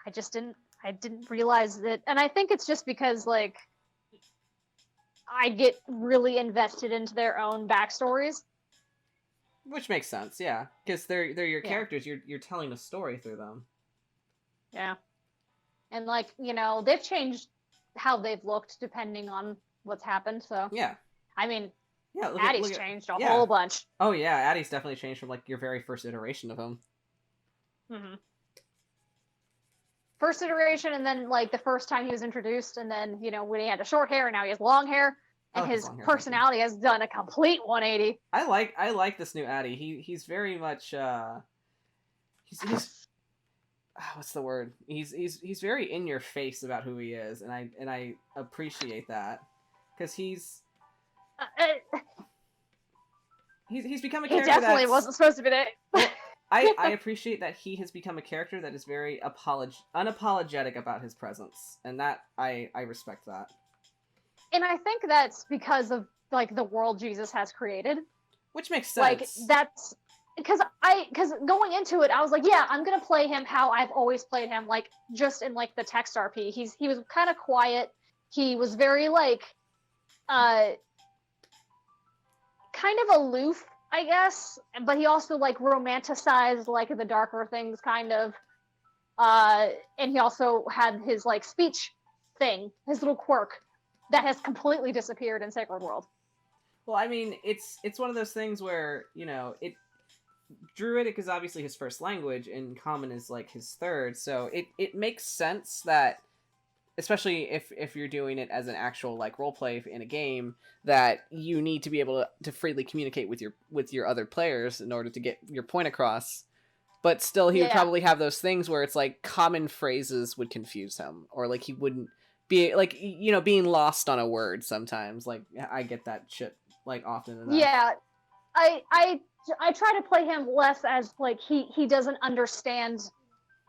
I didn't realize that, and I think it's just because like I get really invested into their own backstories. Which makes sense, yeah, because they're your characters. You're telling a story through them. Yeah. And like, you know, they've changed how they've looked depending on what's happened. So yeah, I mean, yeah, Addie's changed a whole bunch. Oh yeah, Addie's definitely changed from like your very first iteration of him. Mm-hmm. First iteration, and then like the first time he was introduced, and then, you know, when he had the short hair, and now he has long hair, and his personality has done a complete 180. I like this new Addie. He's very much he's what's the word? He's very in your face about who he is, and I appreciate that, because he's become a character. He definitely wasn't supposed to be there. I appreciate that he has become a character that is very unapologetic about his presence, and that I respect that. And I think that's because of like the world Jesus has created, which makes sense. Like that's because going into it, I was like, yeah, I'm gonna play him how I've always played him, like just in like the text RP. He was kind of quiet. he was very like kind of aloof, I guess, but he also like romanticized like the darker things kind of. And he also had his like speech thing, his little quirk that has completely disappeared in Sacred World. Well, I mean, it's one of those things where, you know, Druidic is obviously his first language, and Common is like his third, so it makes sense that, especially if you're doing it as an actual like roleplay in a game, that you need to be able to freely communicate with your other players in order to get your point across. But still, he would probably have those things where it's like common phrases would confuse him, or like he wouldn't be like, you know, being lost on a word sometimes. Like I get that shit like often enough. Yeah, I try to play him less as like he doesn't understand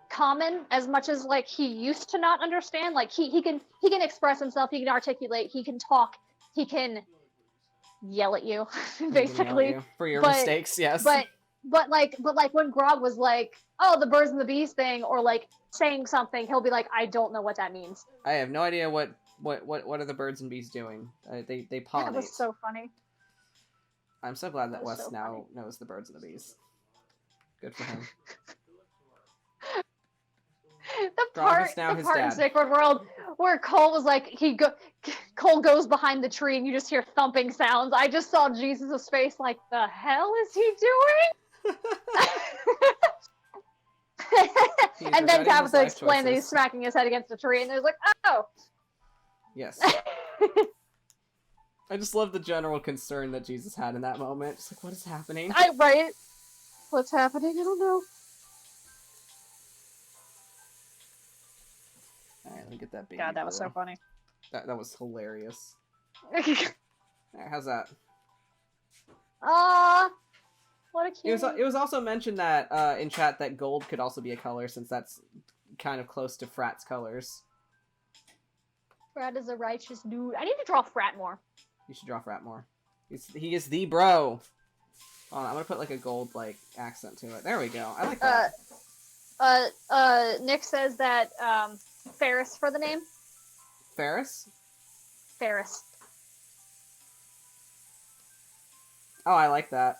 Common as much as like he used to not understand. Like he can express himself, he can articulate, he can talk, he can yell at you, basically, yell at you for your mistakes. Yes, but like when Grog was like, oh, the birds and the bees thing, or like saying something, he'll be like, I don't know what that means. I have no idea what are the birds and bees doing. They pollinate. That was so funny. I'm so glad that Wes now knows the birds and the bees. Good for him. The part in Sacred World where Cole was like, Cole goes behind the tree and you just hear thumping sounds. I just saw Jesus' face like, the hell is he doing? And then Tabitha explained that he's smacking his head against a tree, and they're like, oh! Yes. I just love the general concern that Jesus had in that moment. Just like, what is happening? Right? What's happening? I don't know. Alright, let me get that baby. God, that was so funny. That was hilarious. Alright, how's that? What a cute. It was also mentioned that in chat that gold could also be a color, since that's kind of close to Frat's colors. Frat is a righteous dude. I need to draw Frat more. You should draw Frat more. He is the bro. Hold on, I'm gonna put like a gold like accent to it. There we go. I like that. Nick says that Ferris for the name. Ferris? Ferris. Oh, I like that.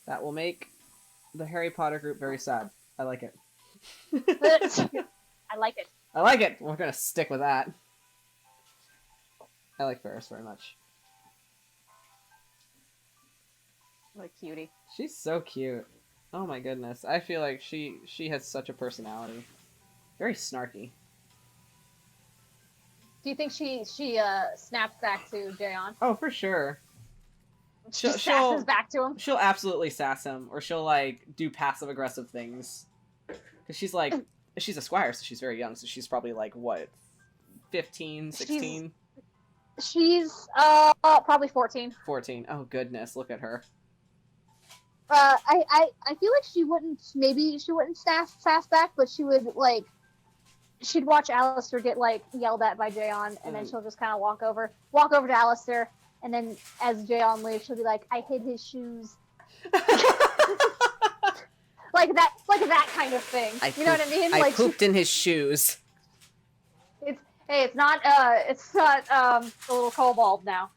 That will make the Harry Potter group very sad. I like it. I like it. I like it! We're gonna stick with that. I like Ferris very much. What a cutie. She's so cute. Oh my goodness. I feel like she has such a personality. Very snarky. Do you think she snaps back to Jayon? Oh, for sure. She sasses back to him? She'll absolutely sass him, or she'll, like, do passive-aggressive things. Because she's, like, she's a squire, so she's very young, so she's probably, like, what, 15, 16? She's probably 14. 14. Oh, goodness, look at her. I feel like she wouldn't sass back, but she would, like, she'd watch Alistair get, like, yelled at by Jayon, and then she'll just kind of walk over to Alistair, and then as Jayon leaves, she'll be like, I hid his shoes. like that kind of thing. You know what I mean? I pooped in his shoes. It's not a little kobold now.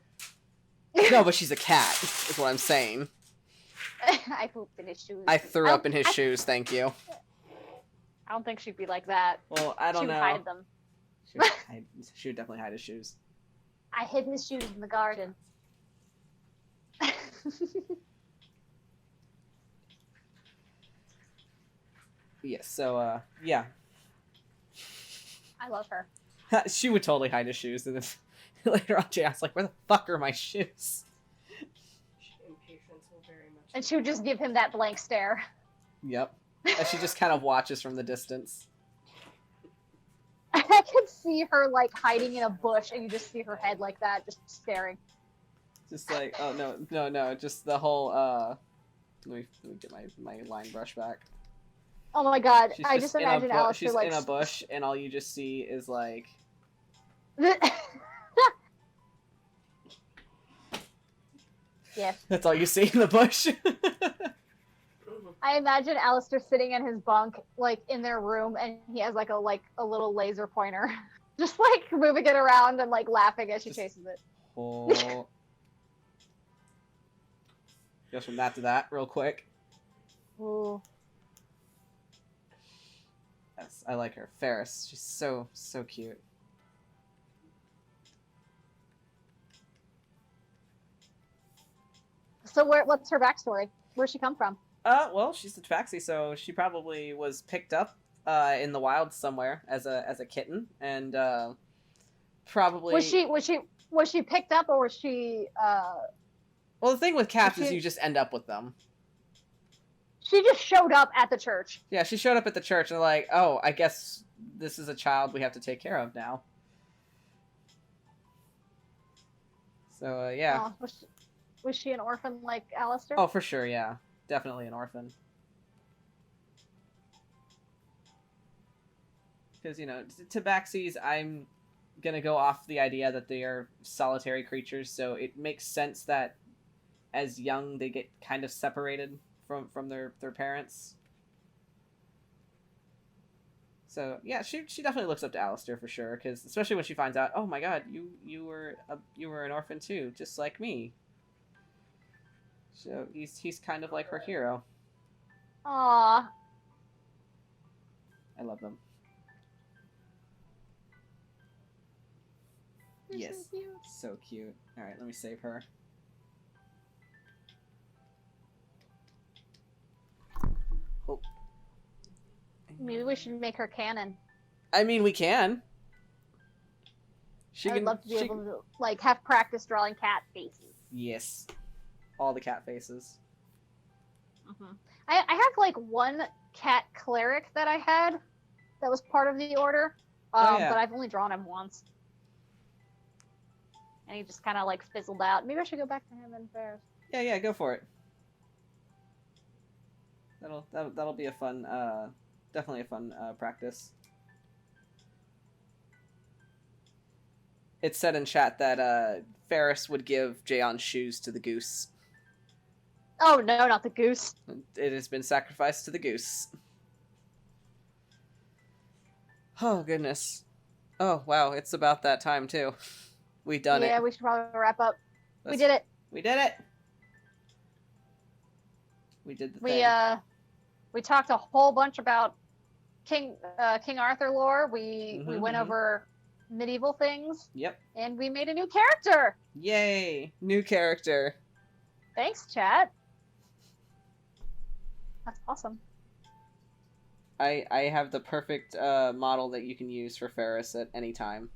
No, but she's a cat, is what I'm saying. I pooped in his shoes. I threw up in his shoes, thank you. I don't think she'd be like that. Well, I don't know. She would hide them. She would definitely hide his shoes. I hid his shoes in the garden. Yes, so, yeah. I love her. She would totally hide his shoes, and then later on, Jay asks, like, where the fuck are my shoes? Impatience will very much. And she would just give him that blank stare. Yep. As she just kind of watches from the distance. I could see her, like, hiding in a bush, and you just see her head like that, just staring. Just like, oh, no, just the whole, let me get my line brush back. Oh my god, I just imagine Alistair, she's like... in a bush, and all you just see is, like... Yes. That's all you see in the bush. I imagine Alistair sitting in his bunk, like in their room, and he has like a little laser pointer, just like moving it around and like laughing as she Just- chases it. Oh. Goes from that to that real quick. Ooh. Yes, I like her. Ferris. She's so cute. So what's her backstory? Where'd she come from? Well, she's a tabaxi, so she probably was picked up in the wild somewhere as a kitten, and probably Was she picked up, or was she well, the thing with cats was is she- you just end up with them. she just showed up at the church? Yeah, she showed up at the church and they're like, oh, I guess this is a child we have to take care of now. So yeah. Oh, was she an orphan like Alistair? Oh, for sure, yeah. Definitely an orphan. Because, you know, tabaxis, I'm gonna go off the idea that they are solitary creatures, so it makes sense that as young they get kind of separated from their parents. So yeah, she definitely looks up to Alistair for sure, because especially when she finds out, oh my god, you were an orphan too, just like me. So he's kind of like her hero. Aw. I love them. They're Yes. so cute. So cute. All right, let me save her. Oh. Maybe we should make her canon. I mean, we can. I would love to be able to like have practice drawing cat faces. Yes. All the cat faces. I have like one cat cleric that I had that was part of the order, yeah. but I've only drawn him once, and he just kind of like fizzled out. Maybe I should go back to him and Ferris. Yeah, go for it. That'll be a fun, definitely a fun practice. It said in chat that Ferris would give Jaeon's shoes to the goose. Oh no, not the goose. It has been sacrificed to the goose. Oh goodness. Oh wow, it's about that time too. We've done it. Yeah, we should probably wrap up. We did it. We did it. We did the thing. We talked a whole bunch about King Arthur lore. We went over medieval things. Yep. And we made a new character. Yay! New character. Thanks, chat. That's awesome. I have the perfect model that you can use for Ferris at any time.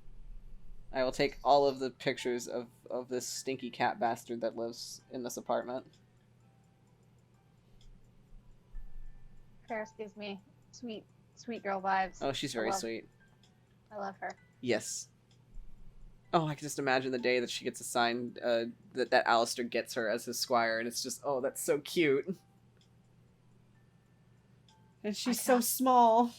I will take all of the pictures of this stinky cat bastard that lives in this apartment. Ferris gives me sweet girl vibes. Oh, she's very sweet. I love her. Yes. Oh, I can just imagine the day that she gets assigned, that Alistair gets her as his squire, and it's just, oh, that's so cute. And she's so small.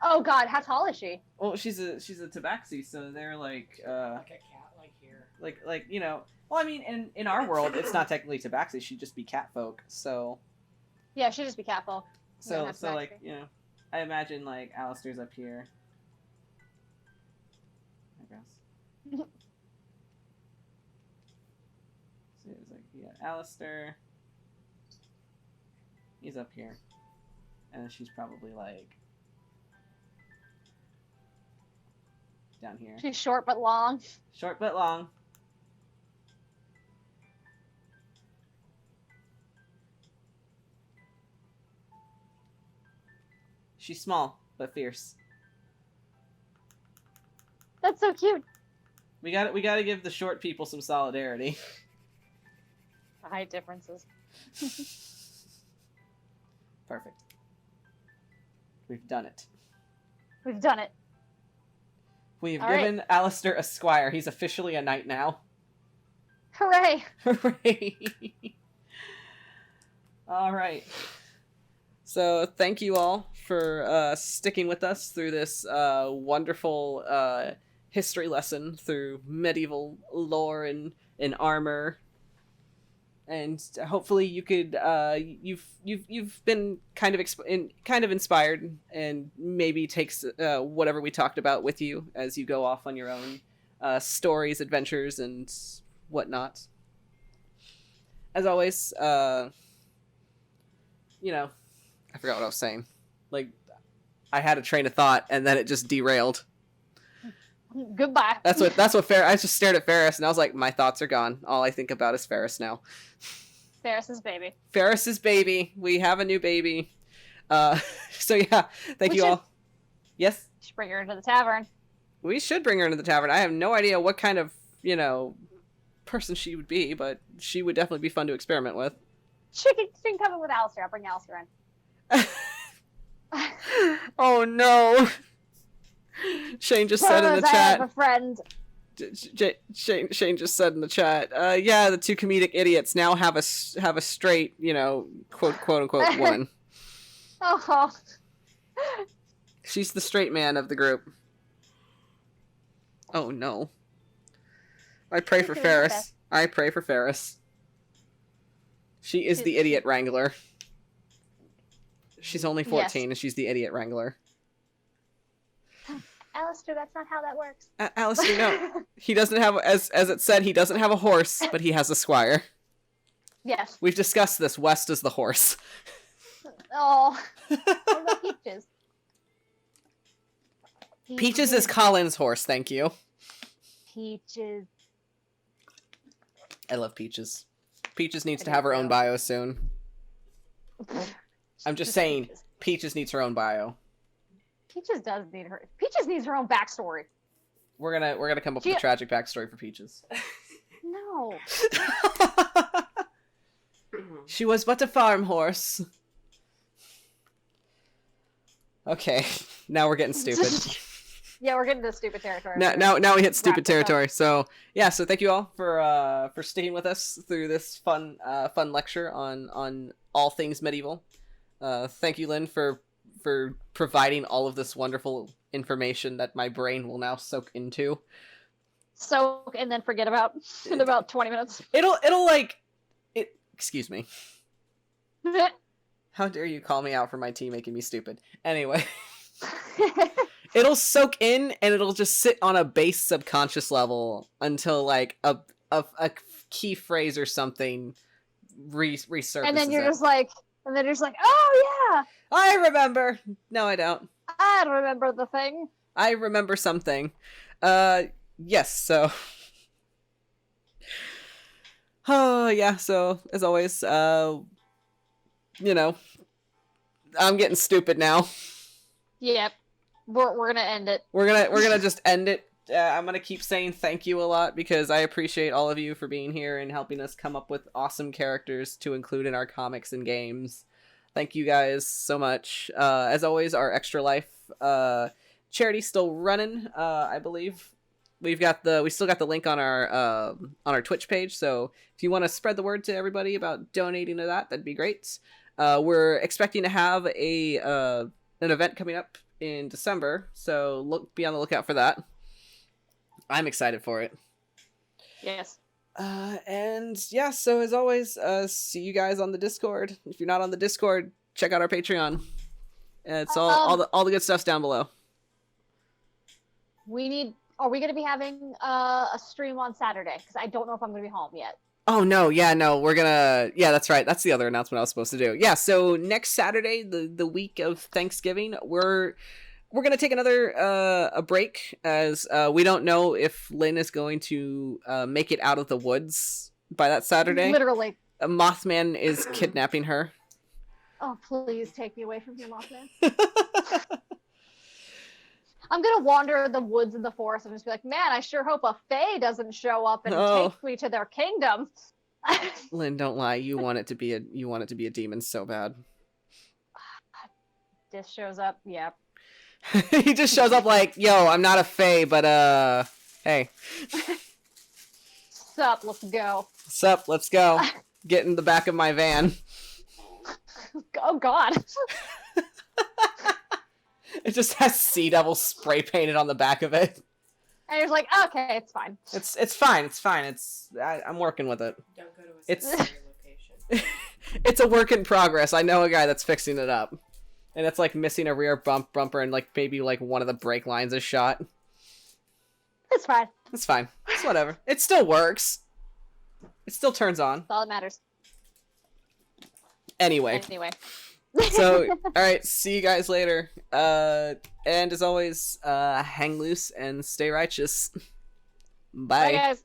Oh god, how tall is she? Well, she's a tabaxi, so they're like a cat, like here. Like you know. Well, I mean, in our world, it's not technically tabaxi. She'd just be catfolk. So. Yeah, she'd just be catfolk. So like, you know, I imagine like Alistair's up here. I guess. So it's like, yeah, Alistair. He's up here, and she's probably like down here. She's short but long. Short but long. She's small but fierce. That's so cute. We got to give the short people some solidarity. Height differences. Perfect. We've done it. We've done it. We've All given Alistair a squire. He's officially a knight now. Hooray! Hooray! All right. So thank you all for sticking with us through this wonderful history lesson through medieval lore and armor and hopefully you could you've been kind of kind of inspired, and maybe takes whatever we talked about with you as you go off on your own stories, adventures, and whatnot. As always, you know, I forgot what I was saying. Like, I had a train of thought and then it just derailed. Goodbye. That's what I just stared at Ferris and I was like, my thoughts are gone. All I think about is Ferris now. Ferris's baby. Ferris's baby. We have a new baby. So yeah, thank you all. Yes? Should bring her into the tavern. We should bring her into the tavern. I have no idea what kind of, person she would be, but she would definitely be fun to experiment with. She can come in with Alistair. I'll bring Alistair in. Oh no! Shane just said in the I chat. have a friend. Shane just said in the chat. Yeah, the two comedic idiots now have a straight, quote unquote woman. Oh. She's the straight man of the group. Oh no! I pray for Ferris. I pray for Ferris. She is the idiot wrangler. She's only 14 and she's the idiot wrangler. Alistair, that's not how that works. Alistair, no. He doesn't have, as it said, he doesn't have a horse, but he has a squire. Yes. We've discussed this. West is the horse. Oh. What about Peaches? Peaches is Colin's horse, thank you. Peaches. I love Peaches. Peaches needs to have her own bio soon. I'm just saying, Peaches needs her own bio. Peaches does need her. Peaches needs her own backstory. We're gonna come up with a tragic backstory for Peaches. No. She was but a farm horse. Okay, now we're getting stupid. Yeah, we're getting to stupid territory. Now we hit stupid territory. So yeah, so thank you all for sticking with us through this fun lecture on all things medieval. Thank you, Lynn, for providing all of this wonderful information that my brain will now soak into. Soak and then forget about in about 20 minutes. It'll excuse me. How dare you call me out for my tea making me stupid? Anyway. It'll soak in and it'll just sit on a base subconscious level until like a key phrase or something resurfaces. And then you're just like, oh yeah, I remember. No, I don't. I remember the thing. I remember something. Yes. So. Oh yeah. So as always, I'm getting stupid now. Yep. We're gonna end it. We're gonna just end it. I'm gonna keep saying thank you a lot because I appreciate all of you for being here and helping us come up with awesome characters to include in our comics and games. Thank you guys so much. As always, our Extra Life charity's still running. I believe we still got the link on our Twitch page. So if you want to spread the word to everybody about donating to that, that'd be great. We're expecting to have an event coming up in December, so be on the lookout for that. I'm excited for it. Yes. And yeah, so as always, see you guys on the Discord. If you're not on the Discord, check out our Patreon. It's all the good stuff's down below. Are we going to be having a stream on Saturday? Because I don't know if I'm going to be home yet. Oh, no, we're gonna... Yeah, that's right. That's the other announcement I was supposed to do. Yeah, so next Saturday, the week of Thanksgiving, we're gonna take another a break, as we don't know if Lynn is going to make it out of the woods by that Saturday. Literally. Mothman is kidnapping her. Oh, please take me away from here, Mothman. I'm gonna wander the woods and the forest and just be like, man, I sure hope a fae doesn't show up and take me to their kingdom. Lynn, don't lie. You want it to be a demon so bad. This shows up, yeah. He just shows up like, yo, I'm not a fae, but hey. Sup, let's go. Sup, let's go. Get in the back of my van. Oh God. It just has Sea Devil spray painted on the back of it. And you're like, okay, it's fine. It's fine. I'm working with it. Don't go to a scary It's a work in progress. I know a guy that's fixing it up. And it's like missing a rear bumper and like maybe like one of the brake lines is shot. It's fine. It's fine. It's whatever. It still works. It still turns on. That's all that matters. Anyway. So, alright, see you guys later. And as always, hang loose and stay righteous. Bye. Bye, guys.